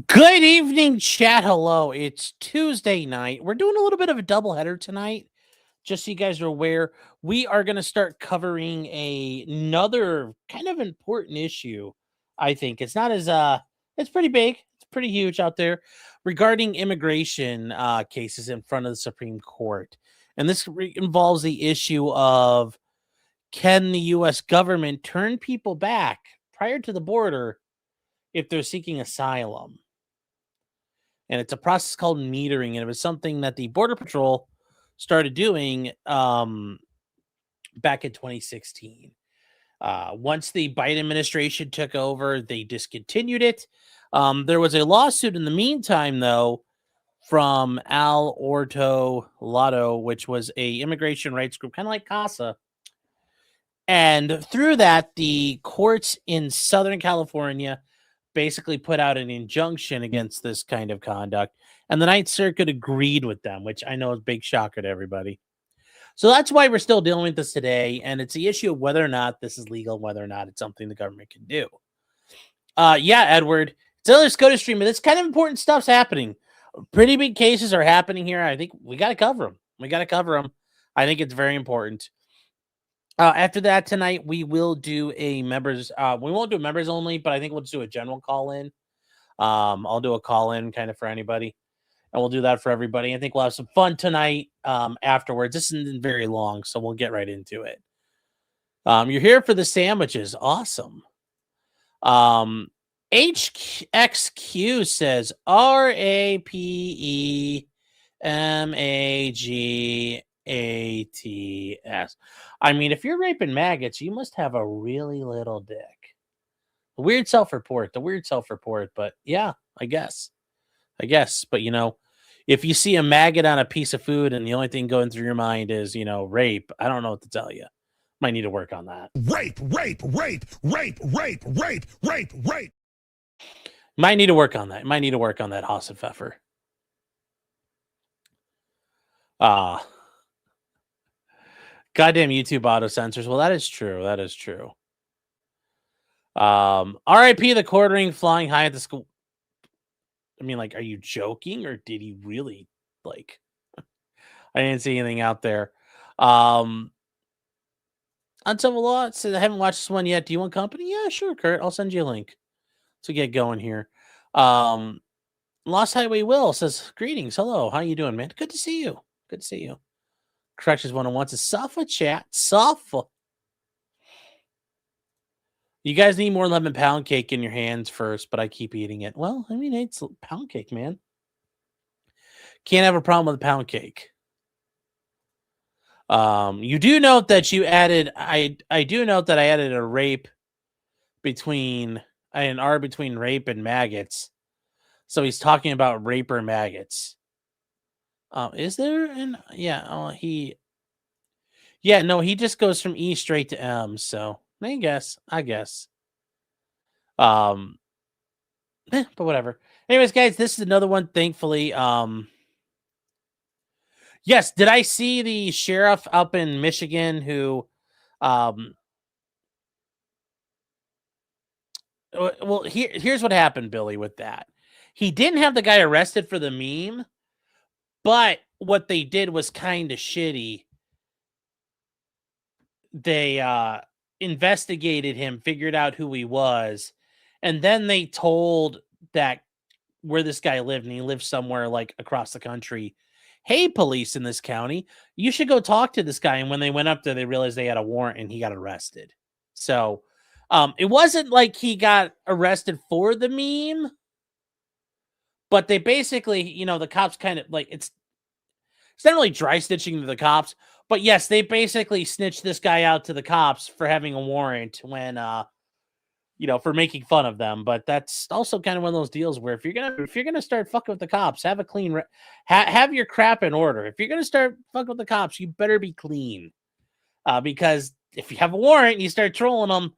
Good evening, chat. Hello. It's Tuesday night. We're doing a little bit of a doubleheader tonight. Just so you guys are aware, we are going to start covering another kind of important issue. I think it's not as it's pretty big. It's pretty huge out there regarding immigration cases in front of the Supreme Court. And this involves the issue of, can the U.S. government turn people back prior to the border if they're seeking asylum? And it's a process called metering, and it was something that the Border Patrol started doing back in 2016. Once the Biden administration took over, they discontinued it. There was a lawsuit in the meantime, though, from Orto Lado, which was a immigration rights group, kind of like CASA. And through that, the courts in Southern California basically put out an injunction against this kind of conduct, and the Ninth Circuit agreed with them, which I know is a big shocker to everybody. So that's why we're still dealing with this today, and it's the issue of whether or not this is legal, whether or not it's something the government can do. Yeah, Edward, it's another SCOTUS stream, but this kind of important stuff's happening. Pretty big cases are happening here. I think we got to cover them. I think it's very important. After that tonight, we will do a members. We won't do members only, but I think we'll just do a general call in. I'll do a call in kind of for anybody, and we'll do that for everybody. I think we'll have some fun tonight. Afterwards, this isn't very long, so we'll get right into it. You're here for the sandwiches, awesome. HXQ says RAPEMAGATS. I mean, if you're raping maggots, you must have a really little dick. The weird self-report, but yeah, I guess. But if you see a maggot on a piece of food and the only thing going through your mind is, rape, I don't know what to tell you. Might need to work on that. Rape. Might need to work on that. Haas and Pfeffer. Goddamn YouTube auto censors. Well, that is true. RIP the quartering flying high at the school. I mean, are you joking, or did he really, I didn't see anything out there. Uncivil Law says, I haven't watched this one yet. Do you want company? Yeah, sure, Kurt. I'll send you a link to get going here. Lost Highway Will says, greetings. Hello. How you doing, man? Good to see you. Corrections 101 says, Safa chat. Safa. You guys need more lemon pound cake in your hands first, but I keep eating it. Well, I mean, it's pound cake, man. Can't have a problem with a pound cake. You do note that you added, I do note that I added a rape between, an R between rape and maggots. So he's talking about raper maggots. Is there an, yeah, he just goes from E straight to M. So I guess. But whatever. Anyways, guys, this is another one, thankfully. Yes, did I see the sheriff up in Michigan who, well, here's what happened, Billy, with that. He didn't have the guy arrested for the meme, but what they did was kind of shitty. They investigated him, figured out who he was, and then they told that where this guy lived, and he lived somewhere across the country. Hey, police in this county, you should go talk to this guy. And when they went up there, they realized they had a warrant and he got arrested. So it wasn't like he got arrested for the meme, but they basically, the cops kind of it's not really dry snitching to the cops, but yes, they basically snitched this guy out to the cops for having a warrant when, for making fun of them. But that's also kind of one of those deals where if you're gonna start fucking with the cops, have a clean, have your crap in order. If you're gonna start fucking with the cops, you better be clean, because if you have a warrant and you start trolling them,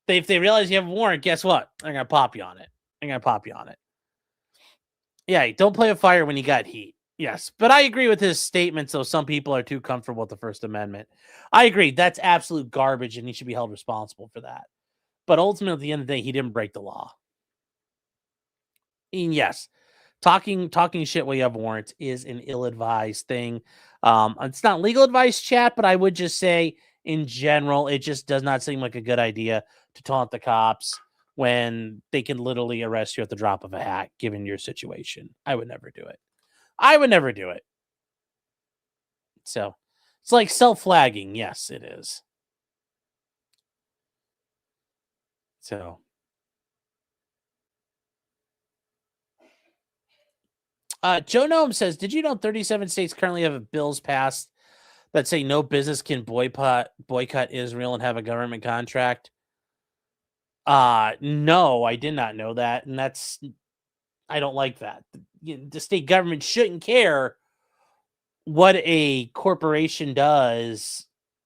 if they realize you have a warrant, guess what? They're gonna pop you on it. Yeah, don't play with fire when you got heat. Yes, but I agree with his statement. So some people are too comfortable with the First Amendment. I agree. That's absolute garbage, and he should be held responsible for that. But ultimately, at the end of the day, he didn't break the law. And yes, talking shit while you have warrants is an ill-advised thing. It's not legal advice, chat, but I would just say in general, it just does not seem like a good idea to taunt the cops when they can literally arrest you at the drop of a hat, given your situation. I would never do it. I would never do it. So it's like self-flagging. Yes, it is. So Joe Noem says, did you know 37 states currently have bills passed that say no business can boycott Israel and have a government contract? No, I did not know that. And I don't like that. The state government shouldn't care what a corporation does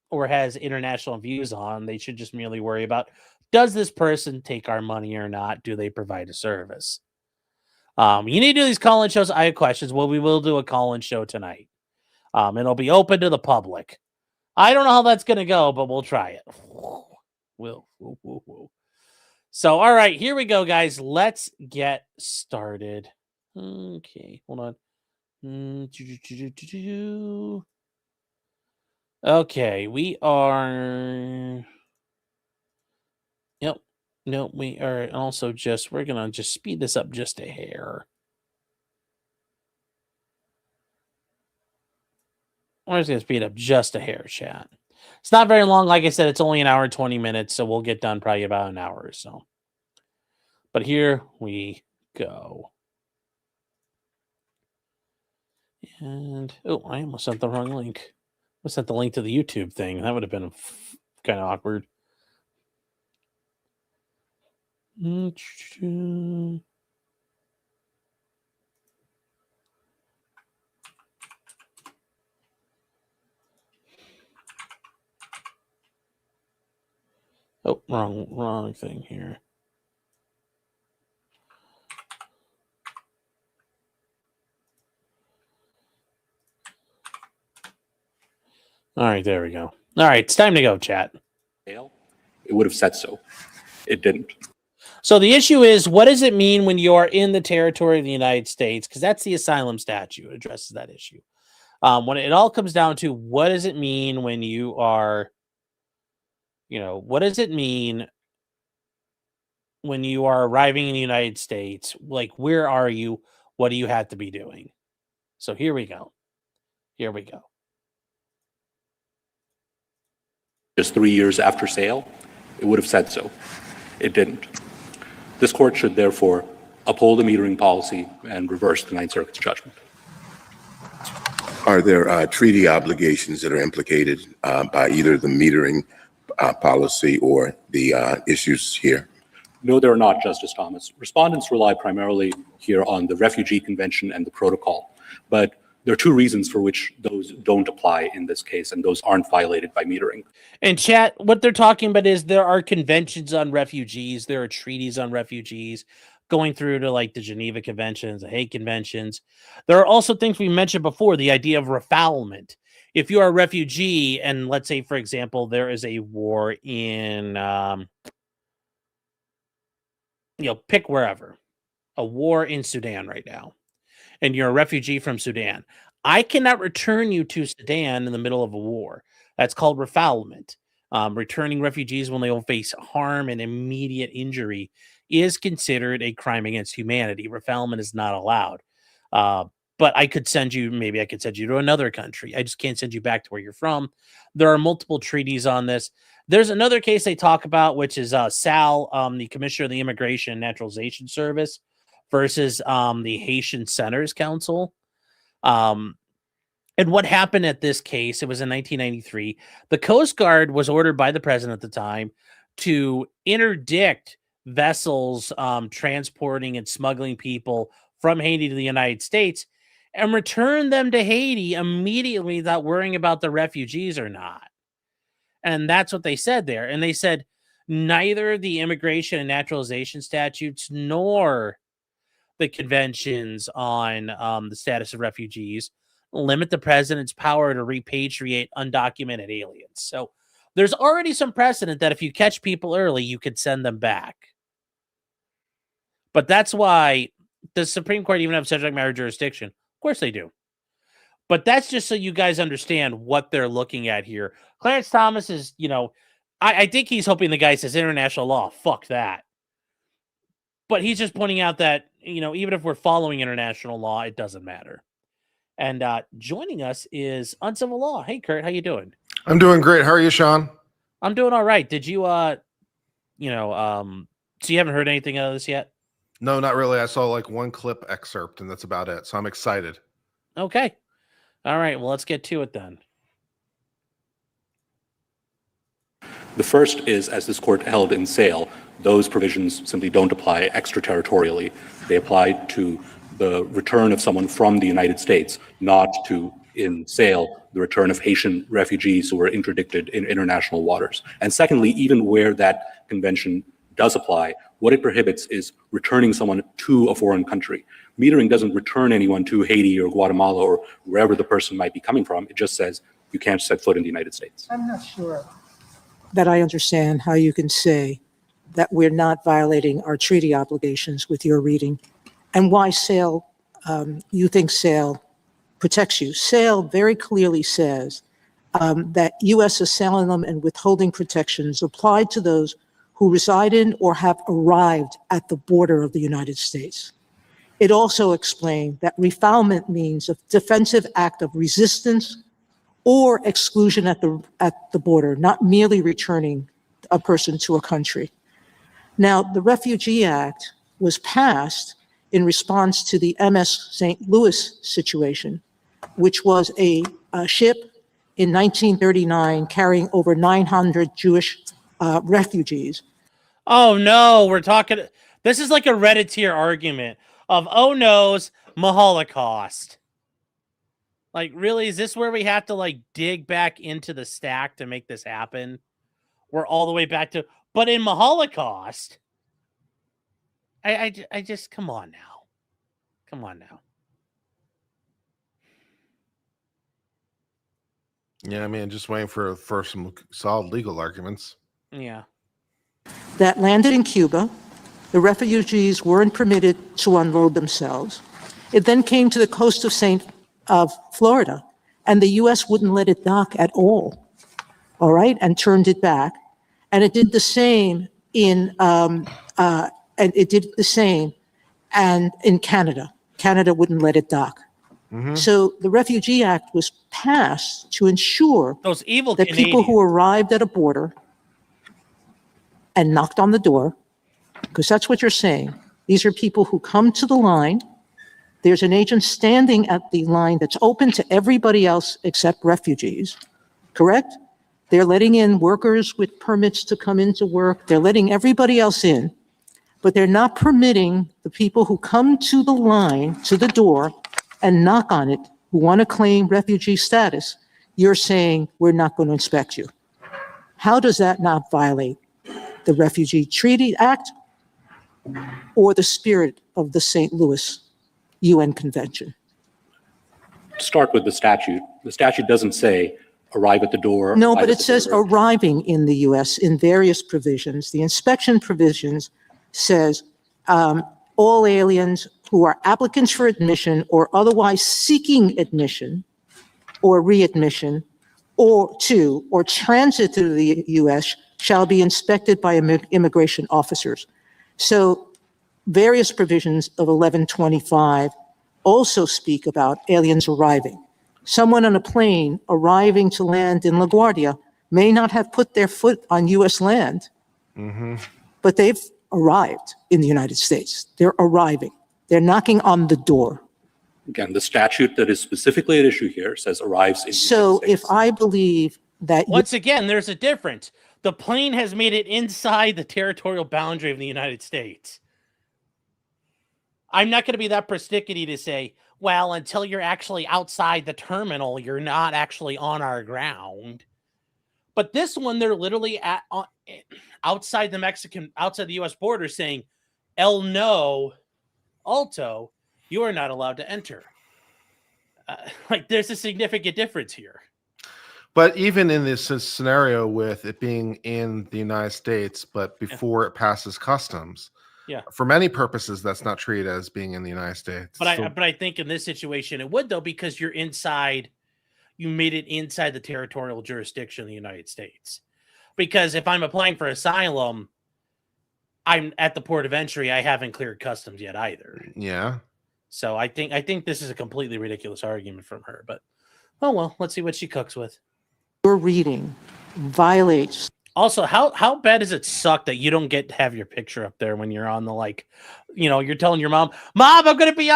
or has international views on. They should just merely worry about, does this person take our money or not? Do they provide a service? You need to do these call-in shows. I have questions. Well, we will do a call-in show tonight. It'll be open to the public. I don't know how that's going to go, but we'll try it. So, all right, here we go, guys. Let's get started. Okay, hold on. Okay, we are... Yep. No, we are also we're going to just speed this up just a hair. We're just going to speed up just a hair, chat. It's not very long. Like I said, it's only an hour and 20 minutes, so we'll get done probably about an hour or so. But here we go. And, oh, I almost sent the wrong link. I sent the link to the YouTube thing. That would have been kind of awkward. Oh, wrong thing here. All right, there we go. All right, it's time to go, chat. It would have said so. It didn't. So the issue is, what does it mean when you are in the territory of the United States? Because that's the asylum statute. It addresses that issue. When it all comes down to, what does it mean when you are, what does it mean when you are arriving in the United States? Like, where are you? What do you have to be doing? So here we go. Just 3 years after sale, it would have said so. It didn't. This court should therefore uphold the metering policy and reverse the Ninth Circuit's judgment. Are there treaty obligations that are implicated by either the metering policy or the issues here? No, there are not, Justice Thomas. Respondents rely primarily here on the Refugee Convention and the Protocol, but there are two reasons for which those don't apply in this case, and those aren't violated by metering. And chat, what they're talking about is there are conventions on refugees, there are treaties on refugees, going through to like the Geneva Conventions, the Hague Conventions. There are also things we mentioned before, the idea of refoulement. If you are a refugee, and let's say, for example, there is a war in, pick wherever, a war in Sudan right now, and you're a refugee from Sudan, I cannot return you to Sudan in the middle of a war. That's called refoulement. Returning refugees when they will face harm and immediate injury is considered a crime against humanity. Refoulement is not allowed. But I could send you to another country. I just can't send you back to where you're from. There are multiple treaties on this. There's another case they talk about, which is Sal, the Commissioner of the Immigration and Nationality Service, versus the Haitian Senators Council. And what happened at this case, it was in 1993. The Coast Guard was ordered by the president at the time to interdict vessels transporting and smuggling people from Haiti to the United States and return them to Haiti immediately without worrying about the refugees or not. And that's what they said there. And they said neither the immigration and naturalization statutes nor the conventions on the status of refugees limit the president's power to repatriate undocumented aliens. So there's already some precedent that if you catch people early, you could send them back. But that's why does Supreme Court even have subject matter jurisdiction? Of course they do. But that's just so you guys understand what they're looking at here. Clarence Thomas is, I think he's hoping the guy says international law. Fuck that. But he's just pointing out that, even if we're following international law, it doesn't matter. And joining us is Uncivil Law. Hey, Kurt, how you doing? I'm doing great. How are you, Sean? I'm doing all right. Did you, so you haven't heard anything of this yet? No, not really. I saw like one clip excerpt, and that's about it. So I'm excited. Okay. All right. Well, let's get to it then. The first is, as this court held in Sale, those provisions simply don't apply extraterritorially. They apply to the return of someone from the United States, not to, in Sale, the return of Haitian refugees who were interdicted in international waters. And secondly, even where that convention does apply, what it prohibits is returning someone to a foreign country. Metering doesn't return anyone to Haiti or Guatemala or wherever the person might be coming from. It just says you can't set foot in the United States. I'm not sure that I understand how you can say that we're not violating our treaty obligations with your reading, and why Sale, you think Sale protects you. Sale very clearly says that U.S. asylum and withholding protections apply to those who reside in or have arrived at the border of the United States. It also explained that refoulement means a defensive act of resistance or exclusion at the border, not merely returning a person to a country. Now, the Refugee Act was passed in response to the MS St. Louis situation, which was a ship in 1939 carrying over 900 Jewish refugees. Oh, no, this is like a Redditor argument of, oh, no's, Holocaust. Like, really, is this where we have to, dig back into the stack to make this happen? We're all the way back to, but in Holocaust, I just, come on now. Come on now. Yeah, I mean, just waiting for some solid legal arguments. Yeah. That landed in Cuba. The refugees weren't permitted to unload themselves. It then came to the coast of Florida, and the U.S. wouldn't let it dock at all and turned it back. And it did the same in Canada. Canada wouldn't let it dock. Mm-hmm. So the Refugee Act was passed to ensure those evil that Canadians, people who arrived at a border and knocked on the door, because that's what you're saying. These are people who come to the line. There's an agent standing at the line that's open to everybody else except refugees, correct? They're letting in workers with permits to come into work. They're letting everybody else in, but they're not permitting the people who come to the line, to the door, and knock on it, who want to claim refugee status. You're saying, we're not going to inspect you. How does that not violate the Refugee Treaty Act or the spirit of the St. Louis UN Convention? To start with the statute doesn't say arrive at the door. No, but it says arriving in the U.S. in various provisions. The inspection provisions says all aliens who are applicants for admission or otherwise seeking admission or readmission or transit to the U.S. shall be inspected by immigration officers. So various provisions of 1125 also speak about aliens arriving. Someone on a plane arriving to land in LaGuardia may not have put their foot on U.S. land, but they've arrived in the United States. They're arriving. They're knocking on the door. Again, the statute that is specifically at issue here says arrives in the So United States. if I believe that... Once again, there's a difference. The plane has made it inside the territorial boundary of the United States. I'm not going to be that persnickety to say, well, until you're actually outside the terminal, you're not actually on our ground. But this one, they're literally outside the U.S. border saying, no, Alto, you are not allowed to enter. There's a significant difference here. But even in this scenario with it being in the United States, but before it passes customs, Yeah. For many purposes, that's not treated as being in the United States. But I think in this situation it would, though, because you're inside. You made it inside the territorial jurisdiction of the United States. Because if I'm applying for asylum, I'm at the port of entry. I haven't cleared customs yet either. Yeah. So I think this is a completely ridiculous argument from her. But oh well, let's see what she cooks with. Your reading violates. Also, how bad does it suck that you don't get to have your picture up there when you're on the, like, you know, you're telling your mom, I'm gonna be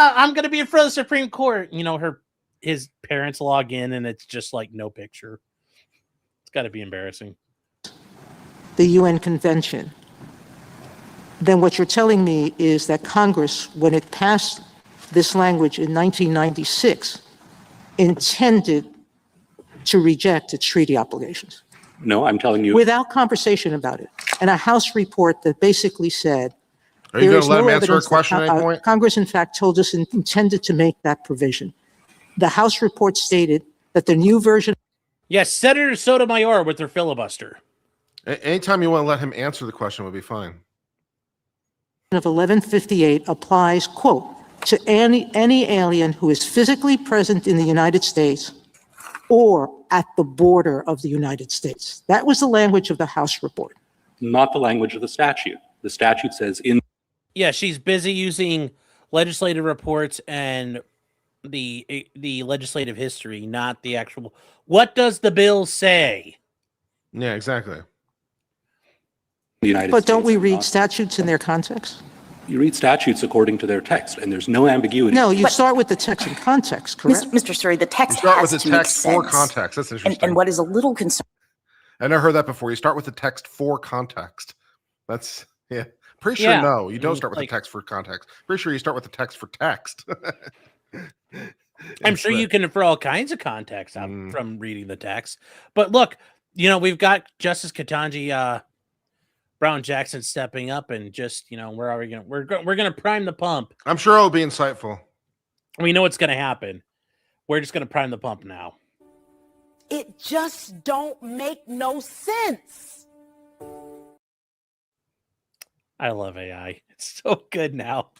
in front of the Supreme Court. You know, his parents log in and it's just like no picture. It's got to be embarrassing. The UN Convention, then what you're telling me is that Congress, when it passed this language in 1996, intended to reject its treaty obligations. No, I'm telling you. Without conversation about it. And a House report that basically said, Are you there going is to let no him answer a evidence that question at any point? Congress, in fact, told us and intended to make that provision. The House report stated that the new version. Yes, Senator Sotomayor with her filibuster. Anytime you want to let him answer the question would be fine. Of 1158 applies, quote, to any alien who is physically present in the United States or at the border of the United States. That was the language of the House report. Not the language of the statute. The statute says in. Yeah, she's busy using legislative reports and the legislative history, not the actual. What does the bill say? Yeah, exactly. The United But States don't we and read not- statutes in their context? You read statutes according to their text, and there's no ambiguity. No, you start with the text and context, correct? Mr. Suri, the You text start has with to the make text for sense. context. That's interesting. And what is a little concerning I never heard that before. You start with the text for context. That's, yeah. Pretty sure, Yeah. no, you don't Mm, start with like- the text for context. Pretty sure you start with the text for text. I'm sure you can infer all kinds of context out from reading the text. But look, you know, we've got Justice Ketanji Brown Jackson stepping up and just, you know, we're gonna prime the pump. I'm sure it'll be insightful. We know what's gonna happen. We're just gonna prime the pump now. It just don't make no sense. I love AI. It's so good now.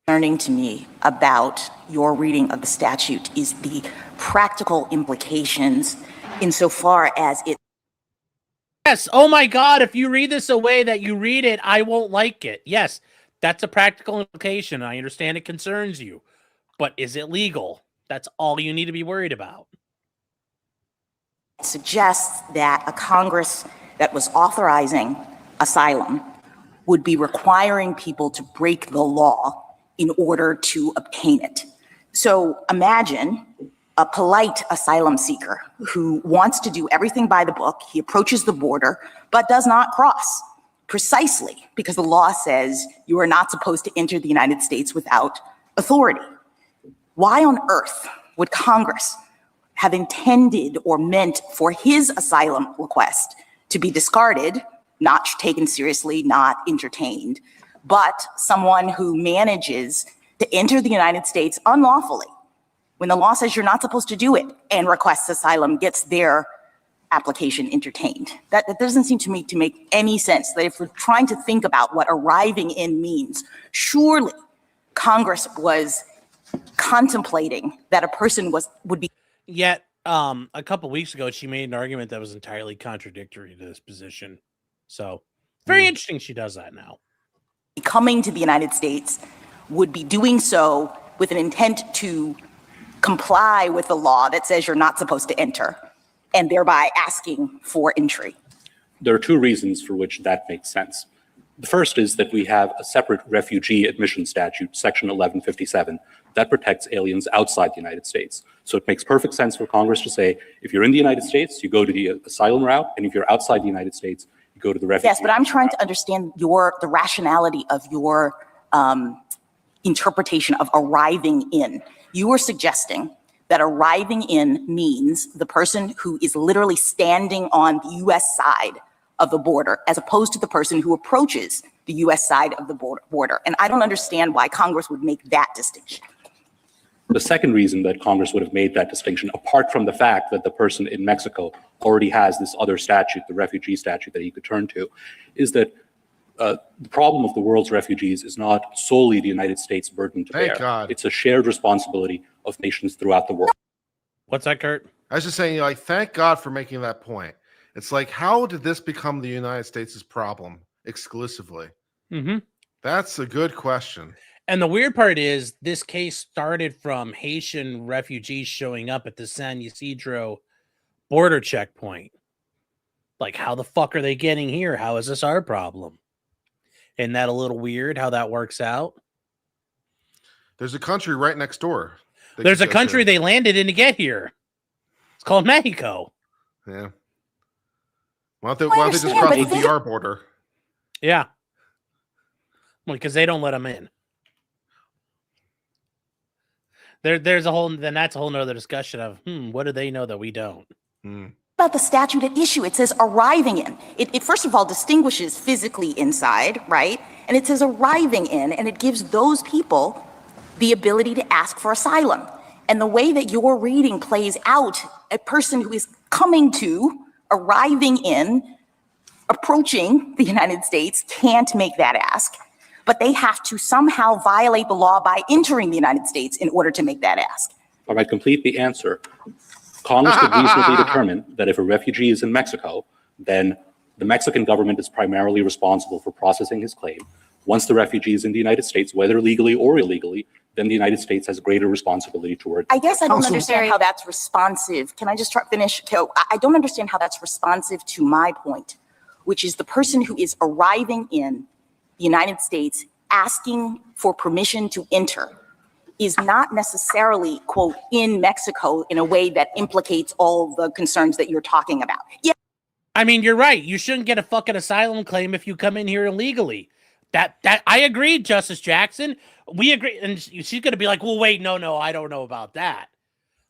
to me about your reading of the statute is the practical implications insofar as it. Yes. Oh my God. If you read this the way that you read it, I won't like it. Yes, that's a practical implication. I understand it concerns you, but is it legal? That's all you need to be worried about. Suggests that a Congress that was authorizing asylum would be requiring people to break the law in order to obtain it. So imagine a polite asylum seeker who wants to do everything by the book. He approaches the border, but does not cross, precisely because the law says you are not supposed to enter the United States without authority. Why on earth would Congress have intended or meant for his asylum request to be discarded, not taken seriously, not entertained, but someone who manages to enter the United States unlawfully when the law says you're not supposed to do it and requests asylum, gets their application entertained? That doesn't seem to me to make any sense. That if we're trying to think about what arriving in means, surely Congress was contemplating that a person would be. Yet, a couple weeks ago, she made an argument that was entirely contradictory to this position. So, very interesting she does that now. Coming to the United States would be doing so with an intent to comply with the law that says you're not supposed to enter, and thereby asking for entry. There are two reasons for which that makes sense. The first is that we have a separate refugee admission statute, Section 1157, that protects aliens outside the United States. So it makes perfect sense for Congress to say, if you're in the United States, you go to the asylum route, and if you're outside the United States, you go to the refugee. Yes, but I'm trying to understand the rationality of your interpretation of arriving in. You were suggesting that arriving in means the person who is literally standing on the U.S. side of the border, as opposed to the person who approaches the U.S. side of the border. And I don't understand why Congress would make that distinction. The second reason that Congress would have made that distinction, apart from the fact that the person in Mexico already has this other statute, the refugee statute that he could turn to, is that the problem of the world's refugees is not solely the United States' burden to Thank bear. God. It's a shared responsibility of nations throughout the world. What's that, Kurt? I was just saying, like, thank God for making that point. It's like, how did this become the United States' problem exclusively? Mm-hmm. That's a good question. And the weird part is this case started from Haitian refugees showing up at the San Ysidro border checkpoint. Like, how the fuck are they getting here? How is this our problem? Isn't that a little weird how that works out? There's a country right next door. There's a country they landed in to get here. It's called Mexico. Yeah. Why don't they just cross the DR border? Yeah. Well, because they don't let them in. There's a whole, then that's a whole nother discussion of, what do they know that we don't? About the statute at issue, it says arriving in. It first of all distinguishes physically inside, right? And it says arriving in, and it gives those people the ability to ask for asylum. And the way that your reading plays out, a person who is coming to, arriving in, approaching the United States can't make that ask, but they have to somehow violate the law by entering the United States in order to make that ask. If I complete the answer, Congress could reasonably determine that if a refugee is in Mexico, then the Mexican government is primarily responsible for processing his claim. Once the refugee is in the United States, whether legally or illegally, then the United States has greater responsibility toward. I guess I don't understand how that's responsive. Can I just finish? I don't understand how that's responsive to my point, which is the person who is arriving in the United States asking for permission to enter is not necessarily, quote, in Mexico in a way that implicates all the concerns that you're talking about. Yeah. I mean, you're right. You shouldn't get a fucking asylum claim if you come in here illegally. That I agree, Justice Jackson. We agree. And she's going to be like, well, wait, no, I don't know about that.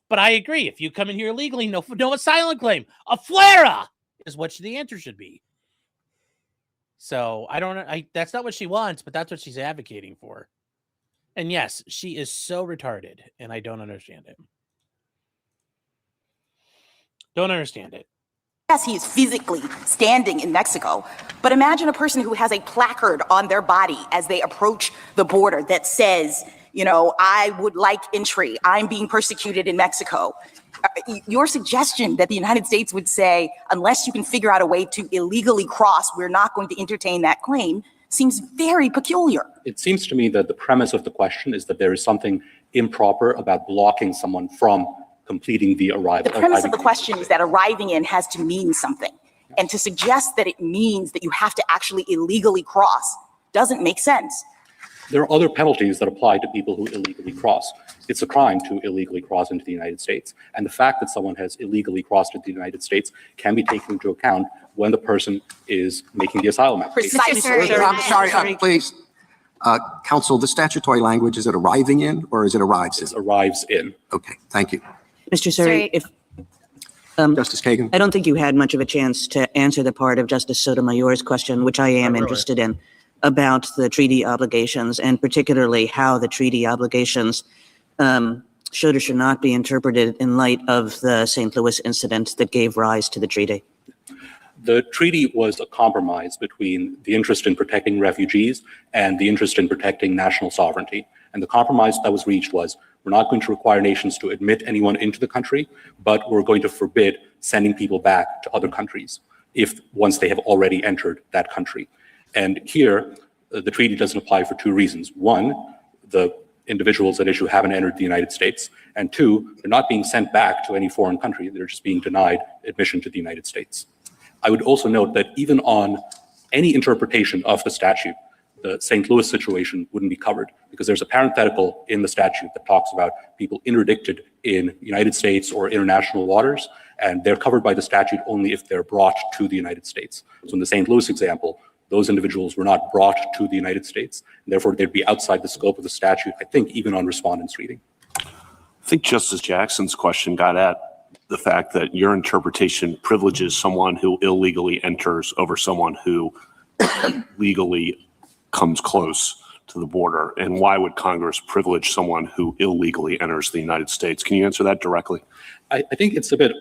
But I agree. If you come in here illegally, no asylum claim. A FLARA is what the answer should be. So that's not what she wants, but that's what she's advocating for. And yes, she is so retarded, and I don't understand it. Don't understand it. Yes, he is physically standing in Mexico, but imagine a person who has a placard on their body as they approach the border that says, I would like entry. I'm being persecuted in Mexico. Your suggestion that the United States would say, unless you can figure out a way to illegally cross, we're not going to entertain that claim, seems very peculiar. It seems to me that the premise of the question is that there is something improper about blocking someone from completing the arrival. The premise of the question is that arriving in has to mean something. And to suggest that it means that you have to actually illegally cross doesn't make sense. There are other penalties that apply to people who illegally cross. It's a crime to illegally cross into the United States. And the fact that someone has illegally crossed into the United States can be taken into account when the person is making the asylum application. Precisely. I'm sorry, please. Counsel, the statutory language, is it arriving in or is it arrives in? It arrives in. Okay, thank you. Mr. Suri, if Justice Kagan? I don't think you had much of a chance to answer the part of Justice Sotomayor's question, which I am interested in, about the treaty obligations, and particularly how the treaty obligations should or should not be interpreted in light of the St. Louis incident that gave rise to the treaty. The treaty was a compromise between the interest in protecting refugees and the interest in protecting national sovereignty. And the compromise that was reached was, we're not going to require nations to admit anyone into the country, but we're going to forbid sending people back to other countries once they have already entered that country. And here, the treaty doesn't apply for two reasons. One, the individuals at issue haven't entered the United States. And two, they're not being sent back to any foreign country. They're just being denied admission to the United States. I would also note that even on any interpretation of the statute, the St. Louis situation wouldn't be covered, because there's a parenthetical in the statute that talks about people interdicted in United States or international waters, and they're covered by the statute only if they're brought to the United States. So in the St. Louis example, those individuals were not brought to the United States, and therefore they'd be outside the scope of the statute, I think, even on respondents' reading. I think Justice Jackson's question got at the fact that your interpretation privileges someone who illegally enters over someone who legally comes close to the border. And why would Congress privilege someone who illegally enters the United States? Can you answer that directly? I think it's a bit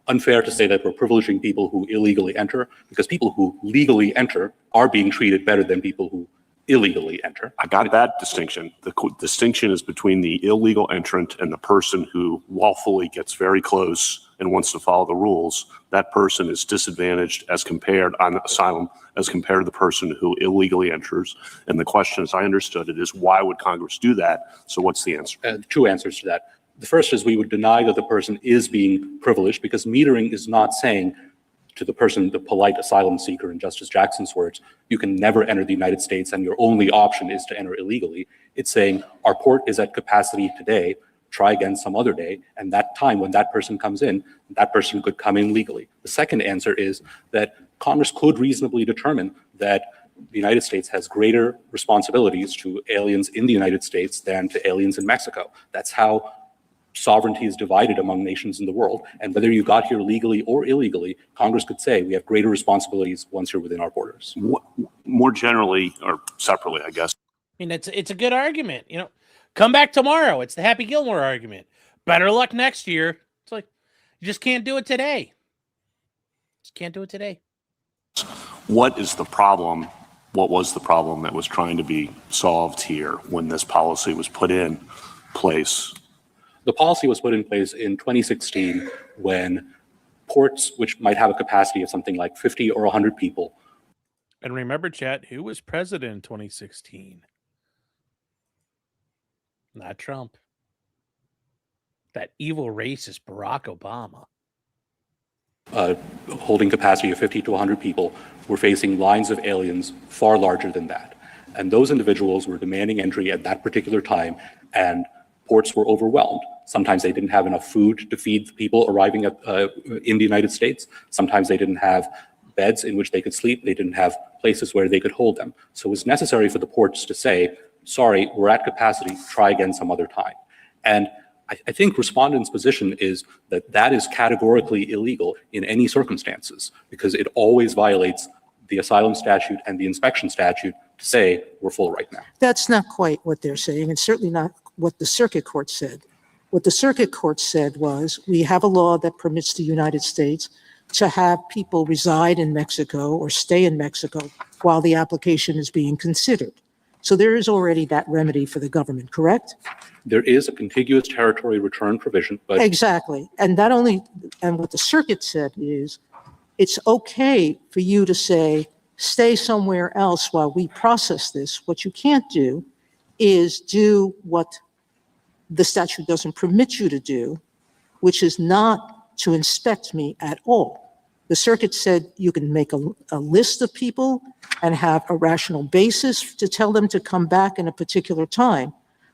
unfair to say that we're privileging people who illegally enter, because people who legally enter are being treated better than people who illegally enter. I got that distinction. The distinction is between the illegal entrant and the person who lawfully gets very close and wants to follow the rules. That person is disadvantaged as compared on asylum as compared to the person who illegally enters. And the question, as I understood it, is why would Congress do that? So what's the answer? Two answers to that. The first is we would deny that the person is being privileged, because metering is not saying to the person, the polite asylum seeker, in Justice Jackson's words, you can never enter the United States and your only option is to enter illegally. It's saying our port is at capacity today, try again some other day, and that time when that person comes in, that person could come in legally. The second answer is that Congress could reasonably determine that the United States has greater responsibilities to aliens in the United States than to aliens in Mexico. That's how sovereignty is divided among nations in the world. And whether you got here legally or illegally, Congress could say we have greater responsibilities once you're within our borders. More generally, or separately, I guess. I mean, it's a good argument. You know, come back tomorrow. It's the Happy Gilmore argument. Better luck next year. It's like, you just can't do it today. Just can't do it today. What is the problem? What was the problem that was trying to be solved here when this policy was put in place? The policy was put in place in 2016 when ports, which might have a capacity of something like 50 or 100 people. And remember, chat, who was president in 2016? Not Trump. That evil racist Barack Obama. Holding capacity of 50 to 100 people, were facing lines of aliens far larger than that. And those individuals were demanding entry at that particular time, and ports were overwhelmed. Sometimes they didn't have enough food to feed the people arriving in the United States. Sometimes they didn't have beds in which they could sleep. They didn't have places where they could hold them. So it was necessary for the ports to say, sorry, we're at capacity, try again some other time. And I think respondents' position is that that is categorically illegal in any circumstances, because it always violates the asylum statute and the inspection statute to say we're full right now. That's not quite what they're saying. It's certainly not what the circuit court said. What the circuit court said was, we have a law that permits the United States to have people reside in Mexico or stay in Mexico while the application is being considered. So there is already that remedy for the government, correct? There is a contiguous territory return provision, but Exactly. And what the circuit said is, it's okay for you to say, stay somewhere else while we process this. What you can't do is do what the statute doesn't permit you to do, which is not to inspect me at all. The circuit said you can make a list of people and have a rational basis to tell them to come back in a particular time.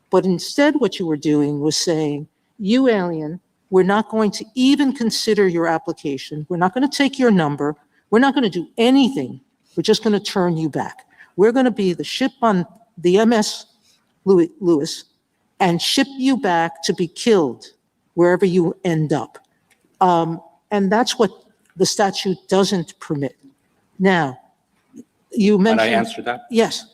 But instead what you were doing was saying, you alien, we're not going to even consider your application. We're not going to take your number. We're not going to do anything. We're just going to turn you back. We're going to be the ship on the MS Lewis and ship you back to be killed wherever you end up. And that's what the statute doesn't permit. Now, you mentioned— Can I answer that? Yes.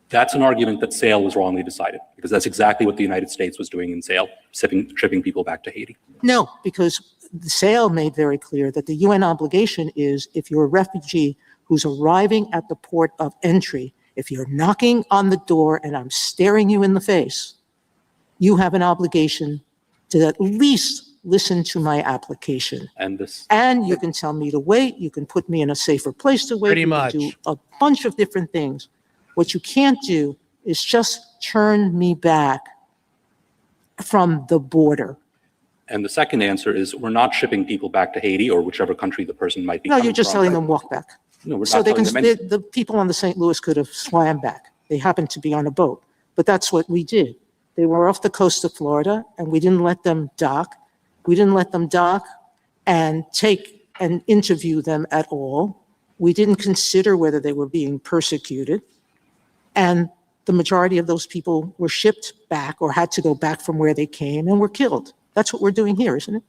That's an argument that SAIL was wrongly decided, because that's exactly what the United States was doing in SAIL, shipping people back to Haiti. No, because the SAIL made very clear that the UN obligation is, if you're a refugee who's arriving at the port of entry, if you're knocking on the door and I'm staring you in the face, you have an obligation to at least listen to my application. And you can tell me to wait, you can put me in a safer place to wait. Pretty you much. can do a bunch of different things. What you can't do is just turn me back from the border. And the second answer is, we're not shipping people back to Haiti or whichever country the person might be No, coming you're just from. telling them walk back. No, we're So not they telling can, them anything. the people on the St. Louis could have swam back. They happened to be on a boat, but that's what we did. They were off the coast of Florida and we didn't let them dock. We didn't let them dock and take and interview them at all. We didn't consider whether they were being persecuted. And the majority of those people were shipped back or had to go back from where they came and were killed. That's what we're doing here, isn't it?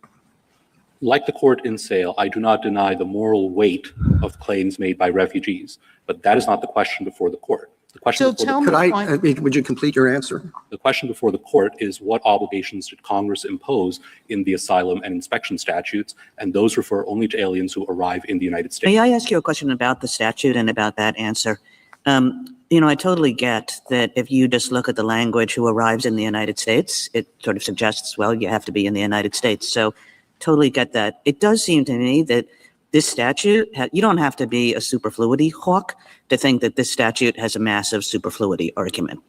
Like the court in SAIL, I do not deny the moral weight of claims made by refugees, but that is not the question before the court. The question So before tell the, me, Would you complete your answer? the question before the court is what obligations did Congress impose in the asylum and inspection statutes, and those refer only to aliens who arrive in the United States. May I ask you a question about the statute and about that answer? I totally get that if you just look at the language who arrives in the United States, it sort of suggests, well, you have to be in the United States. So totally get that. It does seem to me that this statute, you don't have to be a superfluity hawk to think that this statute has a massive superfluity argument,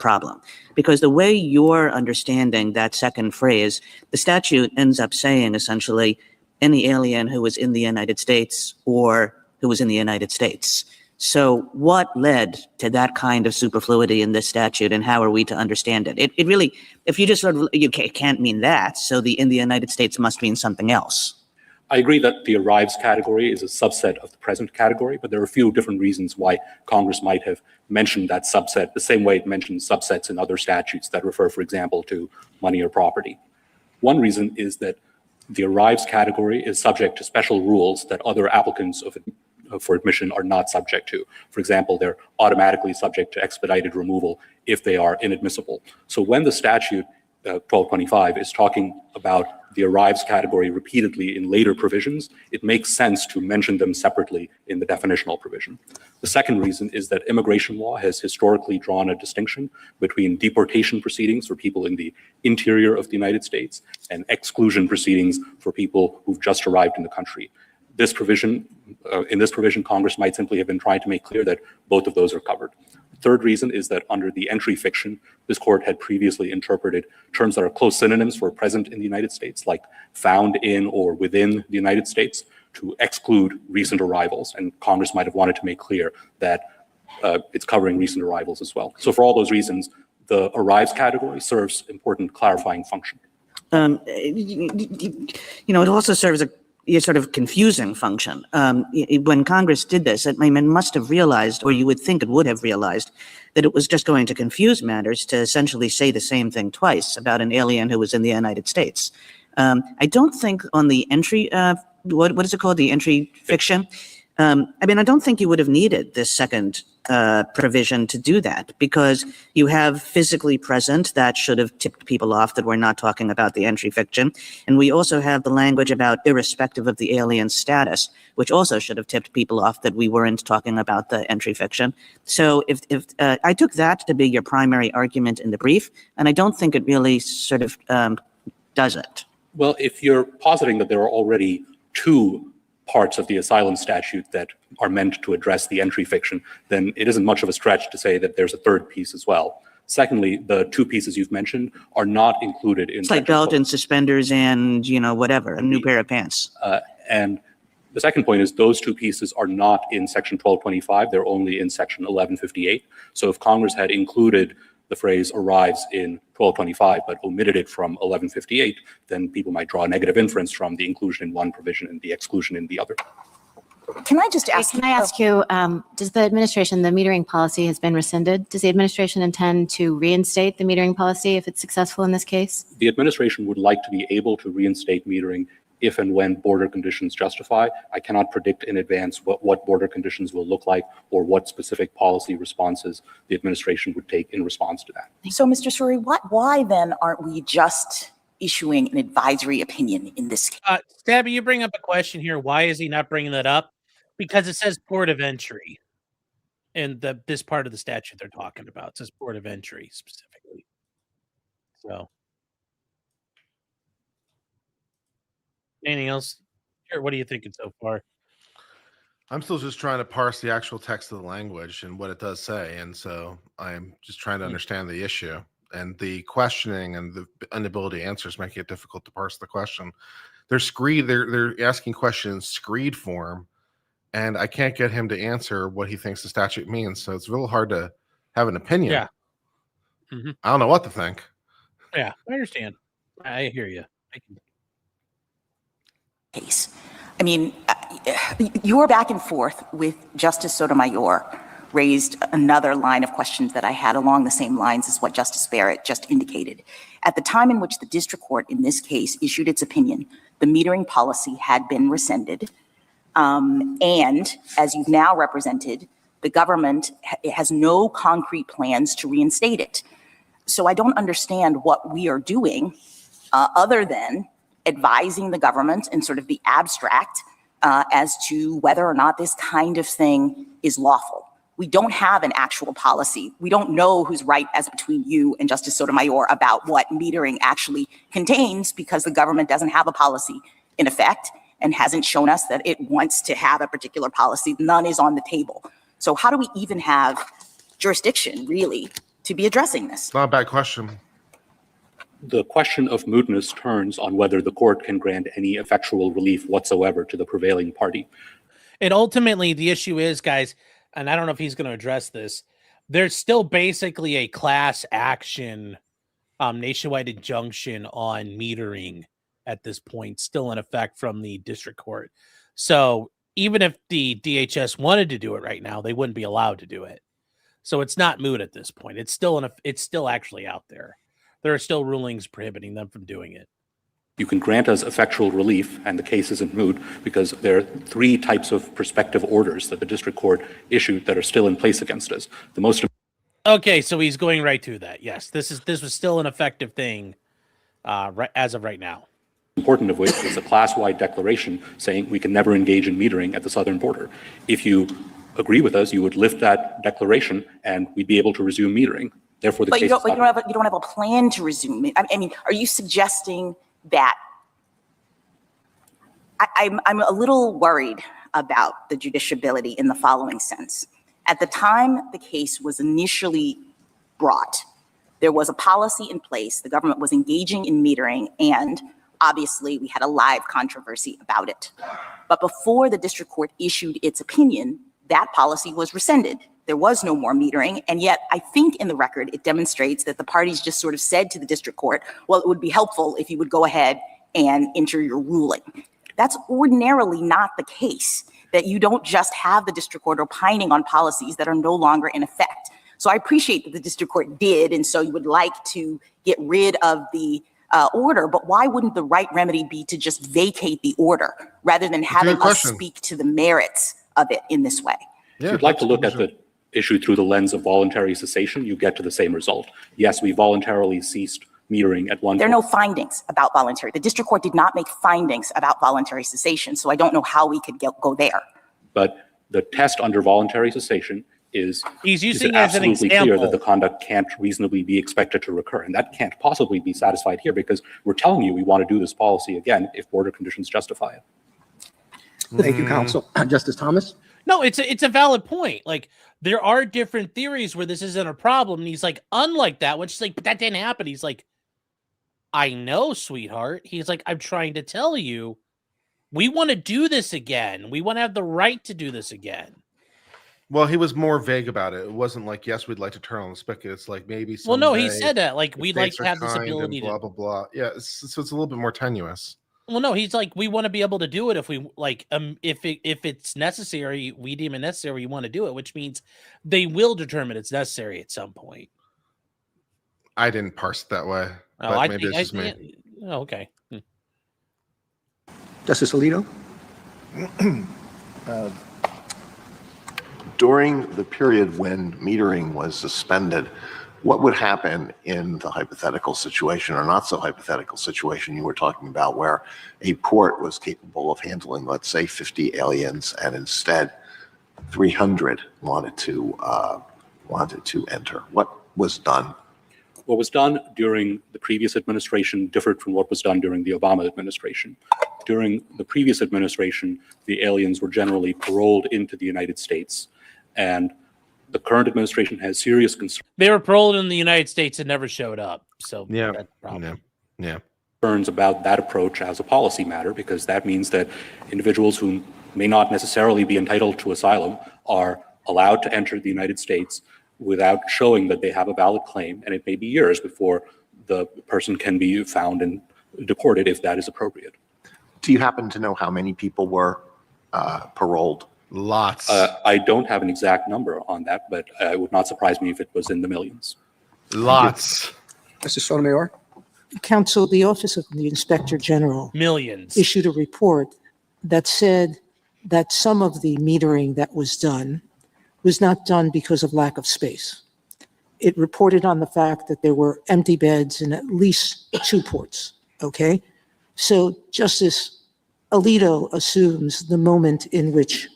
problem. Because the way you're understanding that second phrase, the statute ends up saying essentially any alien who was in the United States or who was in the United States. So what led to that kind of superfluity in this statute, and how are we to understand it? It really, if you just sort of, you can't mean that, so the in the United States must mean something else. I agree that the arrives category is a subset of the present category, but there are a few different reasons why Congress might have mentioned that subset the same way it mentions subsets in other statutes that refer, for example, to money or property. One reason is that the arrives category is subject to special rules that other applicants for admission are not subject to. For example, they're automatically subject to expedited removal if they are inadmissible. So when the statute 1225 is talking about the arrives category repeatedly in later provisions, it makes sense to mention them separately in the definitional provision. The second reason is that immigration law has historically drawn a distinction between deportation proceedings for people in the interior of the United States and exclusion proceedings for people who've just arrived in the country. This provision, in this provision, Congress might simply have been trying to make clear that both of those are covered. The third reason is that under the entry fiction, this court had previously interpreted terms that are close synonyms for present in the United States, like found in or within the United States, to exclude recent arrivals. And Congress might have wanted to make clear that it's covering recent arrivals as well. So for all those reasons, the arrives category serves important clarifying function. It also serves a sort of confusing function. When Congress did this, it must have realized, or you would think it would have realized, that it was just going to confuse matters to essentially say the same thing twice about an alien who was in the United States. I don't think on the entry, what is it called, the entry fiction? I don't think you would have needed this second provision to do that, because you have physically present that should have tipped people off that we're not talking about the entry fiction. And we also have the language about irrespective of the alien status, which also should have tipped people off that we weren't talking about the entry fiction. So if I took that to be your primary argument in the brief, and I don't think it really sort of does it. Well, if you're positing that there are already two parts of the asylum statute that are meant to address the entry fiction, then it isn't much of a stretch to say that there's a third piece as well. Secondly, the two pieces you've mentioned are not included in— It's like belt and suspenders and, whatever, a new pair of pants. And the second point is those two pieces are not in Section 1225. They're only in Section 1158. So if Congress had included the phrase arrives in 1225, but omitted it from 1158, then people might draw a negative inference from the inclusion in one provision and the exclusion in the other. Can I just ask? Can I ask you, does the administration, the metering policy has been rescinded. Does the administration intend to reinstate the metering policy if it's successful in this case? The administration would like to be able to reinstate metering if and when border conditions justify. I cannot predict in advance what border conditions will look like or what specific policy responses the administration would take in response to that. So, Mr. Suri, why then aren't we just issuing an advisory opinion in this case? Stabby, you bring up a question here. Why is he not bringing that up? Because it says port of entry in this part of the statute they're talking about. It says port of entry specifically. So. Anything else? Here, what are you thinking so far? I'm still just trying to parse the actual text of the language and what it does say. And so I'm just trying to understand the issue, and the questioning and the inability to answers make it difficult to parse the question. They're asking questions in screed form, and I can't get him to answer what he thinks the statute means. So it's real hard to have an opinion. Yeah. I don't know what to think. Yeah, I understand. I hear you. Case. I mean, your back and forth with Justice Sotomayor raised another line of questions that I had along the same lines as what Justice Barrett just indicated. At the time in which the district court in this case issued its opinion, the metering policy had been rescinded. And as you've now represented, The government has no concrete plans to reinstate it. So I don't understand what we are doing other than advising the government in sort of the abstract as to whether or not this kind of thing is lawful. We don't have an actual policy. We don't know who's right as between you and Justice Sotomayor about what metering actually contains, because the government doesn't have a policy in effect and hasn't shown us that it wants to have a particular policy. None is on the table. So how do we even have jurisdiction, really, to be addressing this? Not a bad question. The question of mootness turns on whether the court can grant any effectual relief whatsoever to the prevailing party. And ultimately, the issue is, guys, and I don't know if he's going to address this, there's still basically a class action nationwide injunction on metering at this point, still in effect from the district court. So even if the DHS wanted to do it right now, they wouldn't be allowed to do it. So it's not moot at this point. It's still actually out there. There are still rulings prohibiting them from doing it. You can grant us effectual relief, and the case isn't moot, because there are 3 types of prospective orders that the district court issued that are still in place against us. The most Okay, so he's going right to that. Yes, this was still an effective thing as of right now. important of which is a class-wide declaration saying we can never engage in metering at the southern border. If you agree with us, you would lift that declaration, and we'd be able to resume metering. Therefore, the But case you don't have a plan to resume it. I mean, are you suggesting that? I'm a little worried about the judiciability in the following sense. At the time the case was initially brought, there was a policy in place. The government was engaging in metering, and obviously we had a live controversy about it. But before the district court issued its opinion, that policy was rescinded. There was no more metering, and yet I think in the record it demonstrates that the parties just sort of said to the district court, well, it would be helpful if you would go ahead and enter your ruling. That's ordinarily not the case, that you don't just have the district court opining on policies that are no longer in effect. So I appreciate that the district court did, and so you would like to get rid of the order, but why wouldn't the right remedy be to just vacate the order rather than having us speak to the merits of it in this way? If you'd like to look at the issue through the lens of voluntary cessation, you get to the same result. Yes, we voluntarily ceased metering at one point. There are no findings about voluntary. The district court did not make findings about voluntary cessation, so I don't know how we could go there. But the test under voluntary cessation is he's using it as an absolutely example clear that the conduct can't reasonably be expected to recur. And that can't possibly be satisfied here, because we're telling you we want to do this policy again if border conditions justify it. Thank you, counsel. Justice Thomas? No, it's a valid point. Like, there are different theories where this isn't a problem. And he's like, unlike that, which is like, but that didn't happen. He's like, I know, sweetheart. He's like, I'm trying to tell you, we want to do this again. We want to have the right to do this again. Well, he was more vague about it. It wasn't like, yes, we'd like to turn on the spigot. It's like, maybe someday, well, no, he said that. Like, we'd like to have this ability blah, to blah, blah. Yeah, so it's a little bit more tenuous. Well, no, he's like, we want to be able to do it if we like, if it's necessary, we deem it necessary, we want to do it, which means they will determine it's necessary at some point. I didn't parse it that way. Oh, But I maybe think, it's just me. oh, okay. Justice Alito? During the period when metering was suspended, what would happen in the hypothetical situation, or not so hypothetical situation you were talking about, where a port was capable of handling, let's say, 50 aliens, and instead 300 wanted to enter? What was done? What was done during the previous administration differed from what was done during the Obama administration. During the previous administration, the aliens were generally paroled into the United States, and the current administration has serious concerns. They were paroled in the United States and never showed up. So Yeah, that's a problem. yeah. Concerns about that approach as a policy matter, because that means that individuals who may not necessarily be entitled to asylum are allowed to enter the United States without showing that they have a valid claim, and it may be years before the person can be found and deported if that is appropriate. Do you happen to know how many people were paroled? Lots. I don't have an exact number on that, but it would not surprise me if it was in the millions. Lots. Justice Sotomayor? Counsel, the Office of the Inspector General Millions. issued a report that said that some of the metering that was done was not done because of lack of space. It reported on the fact that there were empty beds in at least 2 ports, okay? So Justice Alito assumes the moment in which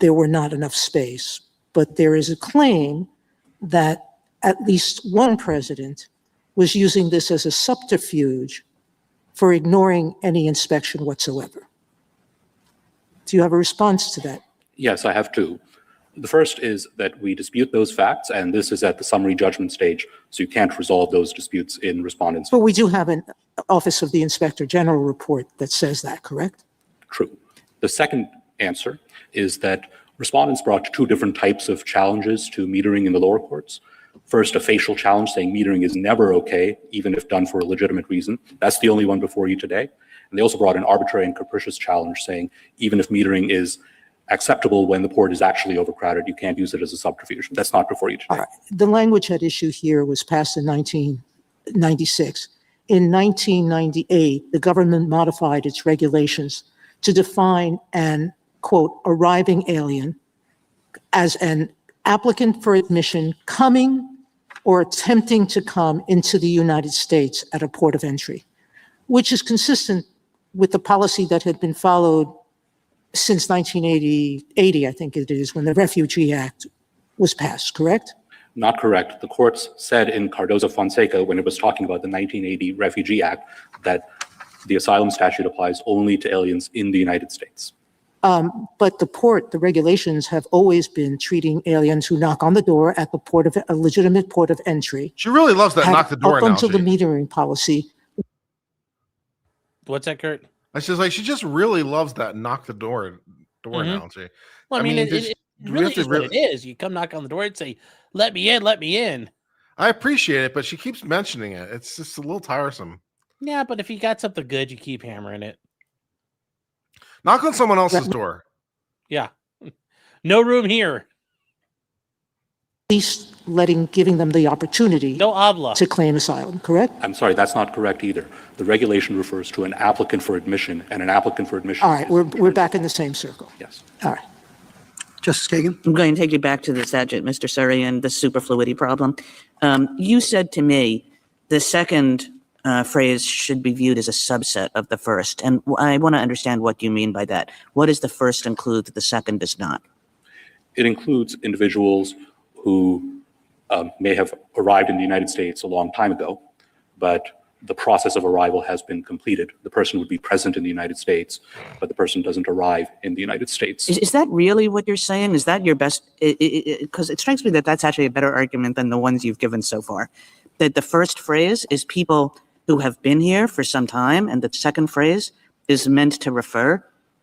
there were not enough space, but there is a claim that at least one president was using this as a subterfuge for ignoring any inspection whatsoever. Do you have a response to that? Yes, I have two. The first is that we dispute those facts, and this is at the summary judgment stage, so you can't resolve those disputes in respondents. But we do have an Office of the Inspector General report that says that, correct? True. The second answer is that respondents brought 2 different types of challenges to metering in the lower courts. First, a facial challenge saying metering is never okay, even if done for a legitimate reason. That's the only one before you today. And they also brought an arbitrary and capricious challenge saying even if metering is acceptable when the port is actually overcrowded, you can't use it as a subterfuge. That's not before you today. All right. The language at issue here was passed in 1996. In 1998, the government modified its regulations to define an, quote, arriving alien as an applicant for admission coming or attempting to come into the United States at a port of entry, which is consistent with the policy that had been followed since 1980, I think it is, when the Refugee Act was passed, correct? Not correct. The courts said in Cardozo-Fonseca, when it was talking about the 1980 Refugee Act, that the asylum statute applies only to aliens in the United States. But the regulations have always been treating aliens who knock on the door at the port of a legitimate port of entry. She really loves that knock the door up until the analogy. metering policy. What's that, Kurt? It's just like she just really loves that knock the door analogy. Well, I mean, it really is what it is. You come knock on the door and say, let me in, let me in. I appreciate it, but she keeps mentioning it. It's just a little tiresome. Yeah, but if you got something good, you keep hammering it. Knock on someone else's door. Yeah. No room here. At least giving them the opportunity No habla. to claim asylum, correct? I'm sorry, that's not correct either. The regulation refers to an applicant for admission, and an applicant for admission. All right, we're back in the same circle. Yes. All right. Justice Kagan? I'm going to take you back to the statute, Mr. Surrey, and the superfluity problem. You said to me the second phrase should be viewed as a subset of the first, and I want to understand what you mean by that. What does the first include that the second does not? It includes individuals who may have arrived in the United States a long time ago, but the process of arrival has been completed. The person would be present in the United States, but the person doesn't arrive in the United States. Is that really what you're saying? Is that your best? Because it strikes me that that's actually a better argument than the ones you've given so far. That the first phrase is people who have been here for some time, and the second phrase is meant to refer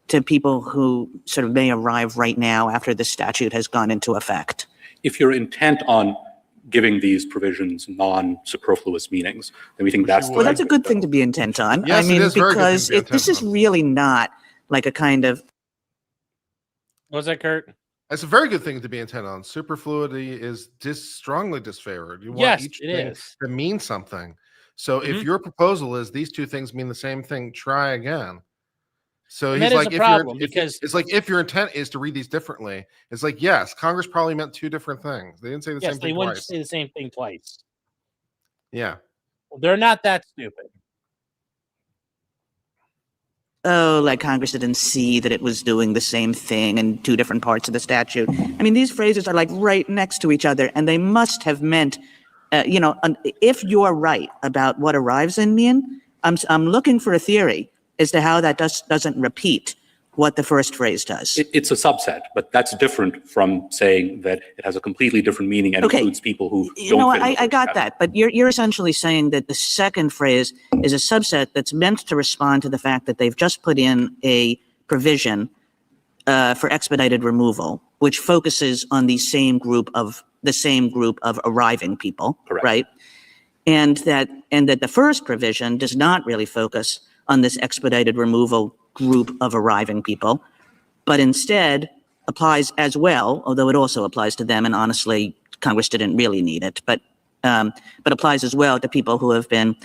to people who sort of may arrive right now after the statute has gone into effect. If you're intent on giving these provisions non-superfluous meanings, then we think that's the Well, that's a good thing to be intent on. Yes, I mean, it is very good because to be intent this is on. really not like a kind of. What's that, Kurt? It's a very good thing to be intent on. Superfluity is strongly disfavored. You want Yes, each it thing is. to mean something. So if your proposal is these two things mean the same thing, try again. So And he's that is like, a problem because it's like if your intent is to read these differently, it's like, yes, Congress probably meant two different things. They didn't say the yes, same they thing wouldn't twice. say the same thing twice. Yeah. Well, they're not that stupid. Oh, like Congress didn't see that it was doing the same thing in two different parts of the statute. I mean, these phrases are like right next to each other, and they must have meant, if you're right about what arrives in mean, I'm looking for a theory as to how that doesn't repeat what the first phrase does. It's a subset, but that's different from saying that it has a completely different meaning and Okay. includes people who You don't know, fit in the I first got category. that, but you're essentially saying that the second phrase is a subset that's meant to respond to the fact that they've just put in a provision for expedited removal, which focuses on the same group of arriving people, Correct. right? And that the first provision does not really focus on this expedited removal group of arriving people, but instead applies as well, although it also applies to them, and honestly, Congress didn't really need it, but applies as well to people who have been,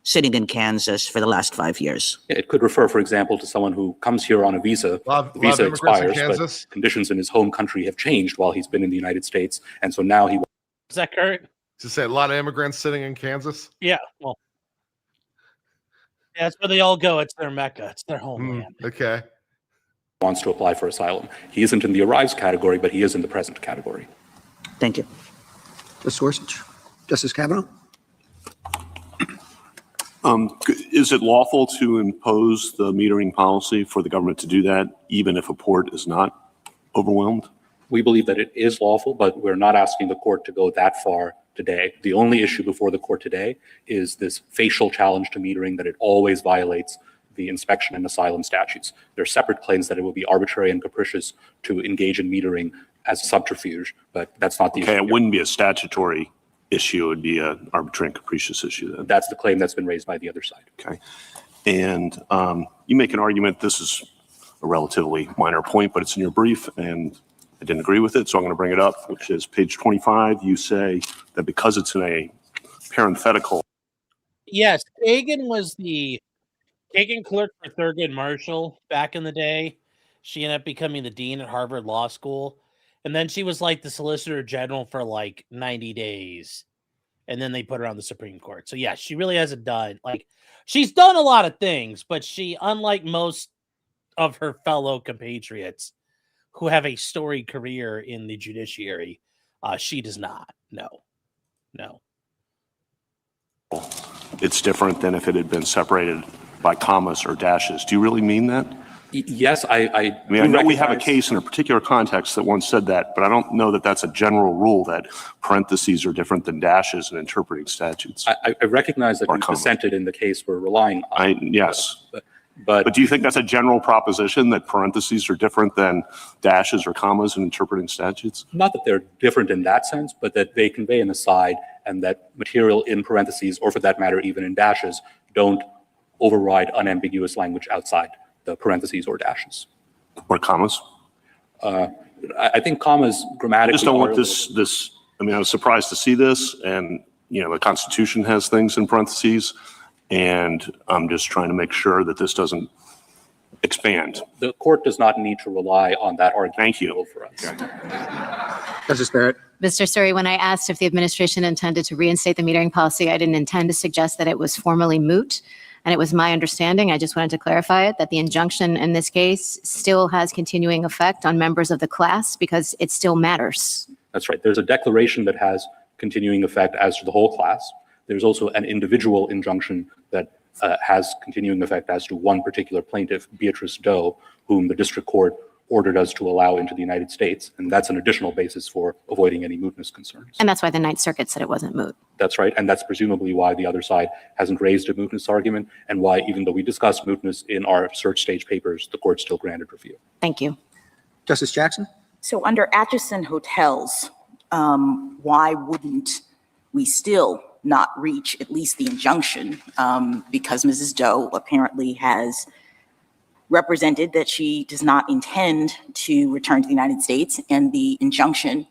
sitting in Kansas for the last 5 years. It could refer, for example, to someone who comes here on a visa, Lot of visa immigrants in expires, but Kansas? conditions in his home country have changed while he's been in the United States, and so now he. Is that correct? To say a lot of immigrants sitting in Kansas? Yeah. Well, that's where they all go. It's their Mecca. It's their homeland. Okay. Wants to apply for asylum. He isn't in the arrives category, but he is in the present category. Thank you. Justice Gorsuch? Justice Kavanaugh? Is it lawful to impose the metering policy for the government to do that, even if a port is not overwhelmed? We believe that it is lawful, but we're not asking the court to go that far today. The only issue before the court today is this facial challenge to metering, that it always violates the inspection and asylum statutes. There are separate claims that it would be arbitrary and capricious to engage in metering as a subterfuge, but that's not the issue. Okay, it wouldn't be a statutory issue. It would be an arbitrary and capricious issue then. That's the claim that's been raised by the other side. Okay. And you make an argument, this is a relatively minor point, but it's in your brief, and I didn't agree with it, so I'm going to bring it up, which is page 25. You say that because it's in a parenthetical. Yes, Kagan clerked for Thurgood Marshall back in the day. She ended up becoming the dean at Harvard Law School. And then she was like the solicitor general for like 90 days. And then they put her on the Supreme Court. So yeah, she really hasn't done, like, she's done a lot of things, but she, unlike most of her fellow compatriots who have a storied career in the judiciary, she does not. No. It's different than if it had been separated by commas or dashes. Do you really mean that? Yes, I mean, I know we have a case in a particular context that once said that, but I don't know that that's a general rule that parentheses are different than dashes in interpreting statutes. I recognize that you dissented in the case we're relying on. Yes. But do you think that's a general proposition, that parentheses are different than dashes or commas in interpreting statutes? Not that they're different in that sense, but that they convey an aside, and that material in parentheses, or for that matter, even in dashes, don't override unambiguous language outside the parentheses or dashes. Or commas? I think commas grammatically. I just don't want this. I mean, I was surprised to see this, and the Constitution has things in parentheses, and I'm just trying to make sure that this doesn't expand. The court does not need to rely on that argument. Thank you. For us. Justice Barrett? Mr. Suri, when I asked if the administration intended to reinstate the metering policy, I didn't intend to suggest that it was formally moot. And it was my understanding, I just wanted to clarify it, that the injunction in this case still has continuing effect on members of the class because it still matters. That's right. There's a declaration that has continuing effect as to the whole class. There's also an individual injunction that has continuing effect as to one particular plaintiff, Beatrice Doe, whom the district court ordered us to allow into the United States. And that's an additional basis for avoiding any mootness concerns. And that's why the Ninth Circuit said it wasn't moot. That's right. And that's presumably why the other side hasn't raised a mootness argument, and why, even though we discussed mootness in our search stage papers, the court still granted review. Thank you. Justice Jackson? So under Atchison Hotels, why wouldn't we still not reach at least the injunction? Because Mrs. Doe apparently has represented that she does not intend to return to the United States, and the injunction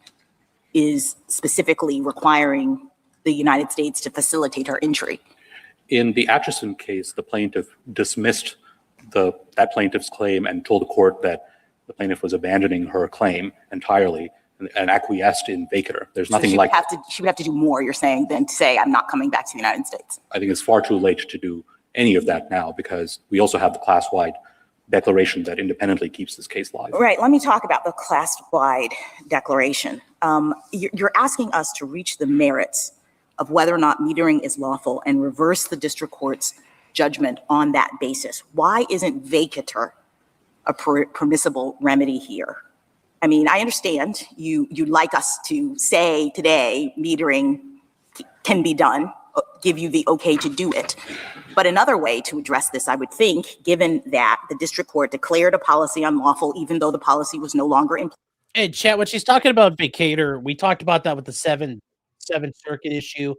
is specifically requiring the United States to facilitate her entry. In the Atchison case, the plaintiff dismissed that plaintiff's claim and told the court that the plaintiff was abandoning her claim entirely and acquiesced in vacatur. There's nothing she like she would have to do more, you're saying, than to say, I'm not coming back to the United States. I think it's far too late to do any of that now, because we also have the class-wide declaration that independently keeps this case live. Right. Let me talk about the class-wide declaration. You're asking us to reach the merits of whether or not metering is lawful and reverse the district court's judgment on that basis. Why isn't vacatur a permissible remedy here? I mean, I understand you'd like us to say today metering can be done, give you the okay to do it. But another way to address this, I would think, given that the district court declared a policy unlawful, even though the policy was no longer in place. Hey, Chat, when she's talking about vacatur, we talked about that with the Seventh Circuit issue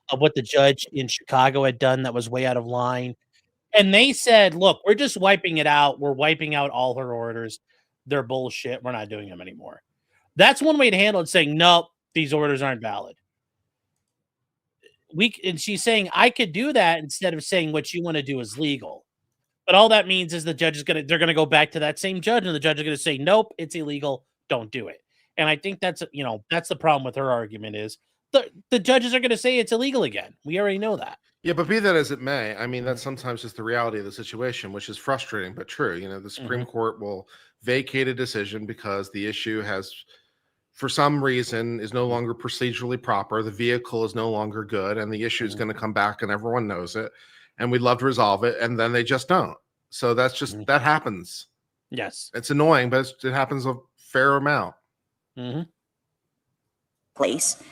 of what the judge in Chicago had done that was way out of line. And they said, look, we're just wiping it out. We're wiping out all her orders. They're bullshit. We're not doing them anymore. That's one way to handle it, saying, no, these orders aren't valid. and she's saying I could do that instead of saying what you want to do is legal. But all that means is the judge is they're going to go back to that same judge, and the judge is going to say, nope, it's illegal. Don't do it. And I think that's the problem with her argument is the judges are going to say it's illegal again. We already know that. Yeah, but be that as it may, I mean, that's sometimes just the reality of the situation, which is frustrating, but true. The Supreme Court will vacate a decision because the issue has, for some reason, is no longer procedurally proper. The vehicle is no longer good, and the issue is going to come back, and everyone knows it. And we'd love to resolve it, and then they just don't. So that's just, that happens. Yes. It's annoying, but it happens a fair amount. Place.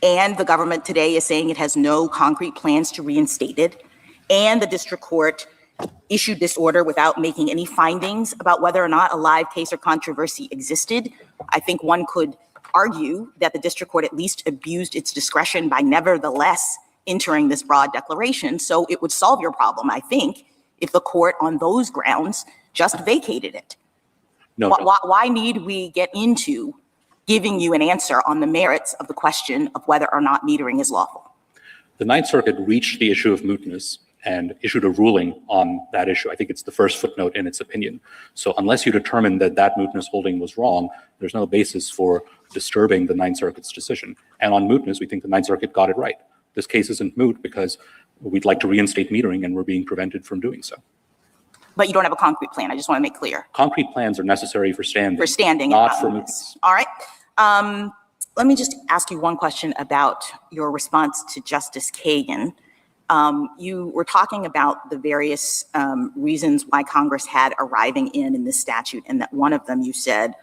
And the government today is saying it has no concrete plans to reinstate it. And the district court issued this order without making any findings about whether or not a live case or controversy existed. I think one could argue that the district court at least abused its discretion by nevertheless entering this broad declaration. So it would solve your problem, I think, if the court on those grounds just vacated it. No. Why need we get into giving you an answer on the merits of the question of whether or not metering is lawful? The Ninth Circuit reached the issue of mootness and issued a ruling on that issue. I think it's the first footnote in its opinion. So unless you determine that that mootness holding was wrong, there's no basis for disturbing the Ninth Circuit's decision. And on mootness, we think the Ninth Circuit got it right. This case isn't moot because we'd like to reinstate metering and we're being prevented from doing so. But you don't have a concrete plan. I just want to make clear. Concrete plans are necessary for standing. For standing. Not for mootness. All right. Let me just ask you one question about your response to Justice Kagan. You were talking about the various reasons why Congress had arriving in this statute, and that one of them you said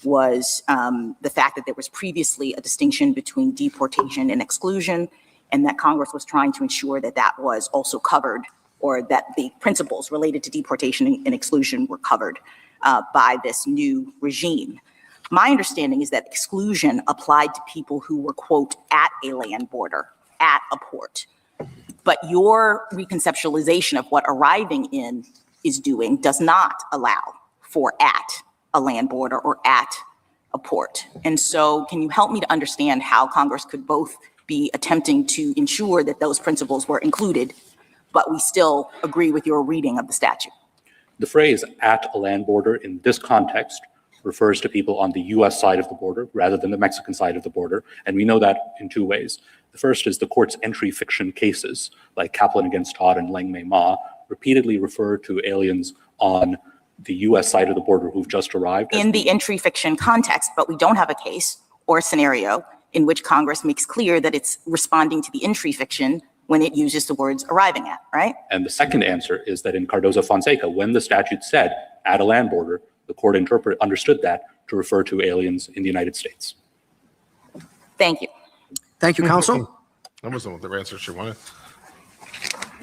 was the fact that there was previously a distinction between deportation and exclusion, and that Congress was trying to ensure that that was also covered, or that the principles related to deportation and exclusion were covered by this new regime. My understanding is that exclusion applied to people who were, quote, at a land border, at a port. But your reconceptualization of what arriving in is doing does not allow for at a land border or at a port. And so can you help me to understand how Congress could both be attempting to ensure that those principles were included, but we still agree with your reading of the statute? The phrase at a land border in this context refers to people on the U.S. side of the border rather than the Mexican side of the border. And we know that in two ways. The first is the court's entry fiction cases, like Kaplan against Todd and Leng Mei Ma, repeatedly refer to aliens on the U.S. side of the border who've just arrived. In the entry fiction context, but we don't have a case or a scenario in which Congress makes clear that it's responding to the entry fiction when it uses the words arriving at, right? And the second answer is that in Cardozo-Fonseca, when the statute said at a land border, the court understood that to refer to aliens in the United States. Thank you. Thank you, counsel. That wasn't the answer she wanted.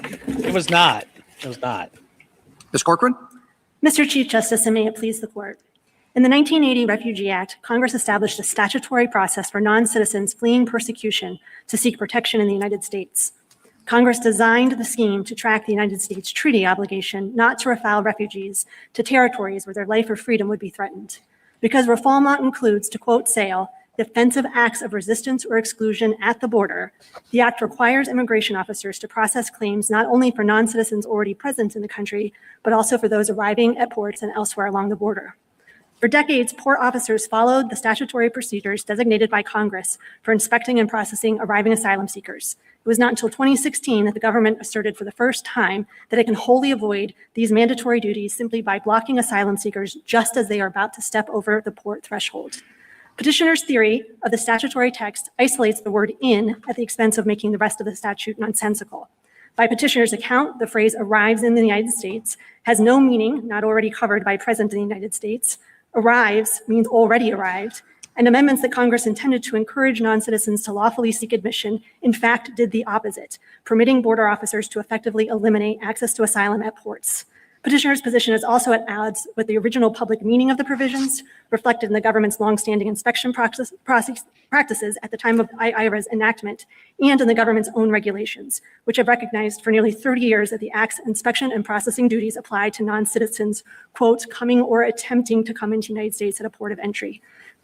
It was not. It was not. Ms. Corcoran? Mr. Chief Justice, and may it please the court. In the 1980 Refugee Act, Congress established a statutory process for non-citizens fleeing persecution to seek protection in the United States. Congress designed the scheme to track the United States treaty obligation not to refoul refugees to territories where their life or freedom would be threatened. Because refoulement includes, to quote Sale, defensive acts of resistance or exclusion at the border, the act requires immigration officers to process claims not only for non-citizens already present in the country, but also for those arriving at ports and elsewhere along the border. For decades, port officers followed the statutory procedures designated by Congress for inspecting and processing arriving asylum seekers. It was not until 2016 that the government asserted for the first time that it can wholly avoid these mandatory duties simply by blocking asylum seekers just as they are about to step over the port threshold. Petitioner's theory of the statutory text isolates the word in at the expense of making the rest of the statute nonsensical. By petitioner's account, the phrase arrives in the United States has no meaning not already covered by present in the United States. Arrives means already arrived, and amendments that Congress intended to encourage non-citizens to lawfully seek admission, in fact, did the opposite, permitting border officers to effectively eliminate access to asylum at ports. Petitioner's position is also at odds with the original public meaning of the provisions reflected in the government's longstanding inspection practices at the time of IIRA's enactment and in the government's own regulations, which have recognized for nearly 30 years that the Act's inspection and processing duties apply to non-citizens, quote, coming or attempting to come into the United States at a port of entry.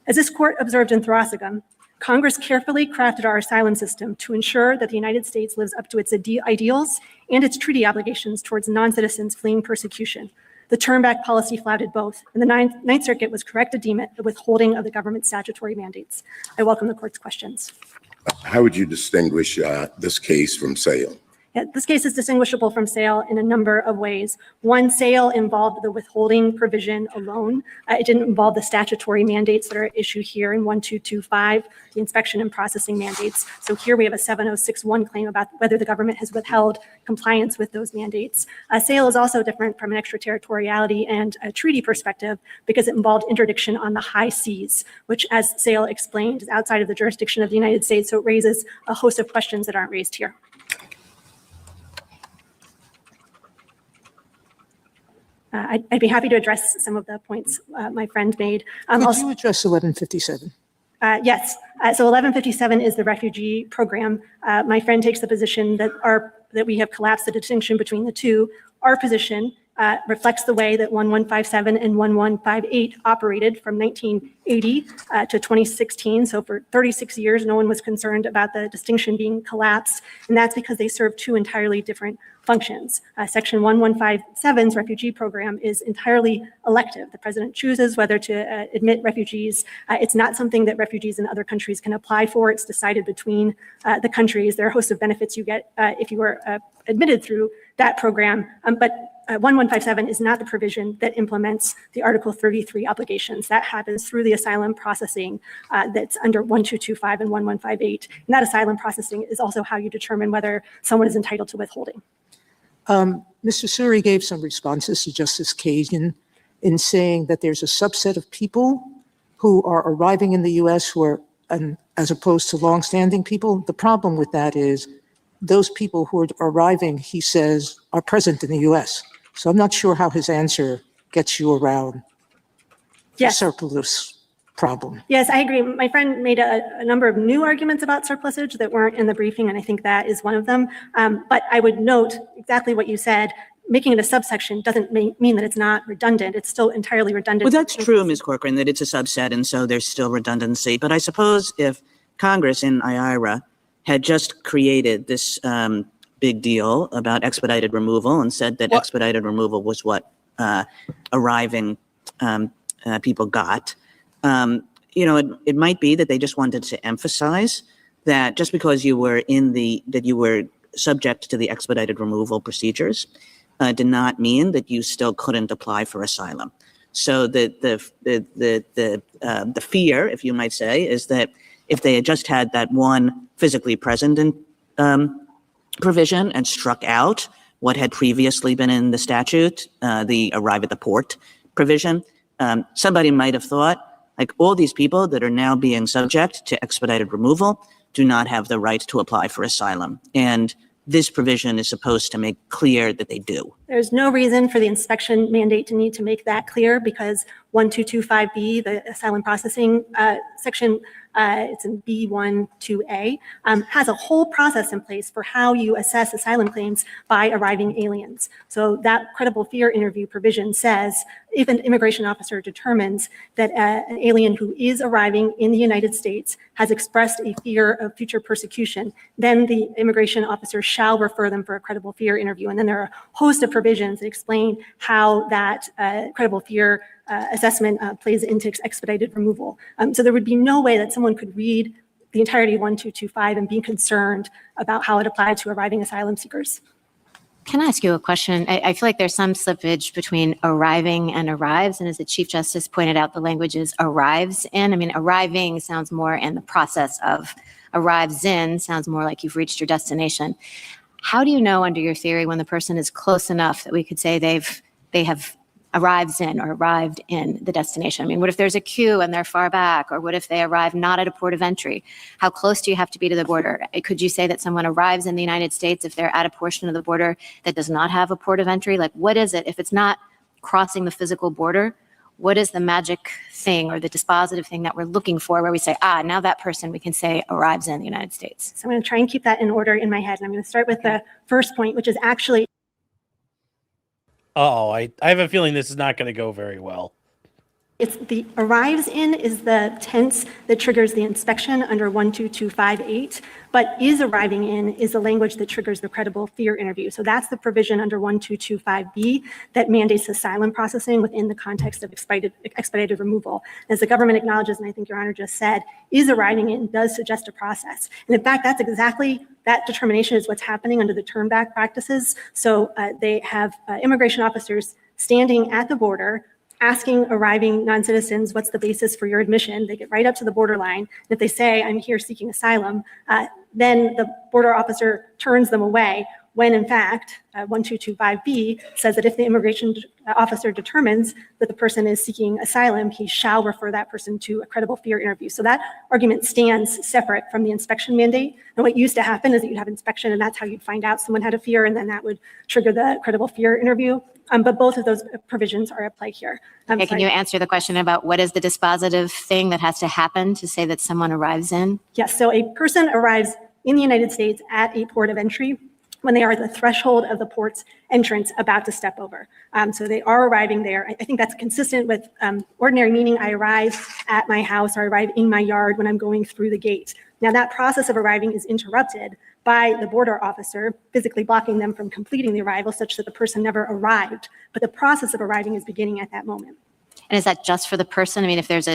As this court observed in Thorasagam, Congress carefully crafted our asylum system to ensure that the United States lives up to its ideals and its treaty obligations towards non-citizens fleeing persecution. The turn-back policy flouted both, and the Ninth Circuit was correct to deem it the withholding of the government's statutory mandates. I welcome the court's questions. How would you distinguish this case from Sale? Yeah, this case is distinguishable from Sale in a number of ways. One, Sale involved the withholding provision alone. It didn't involve the statutory mandates that are at issue here in 1225, the inspection and processing mandates. So here we have a 7061 claim about whether the government has withheld compliance with those mandates. Sale is also different from an extraterritoriality and a treaty perspective because it involved interdiction on the high seas, which, as Sale explained, is outside of the jurisdiction of the United States. So it raises a host of questions that aren't raised here. I'd be happy to address some of the points my friend made. Could you address 1157? Yes. So 1157 is the refugee program. My friend takes the position that we have collapsed the distinction between the two. Our position reflects the way that 1157 and 1158 operated from 1980 to 2016. So for 36 years, no one was concerned about the distinction being collapsed, and that's because they serve two entirely different functions. Section 1157's refugee program is entirely elective. The president chooses whether to admit refugees. It's not something that refugees in other countries can apply for. It's decided between the countries. There are a host of benefits you get if you are admitted through that program. But 1157 is not the provision that implements the Article 33 obligations. That happens through the asylum processing that's under 1225 and 1158. And that asylum processing is also how you determine whether someone is entitled to withholding. Mr. Suri gave some responses to Justice Kagan in saying that there's a subset of people who are arriving in the U.S. who are, as opposed to longstanding people. The problem with that is those people who are arriving, he says, are present in the U.S. So I'm not sure how his answer gets you around the surplus problem. Yes, I agree. My friend made a number of new arguments about surplusage that weren't in the briefing, and I think that is one of them. But I would note exactly what you said. Making it a subsection doesn't mean that it's not redundant. It's still entirely redundant. Well, that's true, Ms. Corcoran, that it's a subset, and so there's still redundancy. But I suppose if Congress in IIRA had just created this big deal about expedited removal and said that expedited removal was what arriving people got, it might be that they just wanted to emphasize that just because you were that you were subject to the expedited removal procedures did not mean that you still couldn't apply for asylum. So the fear, if you might say, is that if they had just had that one physically present provision and struck out what had previously been in the statute, the arrive at the port provision, somebody might have thought, like, all these people that are now being subject to expedited removal do not have the right to apply for asylum. And this provision is supposed to make clear that they do. There's no reason for the inspection mandate to need to make that clear because 1225B, the asylum processing section, it's in B12A, has a whole process in place for how you assess asylum claims by arriving aliens. So that credible fear interview provision says if an immigration officer determines that an alien who is arriving in the United States has expressed a fear of future persecution, then the immigration officer shall refer them for a credible fear interview. And then there are a host of provisions that explain how that credible fear assessment plays into expedited removal. So there would be no way that someone could read the entirety of 1225 and be concerned about how it applied to arriving asylum seekers. Can I ask you a question? I feel like there's some slippage between arriving and arrives. And as the Chief Justice pointed out, the language is arrives in. I mean, arriving sounds more in the process of, arrives in sounds more like you've reached your destination. How do you know under your theory when the person is close enough that we could say they have arrives in or arrived in the destination? I mean, what if there's a queue and they're far back? Or what if they arrive not at a port of entry? How close do you have to be to the border? Could you say that someone arrives in the United States if they're at a portion of the border that does not have a port of entry? Like, what is it? If it's not crossing the physical border, what is the magic thing or the dispositive thing that we're looking for where we say, now that person we can say arrives in the United States? So I'm going to try and keep that in order in my head. And I'm going to start with the first point, which is actually I have a feeling this is not going to go very well. It's the arrives in is the tense that triggers the inspection under 12258, but is arriving in is the language that triggers the credible fear interview. So that's the provision under 12225B that mandates asylum processing within the context of expedited removal. As the government acknowledges, and I think Your Honor just said, is arriving in does suggest a process. And in fact, that's exactly that determination is what's happening under the turn back practices. So they have immigration officers standing at the border asking arriving non-citizens, what's the basis for your admission? They get right up to the borderline. And if they say, I'm here seeking asylum, then the border officer turns them away when in fact, 1225B says that if the immigration officer determines that the person is seeking asylum, he shall refer that person to a credible fear interview. So that argument stands separate from the inspection mandate. And what used to happen is that you'd have inspection and that's how you'd find out someone had a fear and then that would trigger the credible fear interview. But both of those provisions are at play here. Okay, can you answer the question about what is the dispositive thing that has to happen to say that someone arrives in? Yes, so a person arrives in the United States at a port of entry when they are at the threshold of the port's entrance about to step over. So they are arriving there. I think that's consistent with ordinary meaning. I arrive at my house or I arrive in my yard when I'm going through the gate. Now that process of arriving is interrupted by the border officer physically blocking them from completing the arrival such that the person never arrived. But the process of arriving is beginning at that moment. And is that just for the person? I mean, if there's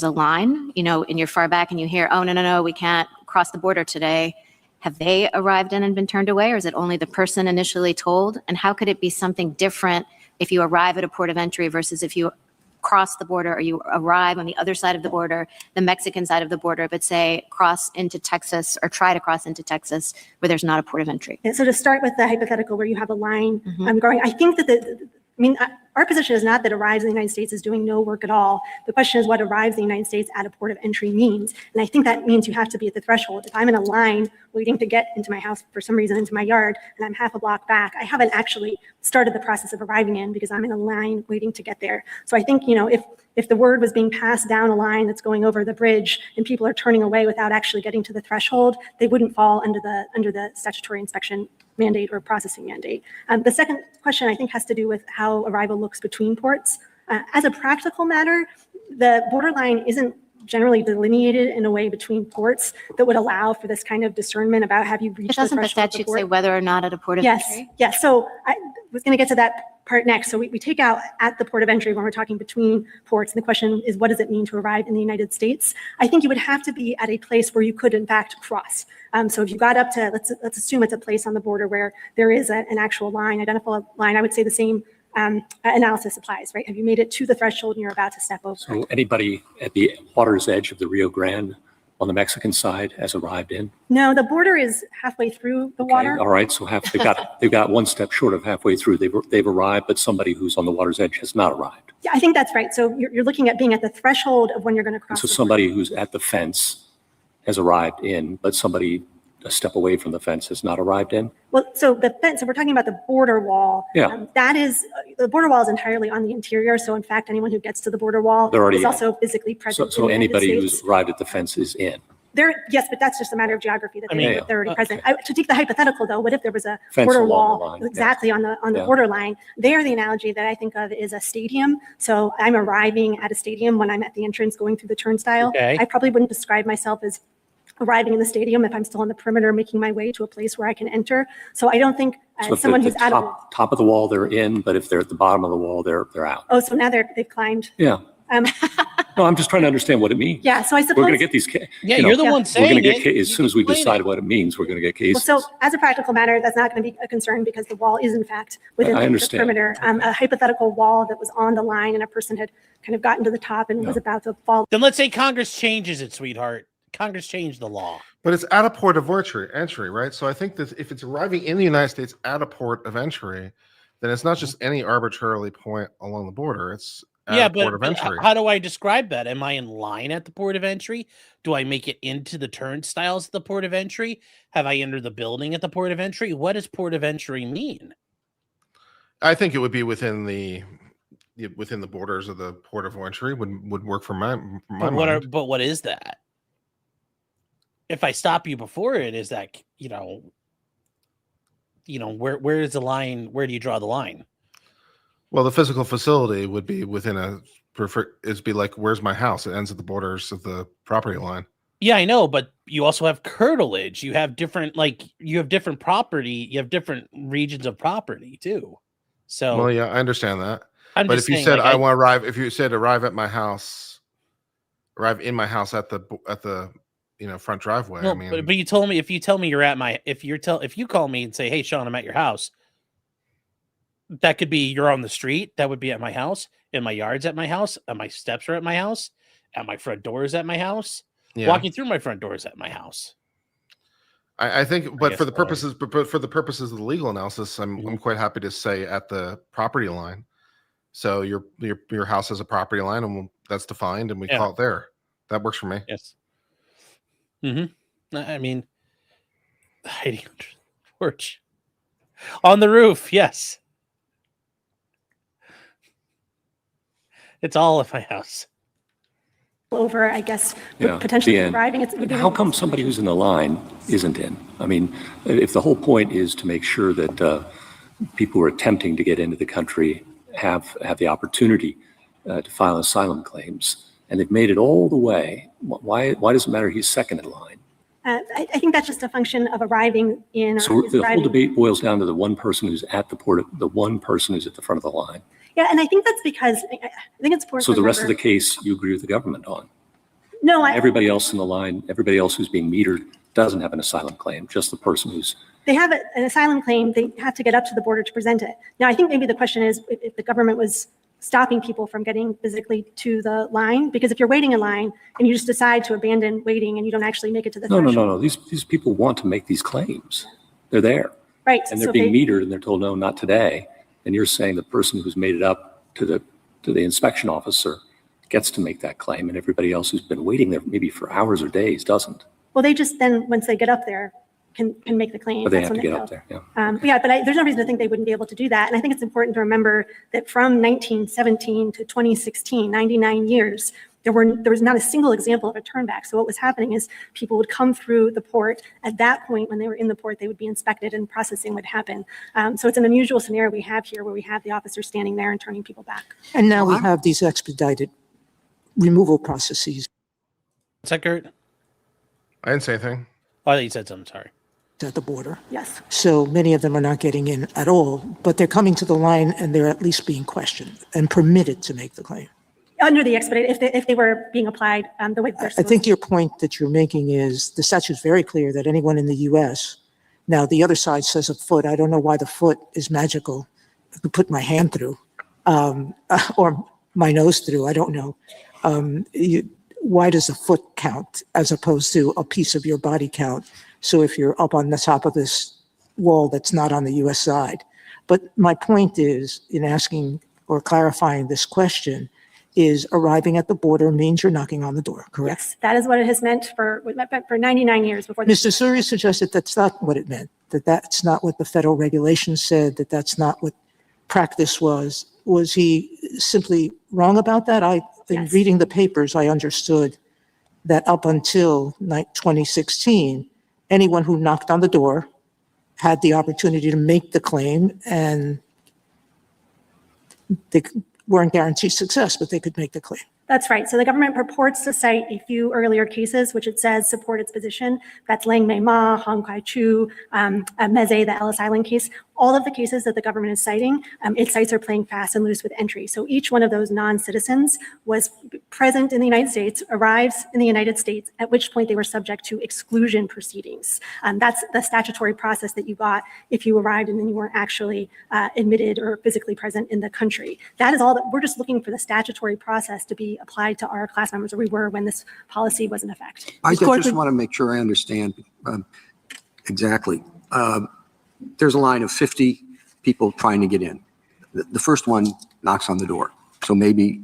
a line, you know, and you're far back and you hear, oh, no, we can't cross the border today. Have they arrived in and been turned away, or is it only the person initially told? And how could it be something different if you arrive at a port of entry versus if you cross the border or you arrive on the other side of the border, the Mexican side of the border, but say cross into Texas or try to cross into Texas where there's not a port of entry? And so to start with the hypothetical where you have a line growing, I think that our position is not that arrives in the United States is doing no work at all. The question is what arrives in the United States at a port of entry means. And I think that means you have to be at the threshold. If I'm in a line waiting to get into my house for some reason, into my yard, and I'm half a block back, I haven't actually started the process of arriving in because I'm in a line waiting to get there. So I think, you know, if the word was being passed down a line that's going over the bridge and people are turning away without actually getting to the threshold, they wouldn't fall under the statutory inspection mandate or processing mandate. The second question I think has to do with how arrival looks between ports. As a practical matter, the borderline isn't generally delineated in a way between ports that would allow for this kind of discernment about have you reached the threshold. Doesn't the statute say whether or not at a port of entry? Yes. So I was going to get to that part next. So we take out at the port of entry when we're talking between ports. And the question is, what does it mean to arrive in the United States? I think you would have to be at a place where you could, in fact, cross. So if you got up to, let's assume it's a place on the border where there is an actual line, identifiable line, I would say the same analysis applies, right? Have you made it to the threshold and you're about to step over? So anybody at the water's edge of the Rio Grande on the Mexican side has arrived in? No, the border is halfway through the water. All right, so they've got one step short of halfway through. They've arrived, but somebody who's on the water's edge has not arrived. Yeah, I think that's right. So you're looking at being at the threshold of when you're going to cross. So somebody who's at the fence has arrived in, but somebody a step away from the fence has not arrived in? Well, so the fence, so we're talking about the border wall. Yeah. That is, the border wall is entirely on the interior. So in fact, anyone who gets to the border wall is also physically present. So anybody who's arrived at the fence is in? Yes, but that's just a matter of geography that they're already present. To take the hypothetical though, what if there was a border wall exactly on the borderline? There, the analogy that I think of is a stadium. So I'm arriving at a stadium when I'm at the entrance going through the turnstile. Okay. I probably wouldn't describe myself as arriving in the stadium if I'm still on the perimeter making my way to a place where I can enter. So I don't think So someone who's out of top of the wall, they're in, but if they're at the bottom of the wall, they're out. Oh, so now they've climbed. Yeah. No, I'm just trying to understand what it means. Yeah, so I suppose We're going to get these. you're the one saying we're going to get it. as soon as we decide what it means, we're going to get cases. Well, so as a practical matter, that's not going to be a concern because the wall is in fact within the perimeter. A hypothetical wall that was on the line and a person had kind of gotten to the top and was about to fall. Then let's say Congress changes it, sweetheart. Congress changed the law. But it's at a port of entry, right? So I think that if it's arriving in the United States at a port of entry, then it's not just any arbitrarily point along the border. It's at a port of entry. How do I describe that? Am I in line at the port of entry? Do I make it into the turnstiles at the port of entry? Have I entered the building at the port of entry? What does port of entry mean? I think it would be within the borders of the port of entry would work for my mind. But what is that? If I stop you before it, is that, where is the line? Where do you draw the line? Well, the physical facility would be within a be like, where's my house? It ends at the borders of the property line. Yeah, I know, but you also have curtilage. You have different, you have different property. You have different regions of property too. So, well, yeah, I understand that. I'm But just if you saying, said like, I want to arrive, if you said arrive in my house at the front driveway. no, I mean, but you told me, if you tell me you're at my, if you call me and say, hey, Sean, I'm at your house, that could be you're on the street. That would be at my house, in my yard's at my house, and my steps are at my house, at my front doors at my house. yeah. Walking through my front doors at my house. I think, but for the purposes, whatever. but for the purposes of the legal analysis, I'm quite happy to say at the property line. So your house has a property line, and that's defined, and we call it there. That works for me. Yes. I mean, hiding under the porch, on the roof. Yes, it's all of my house. Over, I guess, Yeah, potentially the end. arriving. How come somebody who's in the line isn't in? I mean, if the whole point is to make sure that people who are attempting to get into the country have the opportunity to file asylum claims, and they've made it all the way, why does it matter he's second in line? I think that's just a function of arriving in. So the whole debate boils down to the one person who's at the port, the one person who's at the front of the line. Yeah, and I think that's because I think it's important. So the rest of the case, you agree with the government on? No, everybody else in the line, everybody else who's being metered doesn't have an asylum claim, just the person who's. They have an asylum claim. They have to get up to the border to present it. Now, I think maybe the question is if the government was stopping people from getting physically to the line, because if you're waiting in line and you just decide to abandon waiting and you don't actually make it to the threshold. No. These people want to make these claims. They're there. Right. And they're so being metered and they're told, no, not today. And you're saying the person who's made it up to the inspection officer gets to make that claim, and everybody else who's been waiting there maybe for hours or days doesn't. Well, they just then, once they get up there, can make the claim. But they That's have to when get up there, but there's no reason to think they wouldn't be able to do that. And I think it's important to remember that from 1917 to 2016, 99 years, there was not a single example of a turnback. So what was happening is people would come through the port. At that point, when they were in the port, they would be inspected and processing would happen. So it's an unusual scenario we have here where we have the officer standing there and turning people back. And now we have these expedited removal processes. Is that Kurt? I didn't say anything. Oh, you said something. Sorry. At the border. Yes. So many of them are not getting in at all, but they're coming to the line and they're at least being questioned and permitted to make the claim. Under the expedited, if they were being applied the way they're I supposed think to. your point that you're making is the statute is very clear that anyone in the U.S. Now the other side says a foot. I don't know why the foot is magical. I could put my hand through, or my nose through. I don't know. Why does a foot count as opposed to a piece of your body count? So if you're up on the top of this wall that's not on the U.S. side. But my point is, in asking or clarifying this question, is arriving at the border means you're knocking on the door, correct? Yes, that is what it has meant for 99 years before. Mr. Surya suggested that's not what it meant, that that's not what the federal regulations said, that that's not what practice was. Was he simply wrong about that? In reading the papers, I understood that up until 2016, anyone who knocked on the door had the opportunity to make the claim, and they weren't guaranteed success, but they could make the claim. That's right. So the government purports to cite a few earlier cases, which it says support its position. That's Lang Mei Ma, Hong Kwai Chu, Meze, the Ellis Island case. All of the cases that the government is citing, its sites are playing fast and loose with entry. So each one of those non-citizens was present in the United States, arrives in the United States, at which point they were subject to exclusion proceedings. That's the statutory process that you got if you arrived and then you weren't actually admitted or physically present in the country. That is all that we're just looking for, the statutory process to be applied to our class members, or we were when this policy was in effect. I just want to make sure I understand exactly. There's a line of 50 people trying to get in. The first one knocks on the door. So maybe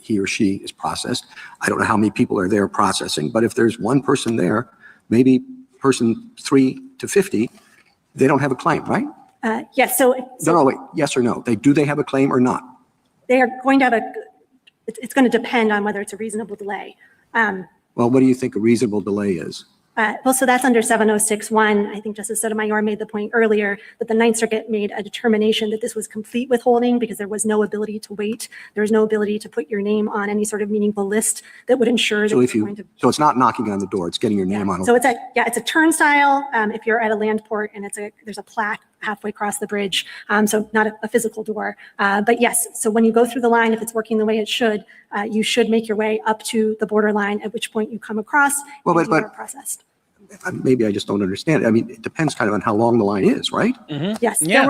he or she is processed. I don't know how many people are there processing, but if there's one person there, maybe person 3 to 50, they don't have a claim, right? Yes. No, wait. Yes or no? Do they have a claim or not? They are going to have it's going to depend on whether it's a reasonable delay. Well, what do you think a reasonable delay is? Well, so that's under 706.1. I think Justice Sotomayor made the point earlier that the Ninth Circuit made a determination that this was complete withholding because there was no ability to wait. There was no ability to put your name on any sort of meaningful list that would ensure that So if you're you, going to. so it's not knocking on the door, it's getting your name on it. So it's a turnstile if you're at a land port and there's a plaque halfway across the bridge. So not a physical door. But yes, so when you go through the line, if it's working the way it should, you should make your way up to the borderline, at which point you come across and you are processed. Maybe I just don't understand. I mean, it depends kind of on how long the line is, right? Yes, Yeah.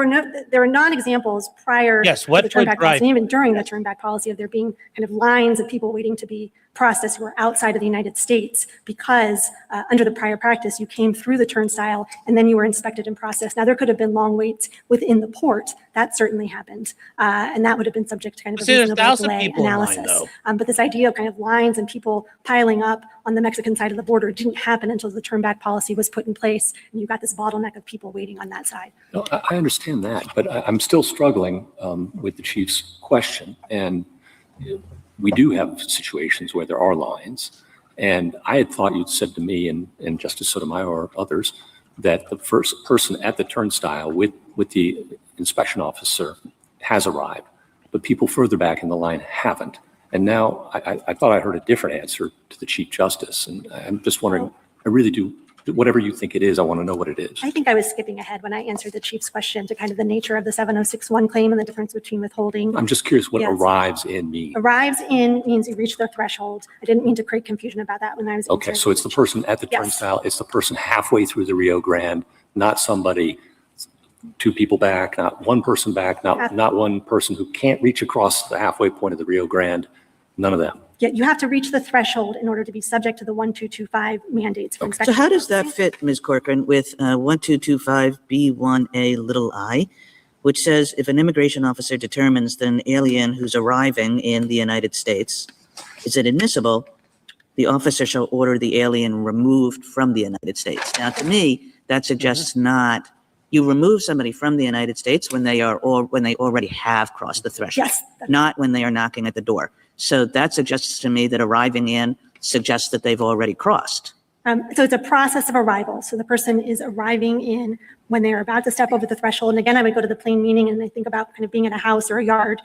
there were non-examples prior Yes, to what the turnback would policy, drive- and even during the turnback policy, of there being kind of lines of people waiting to be processed who are outside of the United States because under the prior practice, you came through the turnstile and then you were inspected and processed. Now, there could have been long waits within the port. That certainly happened. And that would have been subject to kind of a See, there's reasonable 1,000 delay people in line, analysis. though. But this idea of kind of lines and people piling up on the Mexican side of the border didn't happen until the turnback policy was put in place. And you got this bottleneck of people waiting on that side. No, I understand that, but I'm still struggling with the chief's question. And we do have situations where there are lines. And I had thought you'd said to me and Justice Sotomayor or others that the first person at the turnstile with the inspection officer has arrived, but people further back in the line haven't. And now I thought I heard a different answer to the Chief Justice. And I'm just wondering, I really do, whatever you think it is, I want to know what it is. I think I was skipping ahead when I answered the Chief's question to kind of the nature of the 706.1 claim and the difference between withholding. I'm just curious what Yes. arrives in means. Arrives in means you reach the threshold. I didn't mean to create confusion about that when I was Okay, answering so it's the person at the Yes. turnstile, it's the person halfway through the Rio Grande, not somebody, two people back, not one person back, not one person who can't reach across the halfway point of the Rio Grande, none of them. Yeah, you have to reach the threshold in order to be subject to the 1225 mandates for So inspection. how does that fit, Ms. Corcoran, with 1225B1A(i), which says if an immigration officer determines that an alien who's arriving in the United States is inadmissible, the officer shall order the alien removed from the United States. Now, to me, that suggests not you remove somebody from the United States when they already have crossed the threshold, Yes. not when they are knocking at the door. So that suggests to me that arriving in suggests that they've already crossed. So it's a process of arrival. So the person is arriving in when they're about to step over the threshold. And again, I would go to the plain meaning and I think about kind of being in a house or a yard.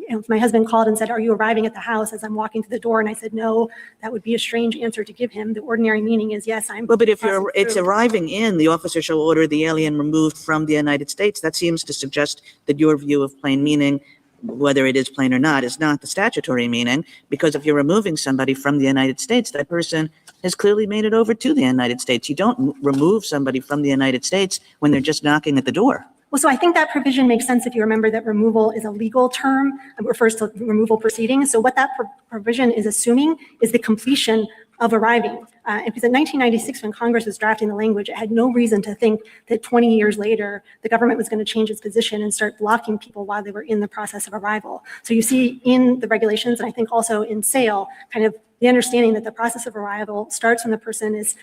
If my husband called and said, "Are you arriving at the house?" as I'm walking through the door, and I said, "No," that would be a strange answer to give him. The ordinary meaning is, yes, I'm. Well, but if crossing it's through. arriving in, the officer shall order the alien removed from the United States. That seems to suggest that your view of plain meaning, whether it is plain or not, is not the statutory meaning, because if you're removing somebody from the United States, that person has clearly made it over to the United States. You don't remove somebody from the United States when they're just knocking at the door. Well, so I think that provision makes sense if you remember that removal is a legal term. It refers to removal proceedings. So what that provision is assuming is the completion of arriving. Because in 1996, when Congress was drafting the language, it had no reason to think that 20 years later, the government was going to change its position and start blocking people while they were in the process of arrival. So you see in the regulations, and I think also in SAIL, kind of the understanding that the process of arrival starts when the person is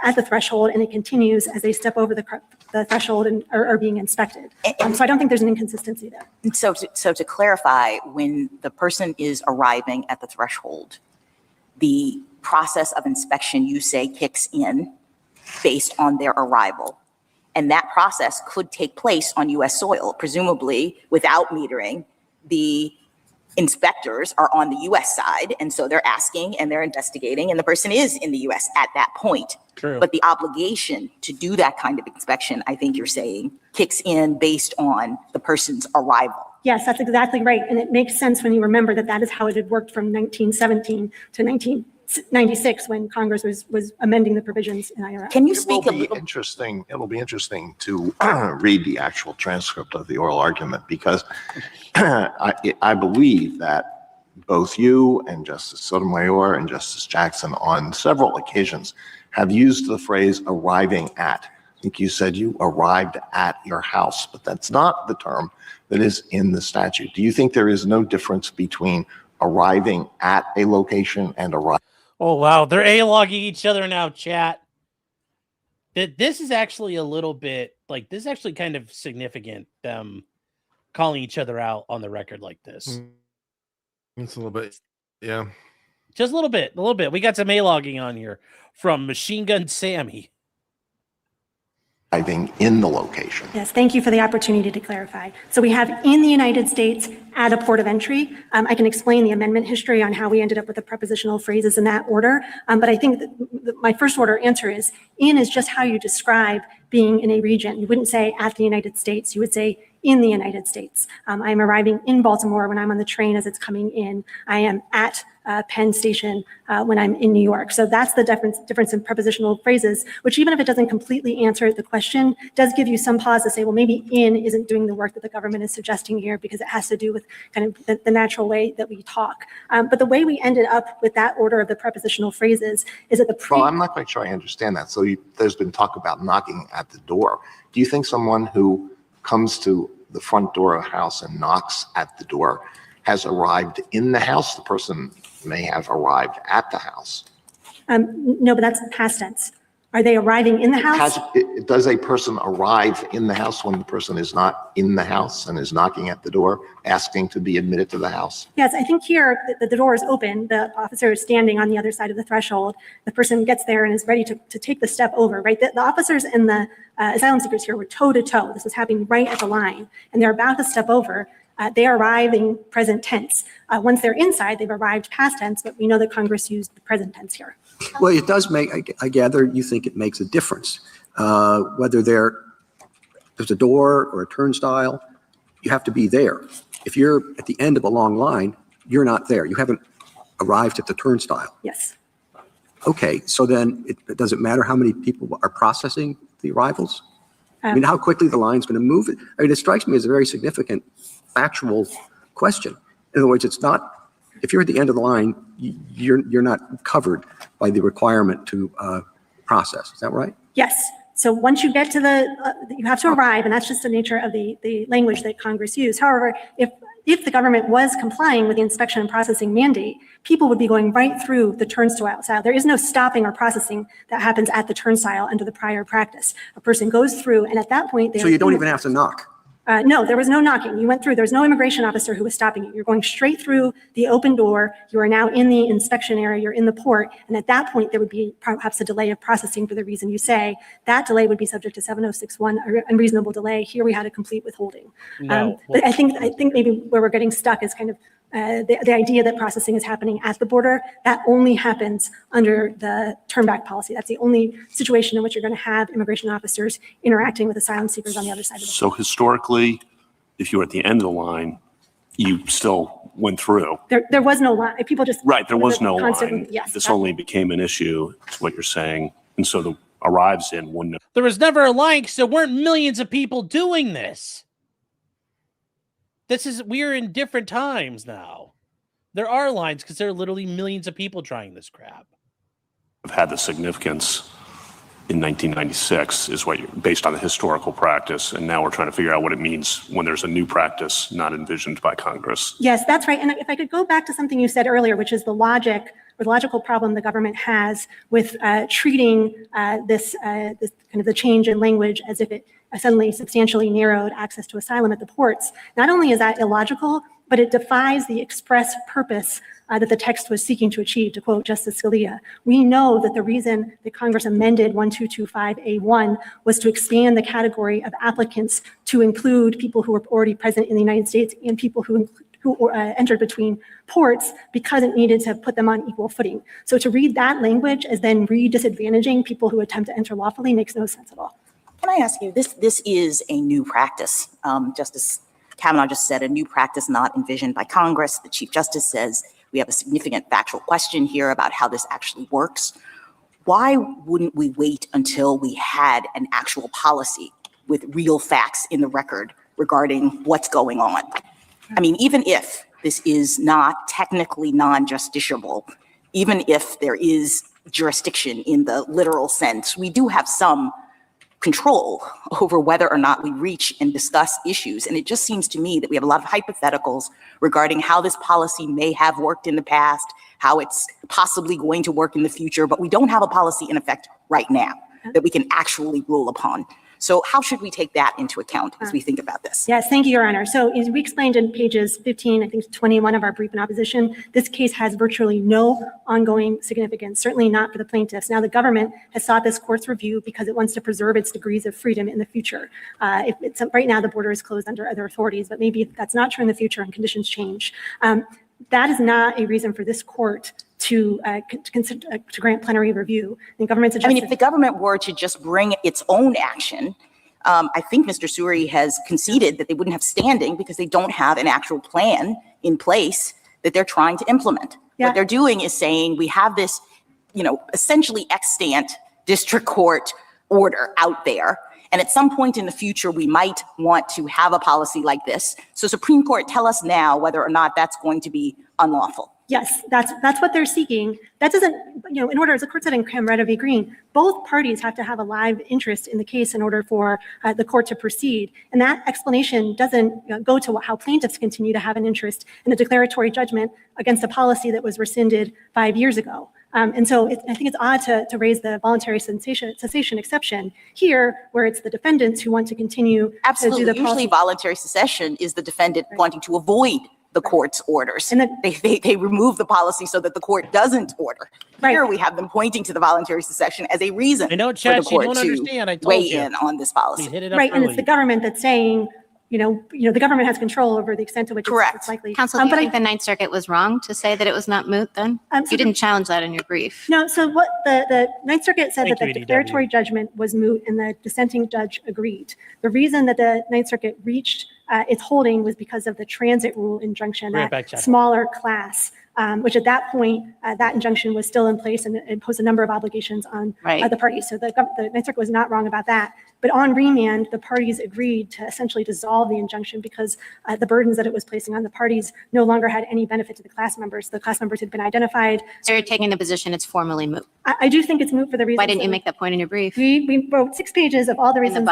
at the threshold and it continues as they step over the threshold and are being inspected. So I don't think there's an inconsistency there. So to clarify, when the person is arriving at the threshold, the process of inspection, you say, kicks in based on their arrival. And that process could take place on U.S. soil, presumably without metering. The inspectors are on the U.S. side, and so they're asking and they're investigating, and the person is in the U.S. at that point. True. But the obligation to do that kind of inspection, I think you're saying, kicks in based on the person's arrival. Yes, that's exactly right. And it makes sense when you remember that that is how it had worked from 1917 to 1996 when Congress was amending the proviins in IRS. Can you It speak a will be little? interesting. It will be interesting to read the actual transcript of the oral argument, because I believe that both you and Justice Sotomayor and Justice Jackson on several occasions have used the phrase arriving at. I think you said you arrived at your house, but that's not the term that is in the statute. Do you think there is no difference between arriving at a location and arriving? Oh, wow. They're A-logging each other now, chat. This is actually a little bit, like, this is actually kind of significant, them calling each other out on the record like this. It's a little bit, yeah. Just a little bit. We got some A-logging on here from Machine Gun Sammy. Arriving in the location. Yes, thank you for the opportunity to clarify. So we have in the United States at a port of entry. I can explain the amendment history on how we ended up with the prepositional phrases in that order. But I think that my first order answer is in is just how you describe being in a region. You wouldn't say at the United States. You would say in the United States. I'm arriving in Baltimore when I'm on the train as it's coming in. I am at Penn Station when I'm in New York. So that's the difference in prepositional phrases, which even if it doesn't completely answer the question, does give you some pause to say, well, maybe in isn't doing the work that the government is suggesting here because it has to do with kind of the natural way that we talk. But the way we ended up with that order of the prepositional phrases is that Well, I'm not quite sure I understand that. So there's been talk about knocking at the door. Do you think someone who comes to the front door of a house and knocks at the door has arrived in the house? The person may have arrived at the house. No, but that's past tense. Are they arriving in the house? Does a person arrive in the house when the person is not in the house and is knocking at the door, asking to be admitted to the house? Yes, I think here the door is open. The officer is standing on the other side of the threshold. The person gets there and is ready to take the step over, right? The officers and the asylum seekers here were toe to toe. This was happening right at the line, and they're about to step over. They arrive in present tense. Once they're inside, they've arrived past tense, but we know that Congress used the present tense here. Well, it does make, I gather you think it makes a difference. Whether there's a door or a turnstile, you have to be there. If you're at the end of a long line, you're not there. You haven't arrived at the turnstile. Yes. Okay, so then it doesn't matter how many people are processing the arrivals? I mean, how quickly the line's going to move. I mean, it strikes me as a very significant factual question. In other words, it's not, if you're at the end of the line, you're not covered by the requirement to process. Is that right? Yes. So once you get to you have to arrive, and that's just the nature of the language that Congress used. However, if the government was complying with the inspection and processing mandate, people would be going right through the turnstile. There is no stopping or processing that happens at the turnstile under the prior practice. A person goes through, and at that point, so you don't even have to knock. No, there was no knocking. You went through. There's no immigration officer who was stopping you. You're going straight through the open door. You are now in the inspection area. You're in the port. And at that point, there would be perhaps a delay of processing for the reason you say. That delay would be subject to 7061, unreasonable delay. Here we had a complete withholding. No. But I think maybe where we're getting stuck is kind of the idea that processing is happening at the border. That only happens under the turnback policy. That's the only situation in which you're going to have immigration officers interacting with asylum seekers on the other side of the border. So historically, if you were at the end of the line, you still went through. There was no line. People just Right, there was no line. Yes, this only became an issue, is what you're saying. And so the arrives in wouldn't. There was never a line because there weren't millions of people doing this. We're in different times now. There are lines because there are literally millions of people trying this crap. Have had the significance in 1996 is what you're based on the historical practice. And now we're trying to figure out what it means when there's a new practice not envisioned by Congress. Yes, that's right. And if I could go back to something you said earlier, which is the logical problem the government has with treating this kind of the change in language as if it suddenly substantially narrowed access to asylum at the ports. Not only is that illogical, but it defies the express purpose that the text was seeking to achieve, to quote Justice Scalia. We know that the reason that Congress amended 1225A1 was to expand the category of applicants to include people who were already present in the United States and people who entered between ports because it needed to put them on equal footing. So to read that language as then disadvantaging people who attempt to enter lawfully makes no sense at all. Can I ask you, this is a new practice. Justice Kavanaugh just said a new practice not envisioned by Congress. The Chief Justice says we have a significant factual question here about how this actually works. Why wouldn't we wait until we had an actual policy with real facts in the record regarding what's going on? I mean, even if this is not technically non-justiciable, even if there is jurisdiction in the literal sense, we do have some control over whether or not we reach and discuss issues. And it just seems to me that we have a lot of hypotheticals regarding how this policy may have worked in the past, how it's possibly going to work in the future, but we don't have a policy in effect right now that we can actually rule upon. So how should we take that into account as we think about this? Yes, thank you, Your Honor. So as we explained in pages 15, I think 21 of our brief in opposition, this case has virtually no ongoing significance, certainly not for the plaintiffs. Now, the government has sought this court's review because it wants to preserve its degrees of freedom in the future. Right now, the border is closed under other authorities, but maybe that's not true in the future and conditions change. That is not a reason for this court to grant plenary review. The government suggested— if the government were to just bring its own action, I think Mr. Suri has conceded that they wouldn't have standing because they don't have an actual plan in place that they're trying to implement. Yeah. What they're doing is saying we have this, essentially extant district court order out there. And at some point in the future, we might want to have a policy like this. So Supreme Court, tell us now whether or not that's going to be unlawful. Yes, that's what they're seeking. That doesn't, in order, as the court said in Camreta v. Green, both parties have to have a live interest in the case in order for the court to proceed. And that explanation doesn't go to how plaintiffs continue to have an interest in a declaratory judgment against a policy that was rescinded 5 years ago. And so I think it's odd to raise the voluntary cessation exception here, where it's the defendants who want to continue to do the policy. Usually voluntary cessation is the defendant wanting to avoid the court's orders. And they remove the policy so that the court doesn't order. Here we have them pointing to the voluntary cessation as a reason for the court to weigh in on this policy. Right, and it's the government that's saying, the government has control over the extent to which it's likely. Counsel, do you think the Ninth Circuit was wrong to say that it was not moot then? You didn't challenge that in your brief. No, so what the Ninth Circuit said that the declaratory judgment was moot and the dissenting judge agreed. The reason that the Ninth Circuit reached its holding was because of the transit rule injunction, that smaller class, which at that point, that injunction was still in place and imposed a number of obligations on the parties. So the Ninth Circuit was not wrong about that. But on remand, the parties agreed to essentially dissolve the injunction because the burdens that it was placing on the parties no longer had any benefit to the class members. The class members had been identified. So you're taking the position it's formally moot? I do think it's moot for the reason. Why didn't you make that point in your brief? We wrote 6 pages of all the reasons.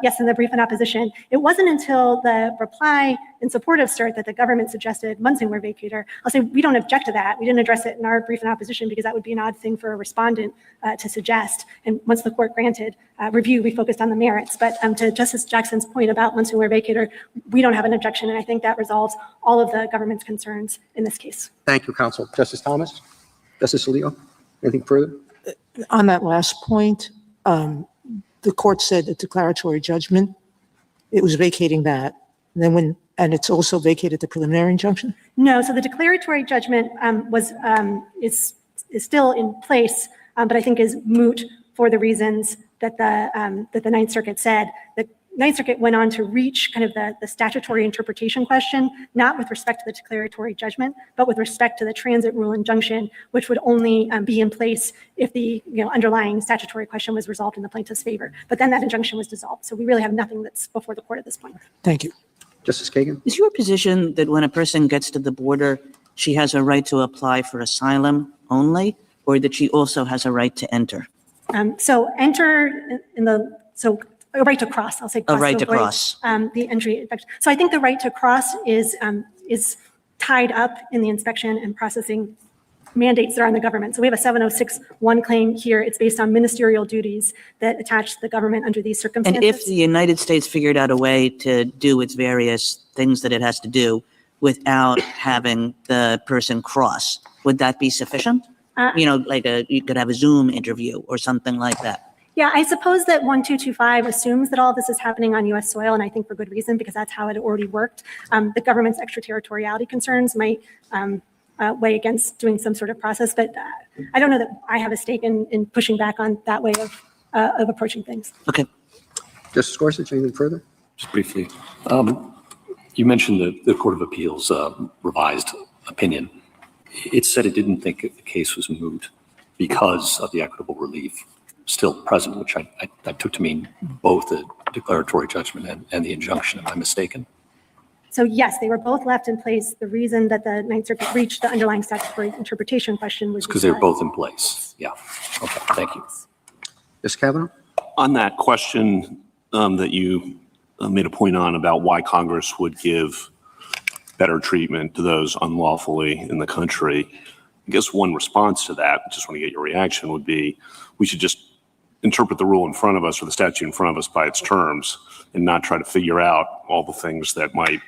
Yes, in the brief in opposition. It wasn't until the reply in support of cert that the government suggested Munsingware vacatur. I'll say we don't object to that. We didn't address it in our brief in opposition because that would be an odd thing for a respondent to suggest. And once the court granted review, we focused on the merits. But to Justice Jackson's point about Munsingware vacatur, we don't have an objection. And I think that resolves all of the government's concerns in this case. Thank you, counsel. Justice Thomas? Justice Alito? Anything further? On that last point, the court said the declaratory judgment, it was vacating that. And then and it's also vacated the preliminary injunction? No, so the declaratory judgment is still in place, but I think is moot for the reasons that the Ninth Circuit said. The Ninth Circuit went on to reach kind of the statutory interpretation question, not with respect to the declaratory judgment, but with respect to the transit rule injunction, which would only be in place if the underlying statutory question was resolved in the plaintiff's favor. But then that injunction was dissolved. So we really have nothing that's before the court at this point. Thank you. Justice Kagan? Is your position that when a person gets to the border, she has a right to apply for asylum only, or that she also has a right to enter? So enter so a right to cross, I'll say cross. A right to cross. The entry. So I think the right to cross is tied up in the inspection and processing mandates that are on the government. So we have a 706(1) claim here. It's based on ministerial duties that attach to the government under these circumstances. And if the United States figured out a way to do its various things that it has to do without having the person cross, would that be sufficient? You could have a Zoom interview or something like that. Yeah, I suppose that 1225 assumes that all this is happening on U.S. soil, and I think for good reason, because that's how it already worked. The government's extraterritoriality concerns might weigh against doing some sort of process, but I don't know that I have a stake in pushing back on that way of approaching things. Okay. Justice Gorsuch, anything further? Just briefly, you mentioned the Court of Appeals revised opinion. It said it didn't think the case was moot because of the equitable relief still present, which I took to mean both the declaratory judgment and the injunction. Am I mistaken? So yes, they were both left in place. The reason that the Ninth Circuit reached the underlying statutory interpretation question was because they were both in place. Yeah. Okay. Thank you. Justice Kavanaugh? On that question that you made a point on about why Congress would give better treatment to those unlawfully in the country, I guess one response to that, just want to get your reaction, would be we should just interpret the rule in front of us or the statute in front of us by its terms and not try to figure out all the things that might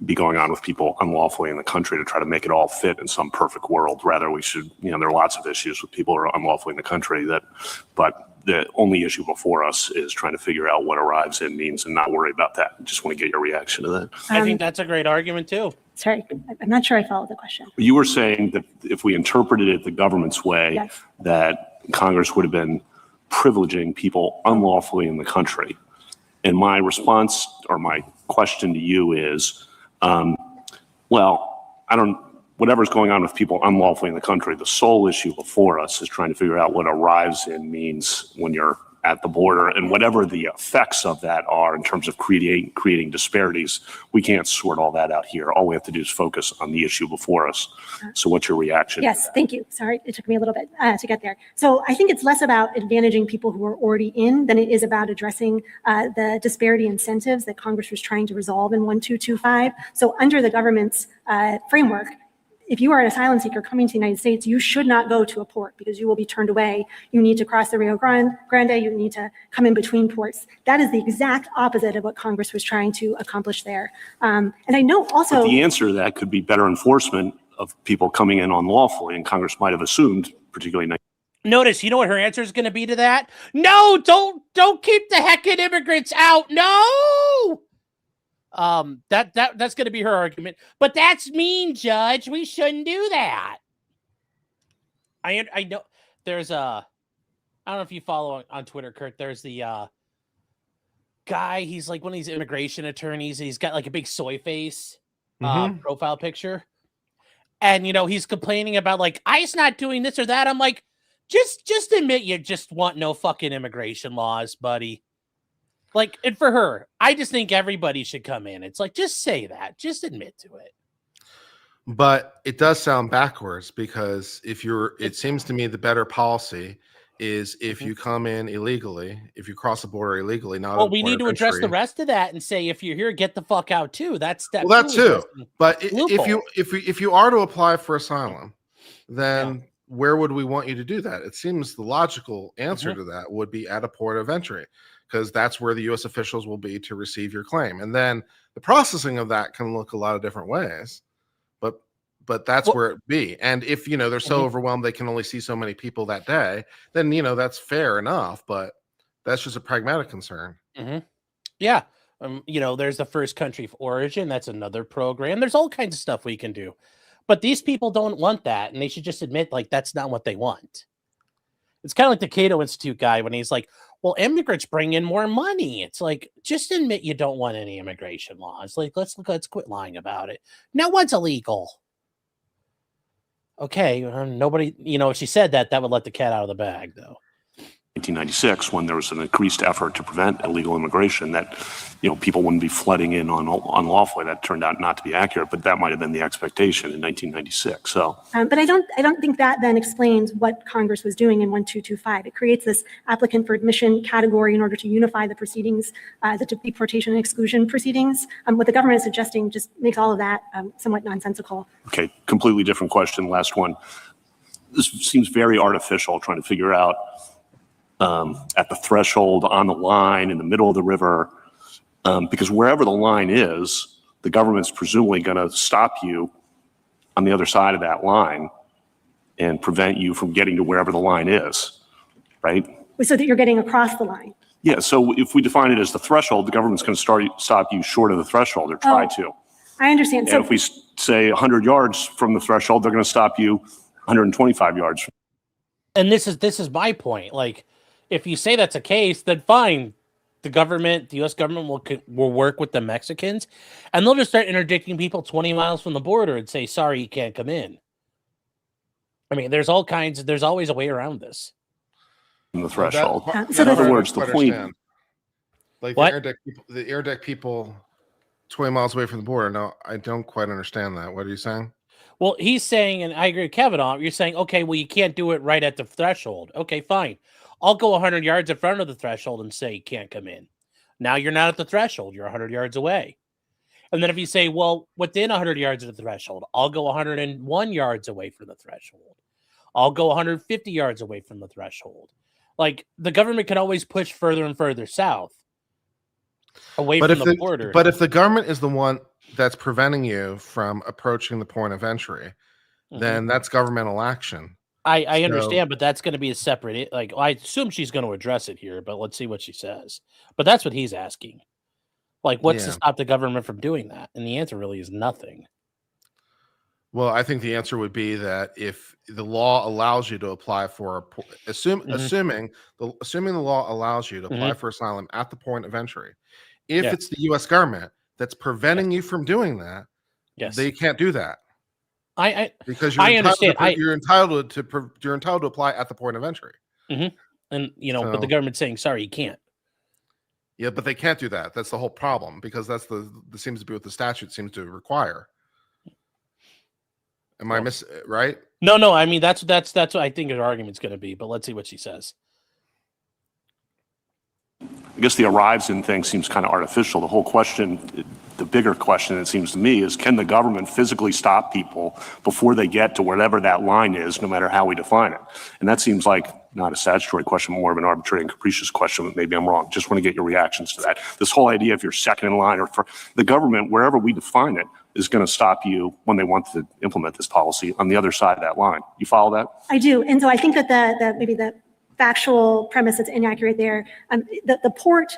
be going on with people unlawfully in the country to try to make it all fit in some perfect world. Rather, we should, there are lots of issues with people who are unlawfully in the country but the only issue before us is trying to figure out what arrives in means and not worry about that. Just want to get your reaction to that. I think that's a great argument too. Sorry, I'm not sure I followed the question. You were saying that if we interpreted it the government's way, Yes. that Congress would have been privileging people unlawfully in the country. And my response or my question to you is, whatever's going on with people unlawfully in the country, the sole issue before us is trying to figure out what arrives in means when you're at the border, and whatever the effects of that are in terms of creating disparities, we can't sort all that out here. All we have to do is focus on the issue before us. So what's your reaction? Yes, thank you. Sorry, it took me a little bit to get there. So I think it's less about advantaging people who are already in than it is about addressing the disparity incentives that Congress was trying to resolve in 1225. So under the government's framework, if you are an asylum seeker coming to the United States, you should not go to a port because you will be turned away. You need to cross the Rio Grande, you need to come in between ports. That is the exact opposite of what Congress was trying to accomplish there. And I know also— But the answer to that could be better enforcement of people coming in unlawfully, and Congress might have assumed, particularly— Notice, you know what her answer is going to be to that? No, don't keep the heckin' immigrants out. No! That's going to be her argument. But that's mean, Judge. We shouldn't do that. I know there's I don't know if you follow on Twitter, Kurt. There's the guy. He's like one of these immigration attorneys. He's got like a big soy face profile picture. And, he's complaining about like ICE not doing this or that. I'm like, just admit you just want no fucking immigration laws, buddy. Like, and for her, I just think everybody should come in. It's like, just say that. Just admit to it. But it does sound backwards because it seems to me the better policy is if you come in illegally, if you cross the border illegally, not— Well, we need to address the rest of that and say, if you're here, get the fuck out too. That's step well, that two. too. But if you are to apply for asylum, then where would we want you to do that? It seems the logical answer to that would be at a port of entry, because that's where the U.S. officials will be to receive your claim. And then the processing of that can look a lot of different ways, but that's where it be. And if, they're so overwhelmed they can only see so many people that day, then, that's fair enough, but that's just a pragmatic concern. Yeah. There's the first country of origin. That's another program. There's all kinds of stuff we can do. But these people don't want that, and they should just admit, like, that's not what they want. It's kind of like the Cato Institute guy when he's like, well, immigrants bring in more money. It's like, just admit you don't want any immigration laws. Like, let's quit lying about it. No one's illegal. Okay, nobody, if she said that would let the cat out of the bag, though. 1996, when there was an increased effort to prevent illegal immigration, that people wouldn't be flooding in unlawfully. That turned out not to be accurate, but that might have been the expectation in 1996. So, but I don't think that then explains what Congress was doing in 1225. It creates this applicant for admission category in order to unify the proceedings, the deportation and exclusion proceedings. What the government is suggesting just makes all of that somewhat nonsensical. Okay, completely different question. Last one. This seems very artificial, trying to figure out at the threshold, on the line, in the middle of the river, because wherever the line is, the government's presumably going to stop you on the other side of that line and prevent you from getting to wherever the line is, right? So that you're getting across the line. Yeah, so if we define it as the threshold, the government's going to stop you short of the threshold, or try to. I understand. And So if we say 100 yards from the threshold, they're going to stop you 125 yards. And this is my point. Like, if you say that's a case, then fine. The U.S. government will work with the Mexicans, and they'll just start interdicting people 20 miles from the border and say, sorry, you can't come in. I mean, there's always a way around this. The threshold. So in other words, the point. Like the air deck people 20 miles away from the border. No, I don't quite understand that. What are you saying? Well, he's saying, and I agree with Kavanaugh, you're saying, okay, well, you can't do it right at the threshold. Okay, fine. I'll go 100 yards in front of the threshold and say you can't come in. Now you're not at the threshold. You're 100 yards away. And then if you say, well, within 100 yards of the threshold, I'll go 101 yards away from the threshold. I'll go 150 yards away from the threshold. Like, the government can always push further and further south, away But from if the border. but if the government is the one that's preventing you from approaching the point of entry, then that's governmental action. I So- understand, but that's going to be a separate. Like, I assume she's going to address it here, but let's see what she says. But that's what he's asking. Like, what's to Yeah. stop the government from doing that? And the answer really is nothing. Well, I think the answer would be that if the law allows you to apply for assuming the law allows you to apply for asylum at the point of entry, if Yeah. it's the U.S. government that's preventing you from doing that, Yes. they can't do that. Because I understand. You're entitled to apply at the point of entry. And but the So- government's saying, sorry, you can't. Yeah, but they can't do that. That's the whole problem, because that seems to be what the statute seems to require. Am I right? No. I mean, that's what I think her argument's going to be. But let's see what she says. I guess the arrives in thing seems kind of artificial. The whole question, the bigger question, it seems to me, is can the government physically stop people before they get to wherever that line is, no matter how we define it? And that seems like not a statutory question, more of an arbitrary and capricious question, but maybe I'm wrong. Just want to get your reactions to that. This whole idea if you're second in line, or for the government, wherever we define it, is going to stop you when they want to implement this policy on the other side of that line. You follow that? I do. And so I think that maybe the factual premise that's inaccurate there, the port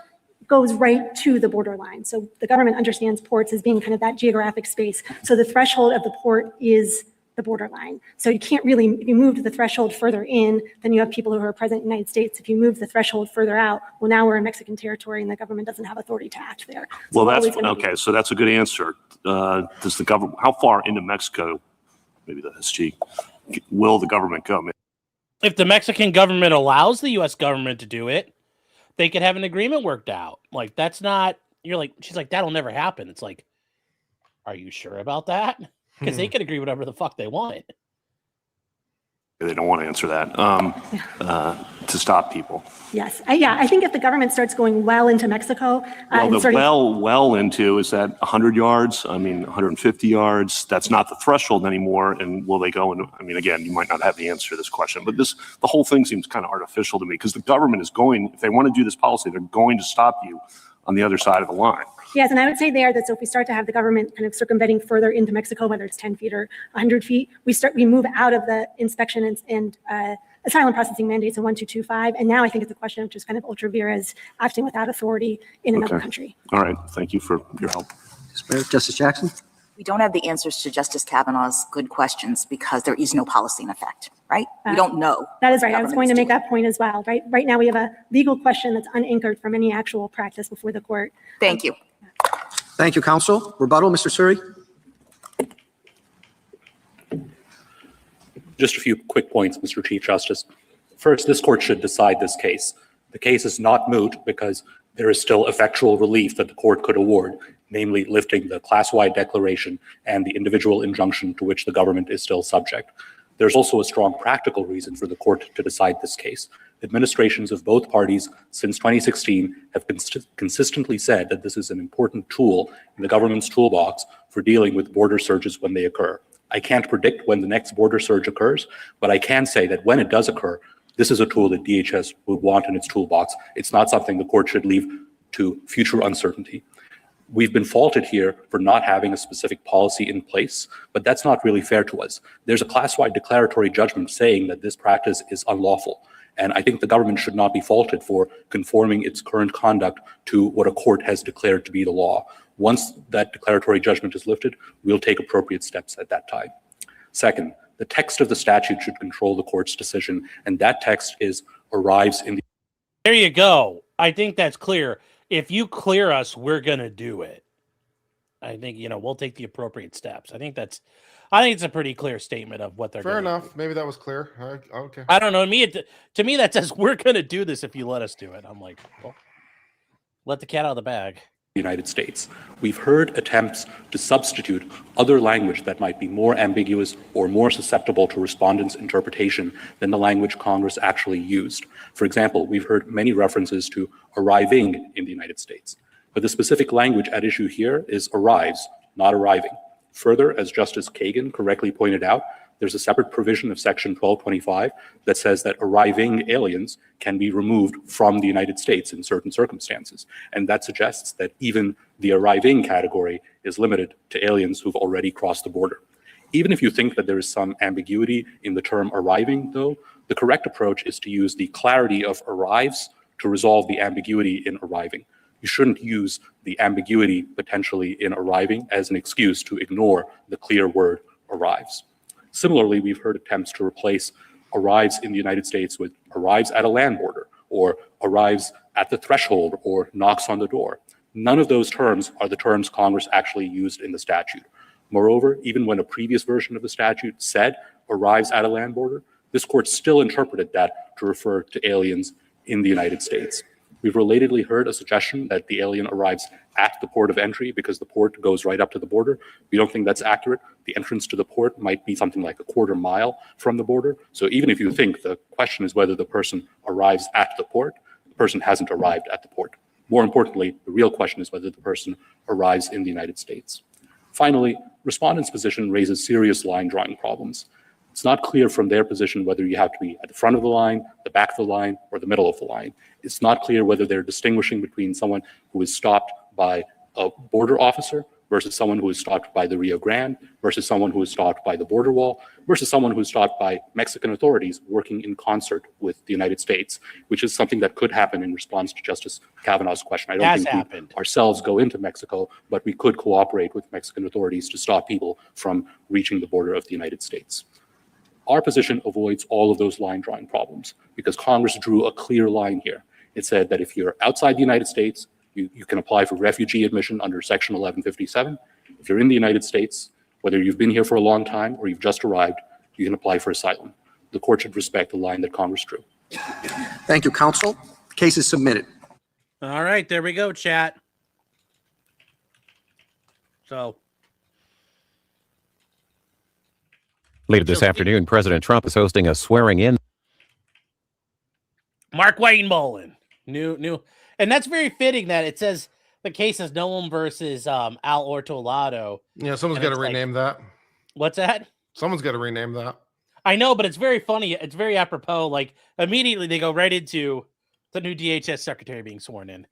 goes right to the borderline. So the government understands ports as being kind of that geographic space. So the threshold of the port is the borderline. So you can't really, if you move the threshold further in, then you have people who are present in the United States. If you move the threshold further out, well, now we're in Mexican territory and the government doesn't have authority to act there. So Well, that's always gonna be- okay. So that's a good answer. Does the government, how far into Mexico, maybe the SG, will the government go? If the Mexican government allows the U.S. government to do it, they could have an agreement worked out. Like, that's not, she's like, that'll never happen. It's like, are you sure about that? Because they could agree whatever the fuck they want. They don't want to answer that, to stop people. Yes. I think if the government starts going well into Mexico, Well, and starting, well into, is that 100 yards? I mean, 150 yards? That's not the threshold anymore. And will they go? And I mean, again, you might not have the answer to this question, but the whole thing seems kind of artificial to me, because the government is going, if they want to do this policy, they're going to stop you on the other side of the line. yes, and I would say there that so if we start to have the government kind of circumventing further into Mexico, whether it's 10 feet or 100 feet, we move out of the inspection and asylum processing mandates in 1225. And now I think it's a question of just kind of ultra vires acting without authority in another country. All right. Thank you for your help. Justice Jackson? We don't have the answers to Justice Kavanaugh's good questions because there is no policy in effect, right? We don't know. That is what right. the I was government going to is make doing. that point as well, right? Right now we have a legal question that's unanchored from any actual practice before the court. Thank you. Thank you, counsel. Rebuttal, Mr. Suri? Just a few quick points, Mr. Chief Justice. First, this court should decide this case. The case is not moot because there is still effectual relief that the court could award, namely lifting the class-wide declaration and the individual injunction to which the government is still subject. There's also a strong practical reason for the court to decide this case. Administrations of both parties since 2016 have consistently said that this is an important tool in the government's toolbox for dealing with border surges when they occur. I can't predict when the next border surge occurs, but I can say that when it does occur, this is a tool that DHS would want in its toolbox. It's not something the court should leave to future uncertainty. We've been faulted here for not having a specific policy in place, but that's not really fair to us. There's a class-wide declaratory judgment saying that this practice is unlawful. And I think the government should not be faulted for conforming its current conduct to what a court has declared to be the law. Once that declaratory judgment is lifted, we'll take appropriate steps at that time. Second, the text of the statute should control the court's decision, and that text arrives in the... There you go. I think that's clear. If you clear us, we're going to do it. I think, we'll take the appropriate steps. I think it's a pretty clear statement of what they're Fair going to do. enough. Maybe that was clear. Okay. I don't know. To me, that says we're going to do this if you let us do it. I'm like, well, let the cat out of the bag. United States. We've heard attempts to substitute other language that might be more ambiguous or more susceptible to respondents' interpretation than the language Congress actually used. For example, we've heard many references to arriving in the United States, but the specific language at issue here is arrives, not arriving. Further, as Justice Kagan correctly pointed out, there's a separate provision of Section 1225 that says that arriving aliens can be removed from the United States in certain circumstances. And that suggests that even the arriving category is limited to aliens who've already crossed the border. Even if you think that there is some ambiguity in the term arriving, though, the correct approach is to use the clarity of arrives to resolve the ambiguity in arriving. You shouldn't use the ambiguity potentially in arriving as an excuse to ignore the clear word arrives. Similarly, we've heard attempts to replace arrives in the United States with arrives at a land border, or arrives at the threshold, or knocks on the door. None of those terms are the terms Congress actually used in the statute. Moreover, even when a previous version of the statute said arrives at a land border, this court still interpreted that to refer to aliens in the United States. We've relatedly heard a suggestion that the alien arrives at the port of entry because the port goes right up to the border. We don't think that's accurate. The entrance to the port might be something like a quarter mile from the border. So even if you think the question is whether the person arrives at the port, the person hasn't arrived at the port. More importantly, the real question is whether the person arrives in the United States. Finally, respondents' position raises serious line drawing problems. It's not clear from their position whether you have to be at the front of the line, the back of the line, or the middle of the line. It's not clear whether they're distinguishing between someone who is stopped by a border officer versus someone who is stopped by the Rio Grande versus someone who is stopped by the border wall versus someone who is stopped by Mexican authorities working in concert with the United States, which is something that could happen in response to Justice Kavanaugh's question. I don't think we ourselves go into Mexico, but we could cooperate with Mexican authorities to stop people from reaching the border of the United States. Our position avoids all of those line drawing problems because Congress drew a clear line here. It said that if you're outside the United States, you can apply for refugee admission under Section 1157. If you're in the United States, whether you've been here for a long time or you've just arrived, you can apply for asylum. The court should respect the line that Congress drew. Thank you, counsel. Case is submitted. All right, there we go, chat. So later this afternoon, President Trump is hosting a swearing-in. Mark Wainbolin, new, and that's very fitting that it says the case is Noem versus Orto Lado. Yeah, someone's got to rename that. What's that? Someone's got to rename that. I know, but it's very funny. It's very apropos. Like immediately they go right into the new DHS secretary being sworn in.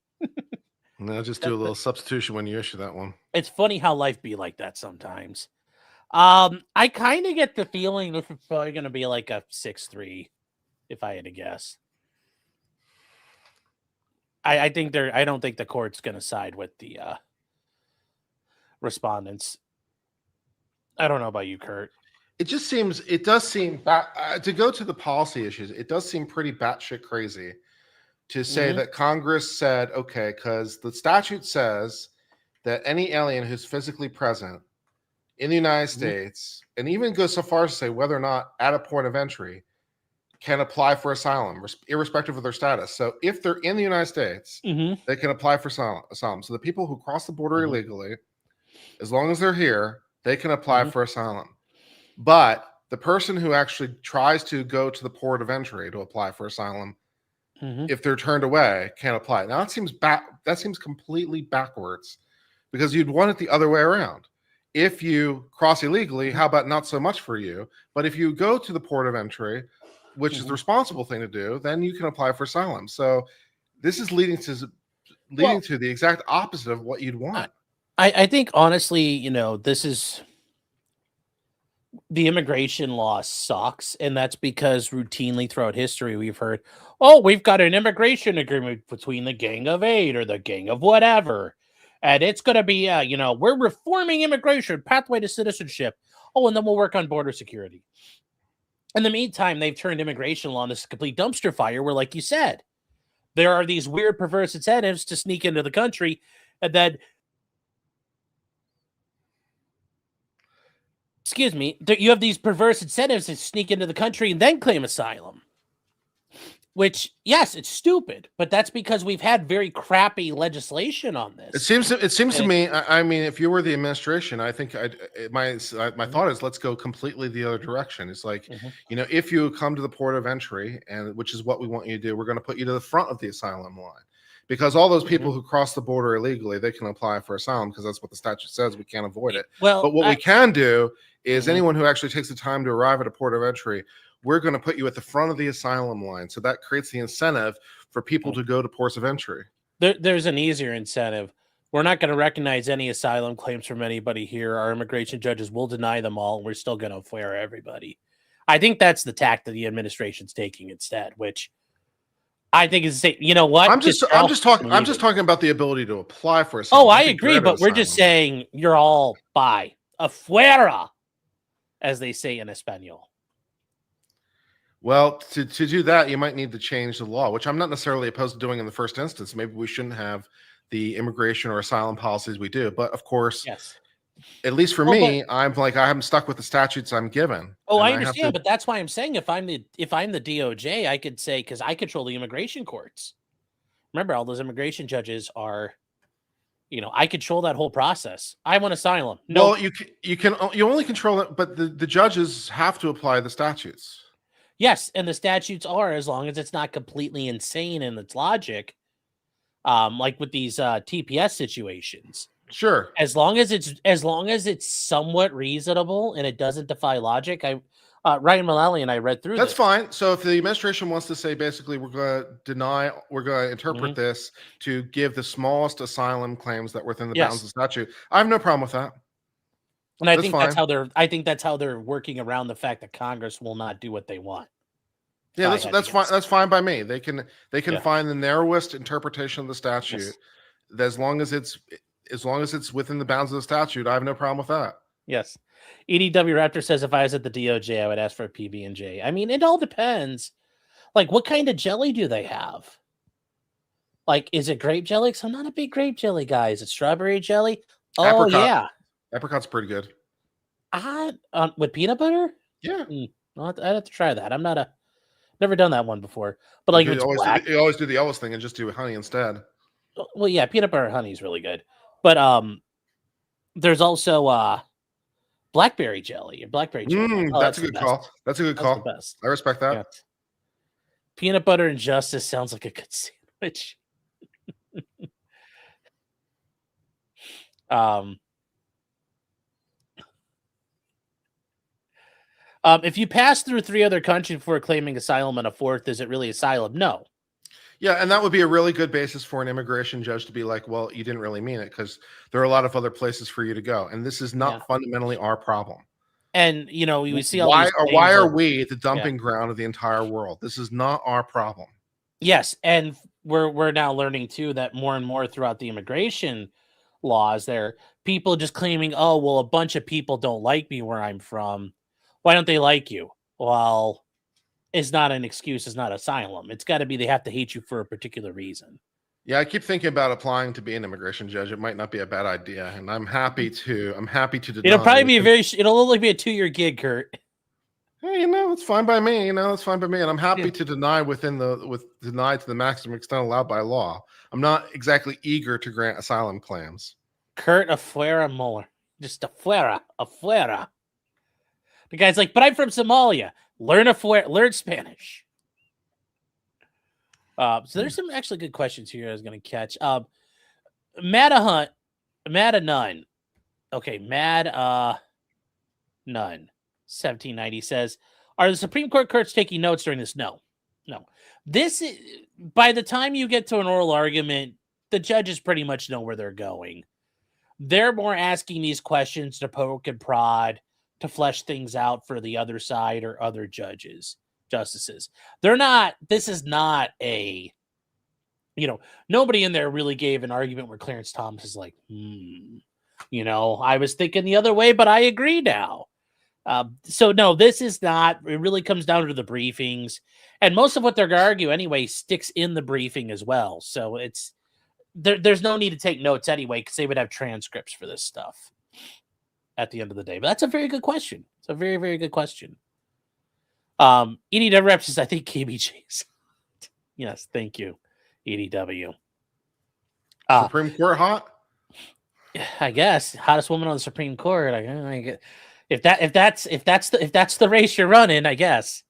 No, just do a little substitution when you issue that one. It's funny how life be like that sometimes. I kind of get the feeling this is probably going to be like a 6-3, if I had to guess. I don't think the court's going to side with the respondents. I don't know about you, Kurt. It does seem to go to the policy issues. It does seem pretty batshit crazy to say that Congress said, okay, because the statute says that any alien who's physically present in the United States, and even goes so far as to say whether or not at a point of entry, can apply for asylum, irrespective of their status. So if they're in the United States, they can apply for asylum. So the people who cross the border illegally, as long as they're here, they can apply for asylum. But the person who actually tries to go to the port of entry to apply for asylum, if they're turned away, can't apply. Now that seems completely backwards, because you'd want it the other way around. If you cross illegally, how about not so much for you? But if you go to the port of entry, which is the responsible thing to do, then you can apply for asylum. So this is leading to the exact opposite of what you'd want. I think honestly, this is the immigration law sucks, and that's because routinely throughout history we've heard, oh, we've got an immigration agreement between the Gang of Eight or the Gang of whatever, and it's going to be, we're reforming immigration, pathway to citizenship. Oh, and then we'll work on border security. In the meantime, they've turned immigration law into this complete dumpster fire where, like you said, there are these weird, perverse incentives to sneak into the country, and then, you have these perverse incentives to sneak into the country and then claim asylum. Which, yes, it's stupid, but that's because we've had very crappy legislation on this. It seems to me. I mean, if you were the administration, I think my thought is let's go completely the other direction. It's like, if you come to the port of entry, and which is what we want you to do, we're going to put you to the front of the asylum line, because all those people who cross the border illegally, they can apply for asylum because that's what the statute says. We can't avoid it. Well, but what we can do is anyone who actually takes the time to arrive at a port of entry, we're going to put you at the front of the asylum line. So that creates the incentive for people to go to ports of entry. There's an easier incentive. We're not going to recognize any asylum claims from anybody here. Our immigration judges will deny them all, and we're still going to flare everybody. I think that's the tack that the administration's taking instead, which I think is, you know what? I'm just talking about the ability to apply for asylum. Oh, I agree, but we're just saying you're all by afuera, as they say in Espanol. Well, to do that, you might need to change the law, which I'm not necessarily opposed to doing in the first instance. Maybe we shouldn't have the immigration or asylum policies we do. But of course, yes, at least for me, I'm stuck with the statutes I'm given. Oh, I understand, but that's why I'm saying if I'm the DOJ, I could say, because I control the immigration courts. Remember, all those immigration judges are, you know, I control that whole process. I want asylum. No, well, you only control it, but the judges have to apply the statutes. Yes, and the statutes are, as long as it's not completely insane in its logic, like with these TPS situations. Sure. As long as it's somewhat reasonable and it doesn't defy logic. Ryan Mullally and I read through That's this. fine. So if the administration wants to say basically we're going to interpret this to give the smallest asylum claims that were within the bounds of the statute, I have no problem with that. And I think that's how they're working around the fact that Congress will not do what they want. Yeah, that's fine. That's fine by me. They can find the narrowest interpretation of the statute. Yes. As long as it's within the bounds of the statute, I have no problem with that. Yes. EDW Raptor says if I was at the DOJ, I would ask for a PB&J. I mean, it all depends. Like, what kind of jelly do they have? Like, is it grape jelly? Because I'm not a big grape jelly guy. Is it strawberry jelly? Oh, Apricot. yeah. Apricot's pretty good. With peanut butter? Yeah. I'd have to try that. Never done that one before. But like, you always do the Ellis thing and just do honey instead. Well, yeah, peanut butter and honey is really good. But there's also blackberry jelly or blackberry jelly. That's a good call. That's a good call. I respect that. Yeah. Peanut butter and justice sounds like a good sandwich. If you pass through 3 other countries before claiming asylum and a 4th, is it really asylum? No. Yeah, and that would be a really good basis for an immigration judge to be like, well, you didn't really mean it because there are a lot of other places for you to go. And this is not fundamentally our problem. And, you know, we see all why are we the dumping ground of the entire world? This is not our problem. Yes, and we're now learning, too, that more and more throughout the immigration laws, there are people just claiming, oh, well, a bunch of people don't like me where I'm from. Why don't they like you? Well, it's not an excuse. It's not asylum. It's got to be they have to hate you for a particular reason. Yeah, I keep thinking about applying to be an immigration judge. It might not be a bad idea, and I'm happy to deny. It'll probably be it'll look like be a 2-year gig, Kurt. Hey, it's fine by me. It's fine by me, and I'm happy to deny deny to the maximum extent allowed by law. I'm not exactly eager to grant asylum claims. Kurt afuera Muller, just afuera. The guy's like, but I'm from Somalia. Learn Spanish. So there's some actually good questions here I was going to catch. None. Okay, None. 1790 says, are the Supreme Court courts taking notes during this? No. This is, by the time you get to an oral argument, the judges pretty much know where they're going. They're more asking these questions to poke and prod, to flesh things out for the other side or other justices. This is not a, nobody in there really gave an argument where Clarence Thomas is like, I was thinking the other way, but I agree now. So no, this is not, it really comes down to the briefings, and most of what they're going to argue anyway sticks in the briefing as well. So there's no need to take notes anyway, because they would have transcripts for this stuff at the end of the day. But that's a very good question. It's a very, very good question. EDW Reps says, I think KBJ's. Yes, thank you, EDW. Supreme Court hot? I guess hottest woman on the Supreme Court. If that's the race you're running, I guess.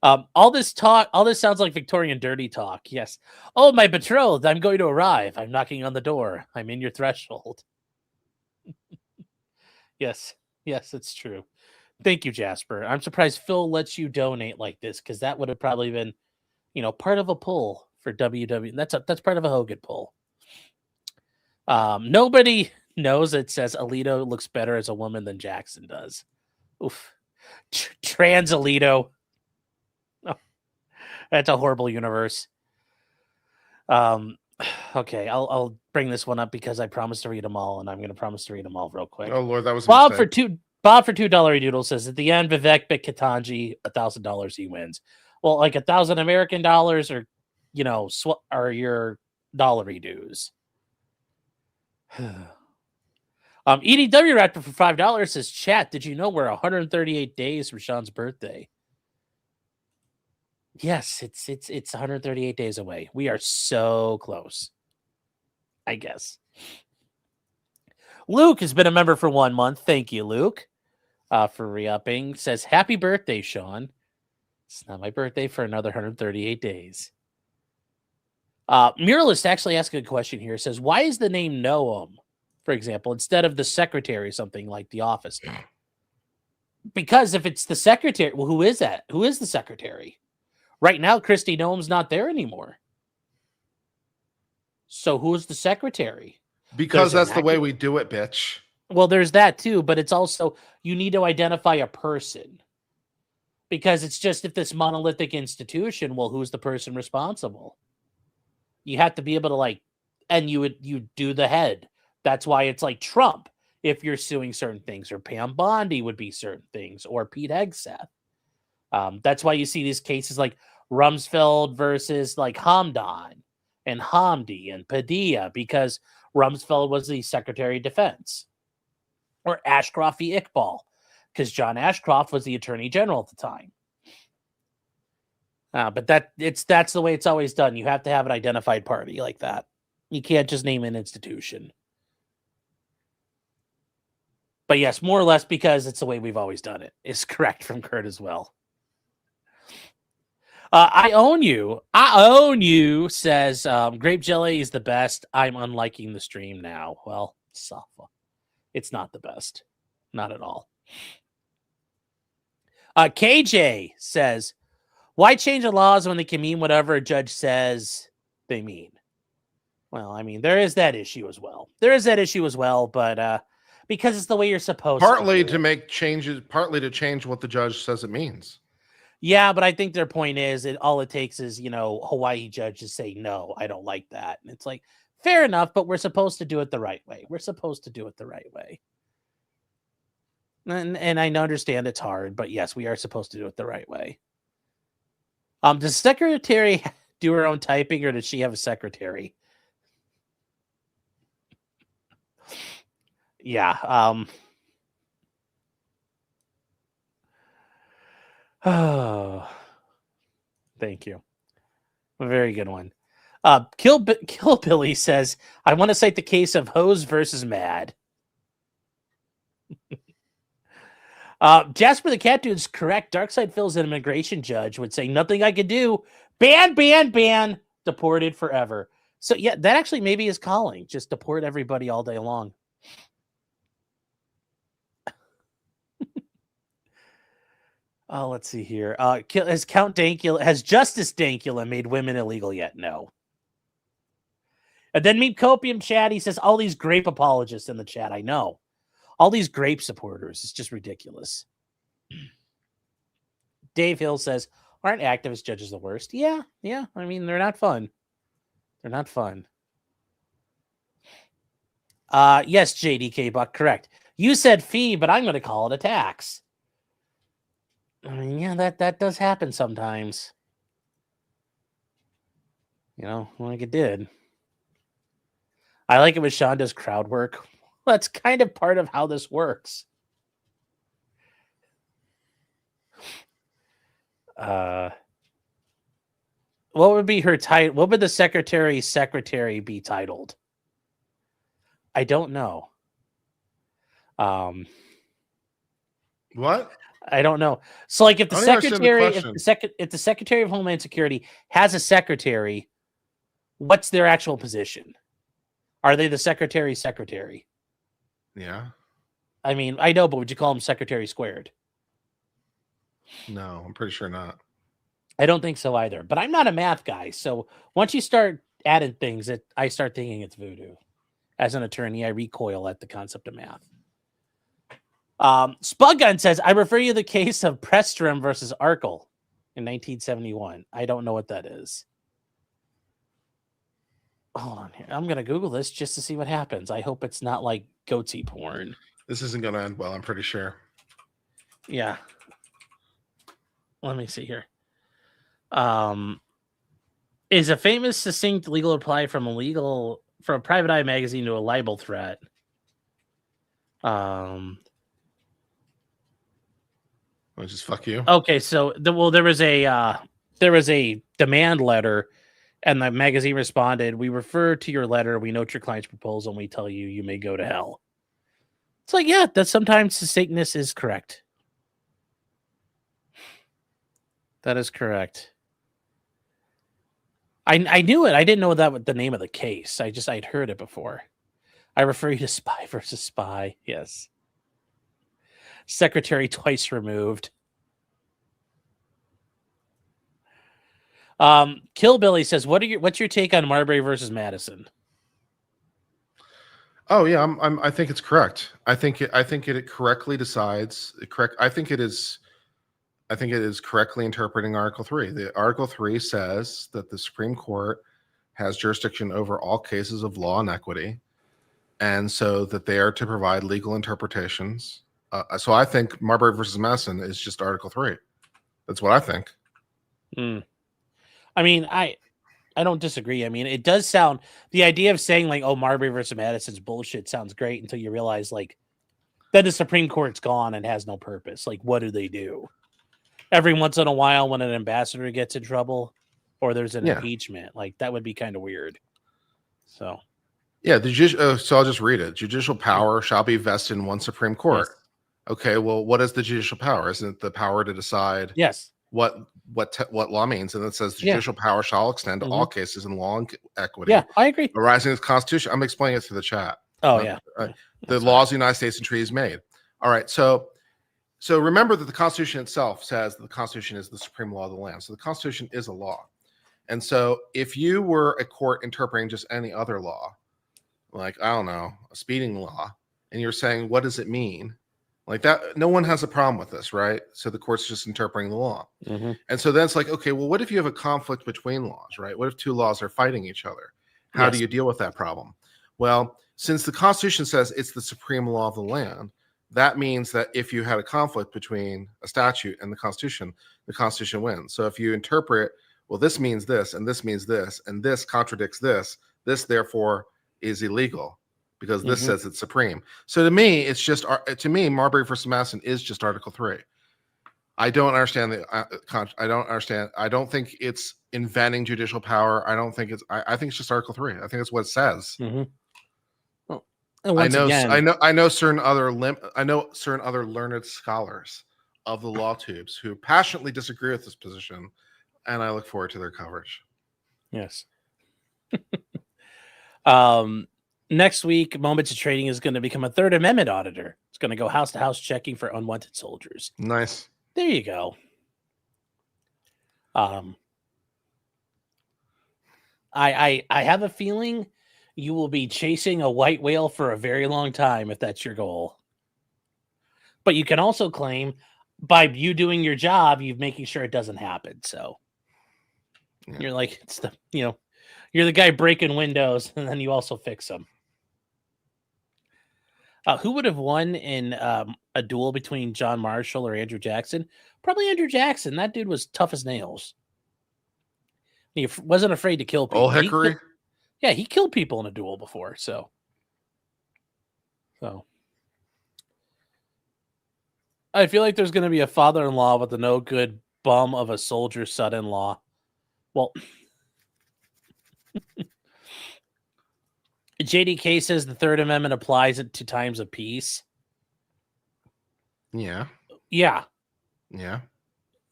All this sounds like Victorian dirty talk. Yes. Oh, my betrothed, I'm going to arrive. I'm knocking on the door. I'm in your threshold. Yes, it's true. Thank you, Jasper. I'm surprised Phil lets you donate like this, because that would have probably been, part of a pull for WW. That's part of a Hogan pull. Nobody knows it says Alito looks better as a woman than Jackson does. Oof. Trans Alito. Oh, that's a horrible universe. Okay, I'll bring this one up because I promised to read them all, and I'm going to promise to read them all real quick. Oh Lord, that was a Bob mistake. Bob for $2 doodle says at the end, Vivek Katanji $1,000 he wins. Well, like 1,000 American dollars, or are your dollary dues. EDW Raptor for $5 says, chat, did you know we're 138 days from Sean's birthday? Yes, it's 138 days away. We are so close, I guess. Luke has been a member for 1 month. Thank you, Luke, for re-upping. Says, happy birthday, Sean. It's not my birthday for another 138 days. Muralist actually asked a good question here. It says, why is the name Noem, for example, instead of the secretary, something like the office? Because if it's the secretary, well, who is that? Who is the secretary? Right now, Christy Noem's not there anymore. So who's the secretary? Because that's the way we do it, bitch. Well, there's that too, but it's also, you need to identify a person. Because it's just, if this monolithic institution, well, who's the person responsible? You have to be able to and you do the head. That's why it's like Trump, if you're suing certain things, or Pam Bondi would be certain things, or Pete Hegseth. That's why you see these cases like Rumsfeld versus like Hamdan and Hamdi and Padilla, because Rumsfeld was the Secretary of Defense. Or Ashcroft v. Iqbal, because John Ashcroft was the Attorney General at the time. But that's the way it's always done. You have to have an identified party like that. You can't just name an institution. But yes, more or less because it's the way we've always done it. Is correct from Kurt as well. I own you, says grape jelly is the best. I'm unliking the stream now. Well, it's not the best. Not at all. KJ says, why change the laws when they can mean whatever a judge says they mean? Well, I mean, there is that issue as well. But because it's the way you're supposed Partly to to make changes, partly to change what the judge says it means. Yeah, but I think their point is all it takes is, Hawaii judges say, no, I don't like that. And it's like, fair enough, but we're supposed to do it the right way. And I understand it's hard, but yes, we are supposed to do it the right way. Does the secretary do her own typing, or does she have a secretary? Yeah. Oh, thank you. A very good one. Kill Billy says, I want to cite the case of Hose versus Mad. Jasper the Cat Dude's correct. Darkside Phil's an immigration judge would say, nothing I could do. Ban, deported forever. So yeah, that actually maybe is calling. Just deport everybody all day long. Oh, let's see here. Has Justice Dankula made women illegal yet? No. And then Meet Copium chat. He says, all these grape apologists in the chat. I know. All these grape supporters. It's just ridiculous. Dave Hill says, aren't activist judges the worst? Yeah. I mean, they're not fun. Yes, JDK Buck, correct. You said fee, but I'm going to call it a tax. I mean, yeah, that does happen sometimes. Like it did. I like it when Sean does crowd work. That's kind of part of how this works. What would be her title? What would the secretary be titled? I don't know. What? I don't know. So, like, if the I don't even understand the secretary, if the Secretary of Homeland Security has a secretary, what's their actual position? Are they the secretary's secretary? Yeah. I mean, I know, but would you call him secretary squared? No, I'm pretty sure not. I don't think so either. But I'm not a math guy, so once you start adding things, I start thinking it's voodoo. As an attorney, I recoil at the concept of math. Spudgun says, I refer you to the case of Prestrom versus Arkell in 1971. I don't know what that is. Hold on here. I'm going to Google this just to see what happens. I hope it's not like goatsy porn. This isn't going to end well, I'm pretty sure. Yeah. Let me see here. Is a famous succinct legal reply from a Private Eye magazine to a libel threat. Just fuck you. Okay, so there was a demand letter, and the magazine responded, "We refer to your letter. We note your client's proposal, and we tell you you may go to hell." It's like, yeah, that sometimes succinctness is correct. That is correct. I knew it. I didn't know that was the name of the case. I'd heard it before. I refer you to Spy versus Spy. Yes. Secretary twice removed. Kill Billy says, what's your take on Marbury versus Madison? Oh yeah, I think it's correct. I think it correctly decides. I think it is correctly interpreting Article 3. The Article 3 says that the Supreme Court has jurisdiction over all cases of law and equity, and so that they are to provide legal interpretations. So I think Marbury versus Madison is just Article 3. That's what I think. I mean, I don't disagree. I mean, it does sound, the idea of saying like, oh, Marbury versus Madison's bullshit sounds great until you realize like then the Supreme Court's gone and has no purpose. Like, what do? Every once in a while when an ambassador gets in trouble or there's an impeachment, like that would be kind of weird. So, yeah, so I'll just read it. Judicial power shall be vested in one Supreme Court. Yes. Okay, well, what is the judicial power? Isn't it the power to decide what law means? And it says the judicial power shall extend to all cases in law and equity. Yeah, I agree. Arising in the Constitution. I'm explaining it through the chat. Oh, yeah. The laws of the United States and treaties made. All right, so remember that the Constitution itself says that the Constitution is the supreme law of the land. So the Constitution is a law. And so if you were a court interpreting just any other law, like, I don't know, a speeding law, and you're saying, what does it mean? Like that, no one has a problem with this, right? So the court's just interpreting the law. And so then it's like, okay, well, what if you have a conflict between laws, right? What if two laws are fighting each other? How do you deal with that problem? Well, since the Constitution says it's the supreme law of the land, that means that if you had a conflict between a statute and the Constitution wins. So if you interpret, well, this means this, and this means this, and this contradicts this therefore is illegal because this says it's supreme. So to me, it's just, Marbury versus Madison is just Article 3. I don't understand I don't think it's inventing judicial power. I don't think I think it's just Article 3. I think that's what it says. I know certain other learned scholars of the law tubes who passionately disagree with this position, and I look forward to their coverage. Yes. Next week, Moments of Trading is going to become a Third Amendment auditor. It's going to go house to house checking for unwanted soldiers. Nice. There you go. I have a feeling you will be chasing a white whale for a very long time if that's your goal. But you can also claim by you doing your job, you're making sure it doesn't happen. So you're like, it's the, you're the guy breaking windows and then you also fix them. Who would have won in a duel between John Marshall or Andrew Jackson? Probably Andrew Jackson. That dude was tough as nails. He wasn't afraid to kill people. Old Hickory? He killed people in a duel before. So I feel like there's going to be a father-in-law with the no good bum of a soldier's son-in-law. Well, JDK says the Third Amendment applies it to times of peace. Yeah. Yeah. Yeah.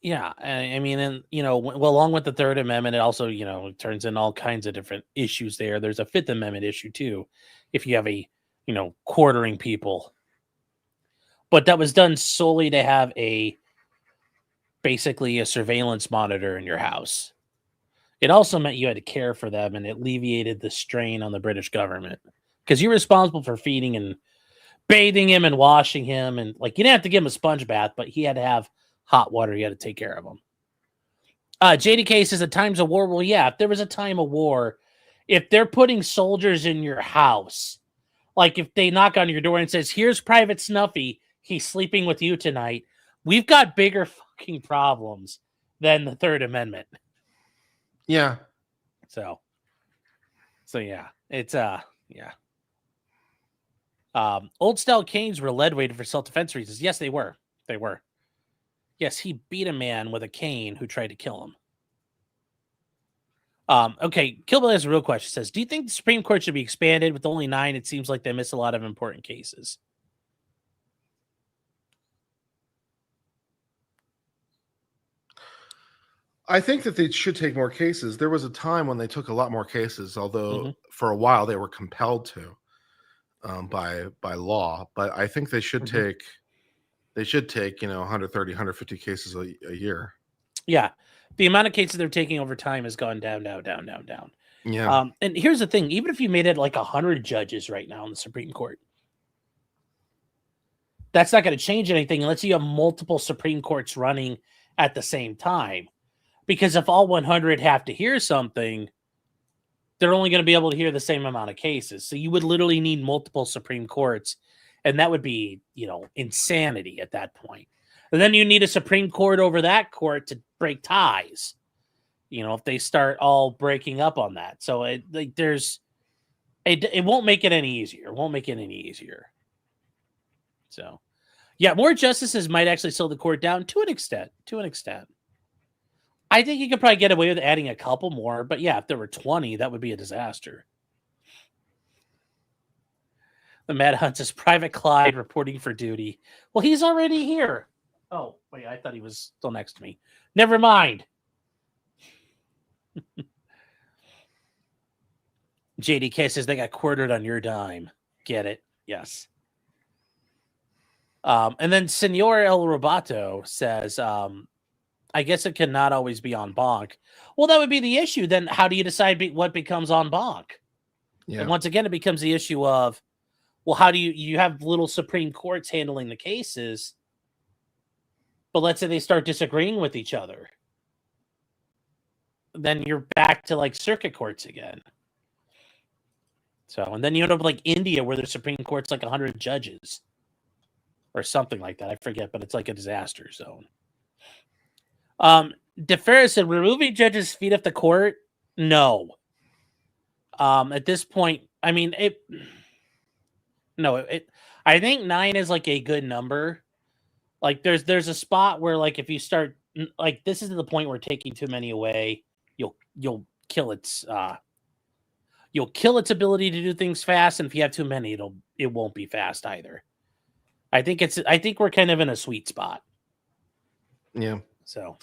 Yeah. I mean, and, well, along with the Third Amendment, it also, turns in all kinds of different issues there. There's a Fifth Amendment issue, too, if you have quartering people. But that was done solely to have basically a surveillance monitor in your house. It also meant you had to care for them, and it alleviated the strain on the British government because you're responsible for feeding and bathing him and washing him. And you didn't have to give him a sponge bath, but he had to have hot water. You had to take care of him. JDK says at times of war. Well, yeah, if there was a time of war, if they're putting soldiers in your house, like if they knock on your door and says, here's Private Snuffy, he's sleeping with you tonight, we've got bigger fucking problems than the Third Amendment. Yeah. So yeah, it's yeah. Old style canes were lead weighted for self-defense reasons. Yes, they were. They were. Yes, he beat a man with a cane who tried to kill him. Okay, Kill Bill has a real question. It says, do you think the Supreme Court should be expanded? With only 9, it seems like they miss a lot of important cases. I think that they should take more cases. There was a time when they took a lot more cases, although for a while they were compelled to by law. But I think they should take 130, 150 cases a year. Yeah, the amount of cases they're taking over time has gone down. Yeah. And here's the thing: even if you made it 100 judges right now in the Supreme Court, that's not going to change anything unless you have multiple Supreme Courts running at the same time. Because if all 100 have to hear something, they're only going to be able to hear the same amount of cases. So you would literally need multiple Supreme Courts, and that would be, insanity at that point. And then you need a Supreme Court over that court to break ties, if they start all breaking up on that. So it won't make it any easier. It won't make it any easier. So, yeah, more justices might actually slow the court down to an extent. I think you could probably get away with adding a couple more, but yeah, if there were 20, that would be a disaster. The Mad Hunt says, Private Clyde reporting for duty. Well, he's already here. Oh, wait, I thought he was still next to me. Never mind. JDK says they got quartered on your dime. Get it? Yes. And then Senor El Robato says, I guess it cannot always be en banc. Well, that would be the issue. Then how do you decide what becomes en banc? Yeah. And once again, it becomes the issue of, well, how do you have little Supreme Courts handling the cases, but let's say they start disagreeing with each other. Then you're back to circuit courts again. So, and then you end up like India where the Supreme Court's 100 judges or something like that. I forget, but it's a disaster zone. DeFerris said, removing judges' feet off the court? No. At this point, I mean, I think 9 is a good number. There's a spot where if you start this is the point where taking too many away, you'll kill its ability to do things fast, and if you have too many, it won't be fast either. I think we're kind of in a sweet spot. Yeah. So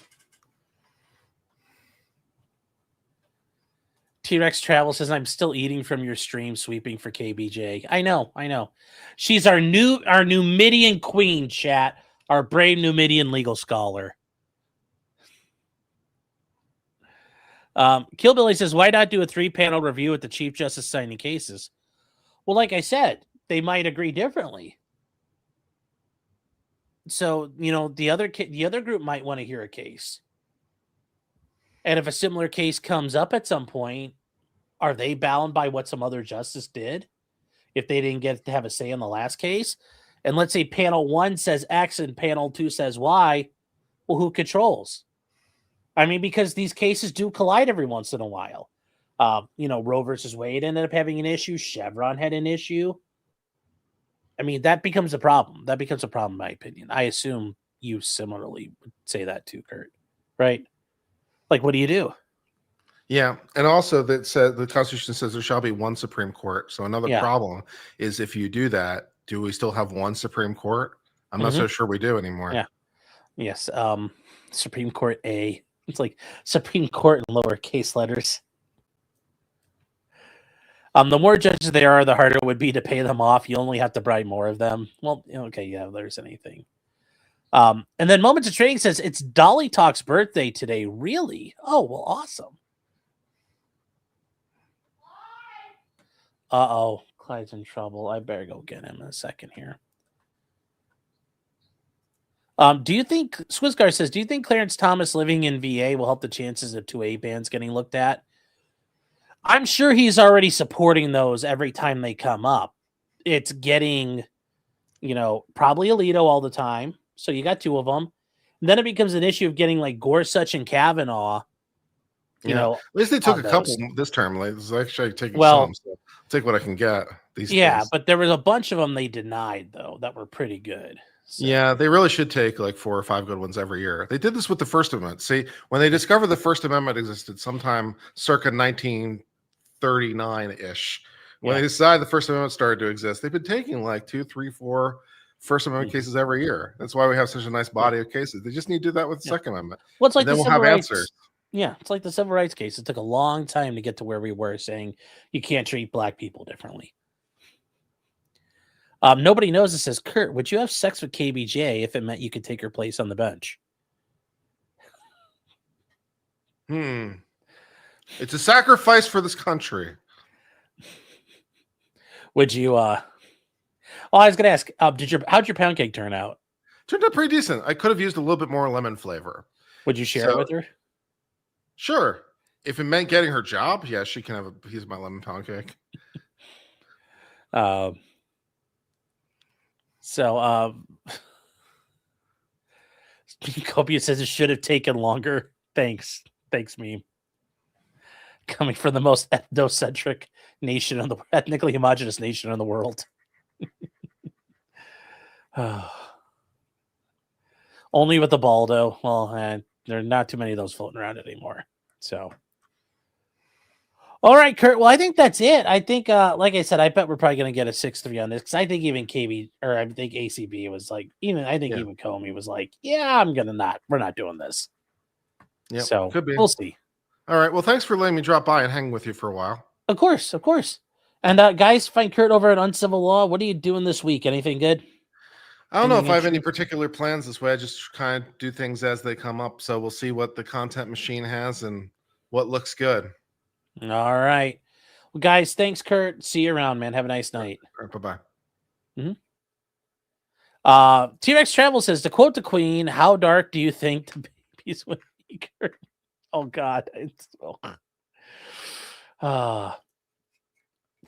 T-Rex Travel says, I'm still eating from your stream, sweeping for KBJ. I know. She's our Numidian queen, chat. Our brave Numidian legal scholar. Kill Billy says, why not do a 3-panel review with the Chief Justice signing cases? Well, like I said, they might agree differently. So, the other group might want to hear a case. And if a similar case comes up at some point, are they bound by what some other justice did if they didn't get to have a say in the last case? And let's say panel 1 says X and panel 2 says Y. Well, who controls? I mean, because these cases do collide every once in a while. Roe versus Wade ended up having an issue. Chevron had an issue. I mean, that becomes a problem. That becomes a problem, in my opinion. I assume you similarly would say that too, Kurt. Right? What do you do? Yeah, and also that said the Constitution says there shall be one Supreme Court. So another problem is if you do that, do we still have one Supreme Court? I'm not so sure we do anymore. Yeah. Yes. Supreme Court A. It's like Supreme Court in lowercase letters. The more judges there are, the harder it would be to pay them off. You only have to bribe more of them. Well, okay, yeah, if there's anything. And then Moments of Trading says it's Dolly Talk's birthday today. Really? Oh, well, awesome. Uh-oh, Clyde's in trouble. I better go get him in a second here. Do you think, Swissgar says, do you think Clarence Thomas living in VA will help the chances of 2A bans getting looked at? I'm sure he's already supporting those every time they come up. It's getting, probably Alito all the time. So you got two of them. And then it becomes an issue of getting like Gorsuch and Kavanaugh. At least they took a couple this term. Like, it's actually taking some. So I'll take what I can get these days. But there was a bunch of them they denied, though, that were pretty good. So. Yeah, they really should take like 4 or 5 good ones every year. They did this with the First Amendment. See, when they discovered the First Amendment existed sometime circa 1939-ish, when they decided the First Amendment started to exist, they've been taking like 2, 3, 4 First Amendment cases every year. That's why we have such a nice body of cases. They just need to do that with the Second Amendment. Well, it's like then we'll have answers. Yeah, it's like the civil rights case. It took a long time to get to where we were saying you can't treat black people differently. Nobody knows. It says, Kurt, would you have sex with KBJ if it meant you could take her place on the bench? It's a sacrifice for this country. Would you? I was going to ask. How'd your pound cake turn out? Turned out pretty decent. I could have used a little bit more lemon flavor. Would you share it with her? Sure. If it meant getting her job, yeah, she can have a piece of my lemon pound cake. Copia says it should have taken longer. Thanks, meme. Coming from the most ethnocentric nation on the ethnically homogenous nation in the world. Only with the Baldo. Well, there are not too many of those floating around anymore. So, all right, Kurt. Well, I think that's it. I think, like I said, I bet we're probably going to get a 6-3 on this because I think even ACB was like, even Comey was like, yeah, we're not doing this. Yeah, so could be. We'll see. All right. Well, thanks for letting me drop by and hang with you for a while. Of course. And guys, find Kurt over at Uncivil Law. What are you doing this week? Anything good? I don't know if I have any particular plans this way. I just kind of do things as they come up. So we'll see what the content machine has and what looks good. All right. Well, guys, thanks, Kurt. See you around, man. Have a nice night. All right, bye-bye. T-Rex Travel says, to quote the Queen, how dark do you think the babies would be, Kurt? Oh, God.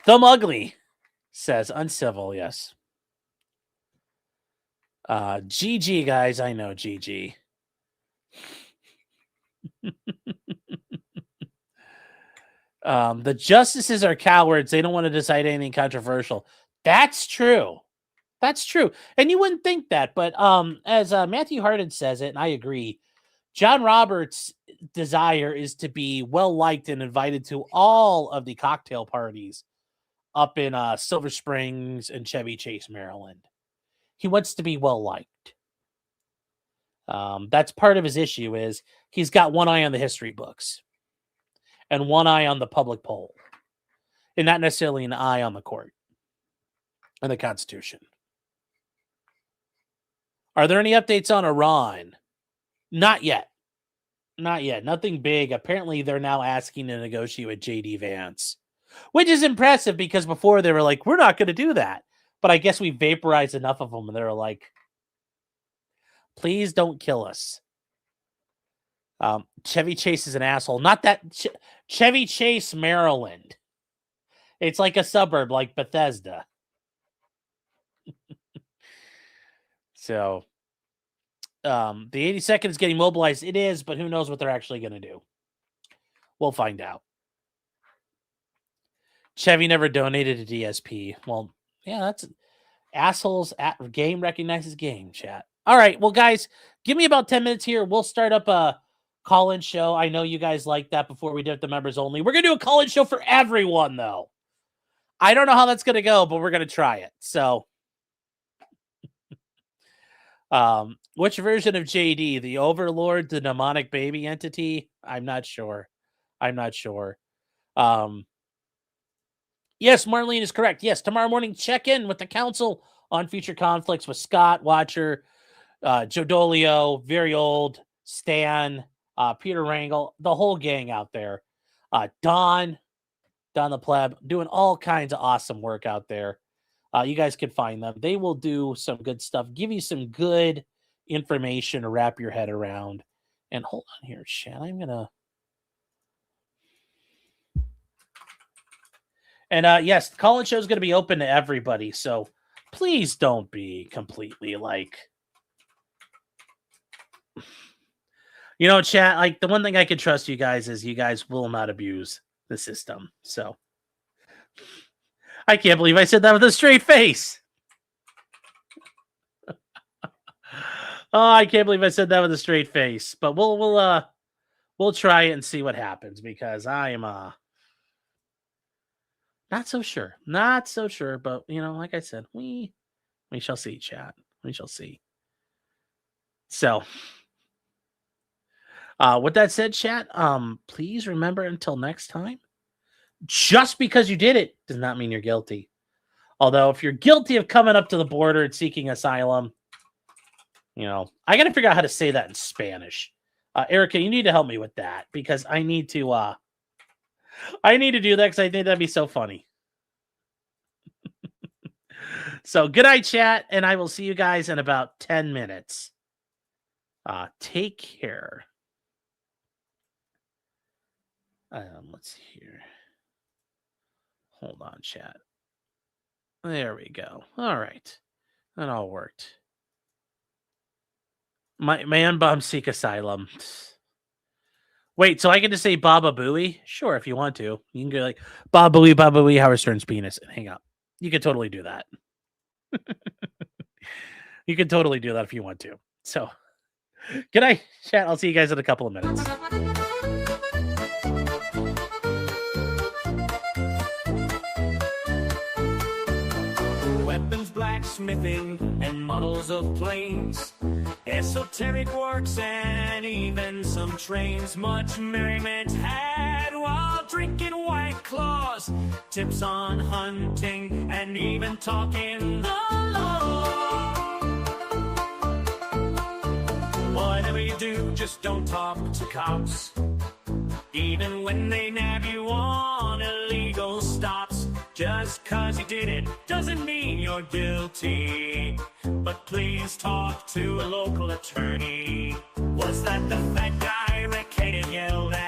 Thumb Ugly says, uncivil, yes. GG, guys. I know, GG. The justices are cowards. They don't want to decide anything controversial. That's true. And you wouldn't think that, but as Matthew Harden says it, and I agree, John Roberts' desire is to be well-liked and invited to all of the cocktail parties up in Silver Springs and Chevy Chase, Maryland. He wants to be well-liked. That's part of his issue is he's got one eye on the history books and one eye on the public poll and not necessarily an eye on the court and the Constitution. Are there any updates on Iran? Not yet. Nothing big. Apparently, they're now asking to negotiate with J.D. Vance, which is impressive because before they were like, we're not going to do that. But I guess we vaporized enough of them and they're like, please don't kill us. Chevy Chase is an asshole. Not that Chevy Chase, Maryland. It's like a suburb like Bethesda. So the 82nd is getting mobilized. It is, but who knows what they're actually going to do. We'll find out. Chevy never donated to DSP. Well, yeah, that's assholes. Game recognizes game, chat. All right. Well, guys, give me about 10 minutes here. We'll start up a call-in show. I know you guys like that before we did the members only. We're going to do a call-in show for everyone, though. I don't know how that's going to go, but we're going to try it. So Which version of JD? The Overlord, the demonic baby entity? I'm not sure. Yes, Marlene is correct. Yes, tomorrow morning, check in with the council on future conflicts with Scott, Watcher, Joe Dolio, Very Old, Stan, Peter Rangel, the whole gang out there. Don the pleb, doing all kinds of awesome work out there. You guys can find them. They will do some good stuff, give you some good information to wrap your head around. And hold on here, chat. I'm going to... And yes, the call-in show is going to be open to everybody, so please don't be completely like... You know, chat, like the one thing I can trust you guys is you guys will not abuse the system. So I can't believe I said that with a straight face. Oh, I can't believe I said that with a straight face. But we'll try it and see what happens, because I am not so sure. Not so sure, but you know, like I said, we shall see, chat. We shall see. So with that said, chat, please remember, until next time, just because you did it does not mean you're guilty. Although if you're guilty of coming up to the border and seeking asylum, you know, I got to figure out how to say that in Spanish. Erica, you need to help me with that, because I need to do that, because I think that'd be so funny. So good night, chat, and I will see you guys in about 10 minutes. Take care. Let's see here. Hold on, chat. There we go. All right. That all worked. My unbombed seek asylum. Wait, so I get to say Baba Booey? Sure, if you want to. You can go like, Baba Booey, Howard Stern's penis, and hang up. You can totally do that. You can totally do that if you want to. So, good night, chat. I'll see you guys in a couple of minutes. Weapons, blacksmithing, and models of planes, esoteric works, and even some trains. Much merriment had while drinking White Claws, tips on hunting, and even talking the law. Whatever you do, just don't talk to cops, even when they nab you on illegal stops. Just 'cause you did it doesn't mean you're guilty, but please talk to a local attorney. Was that the fat guy that Katie yelled at?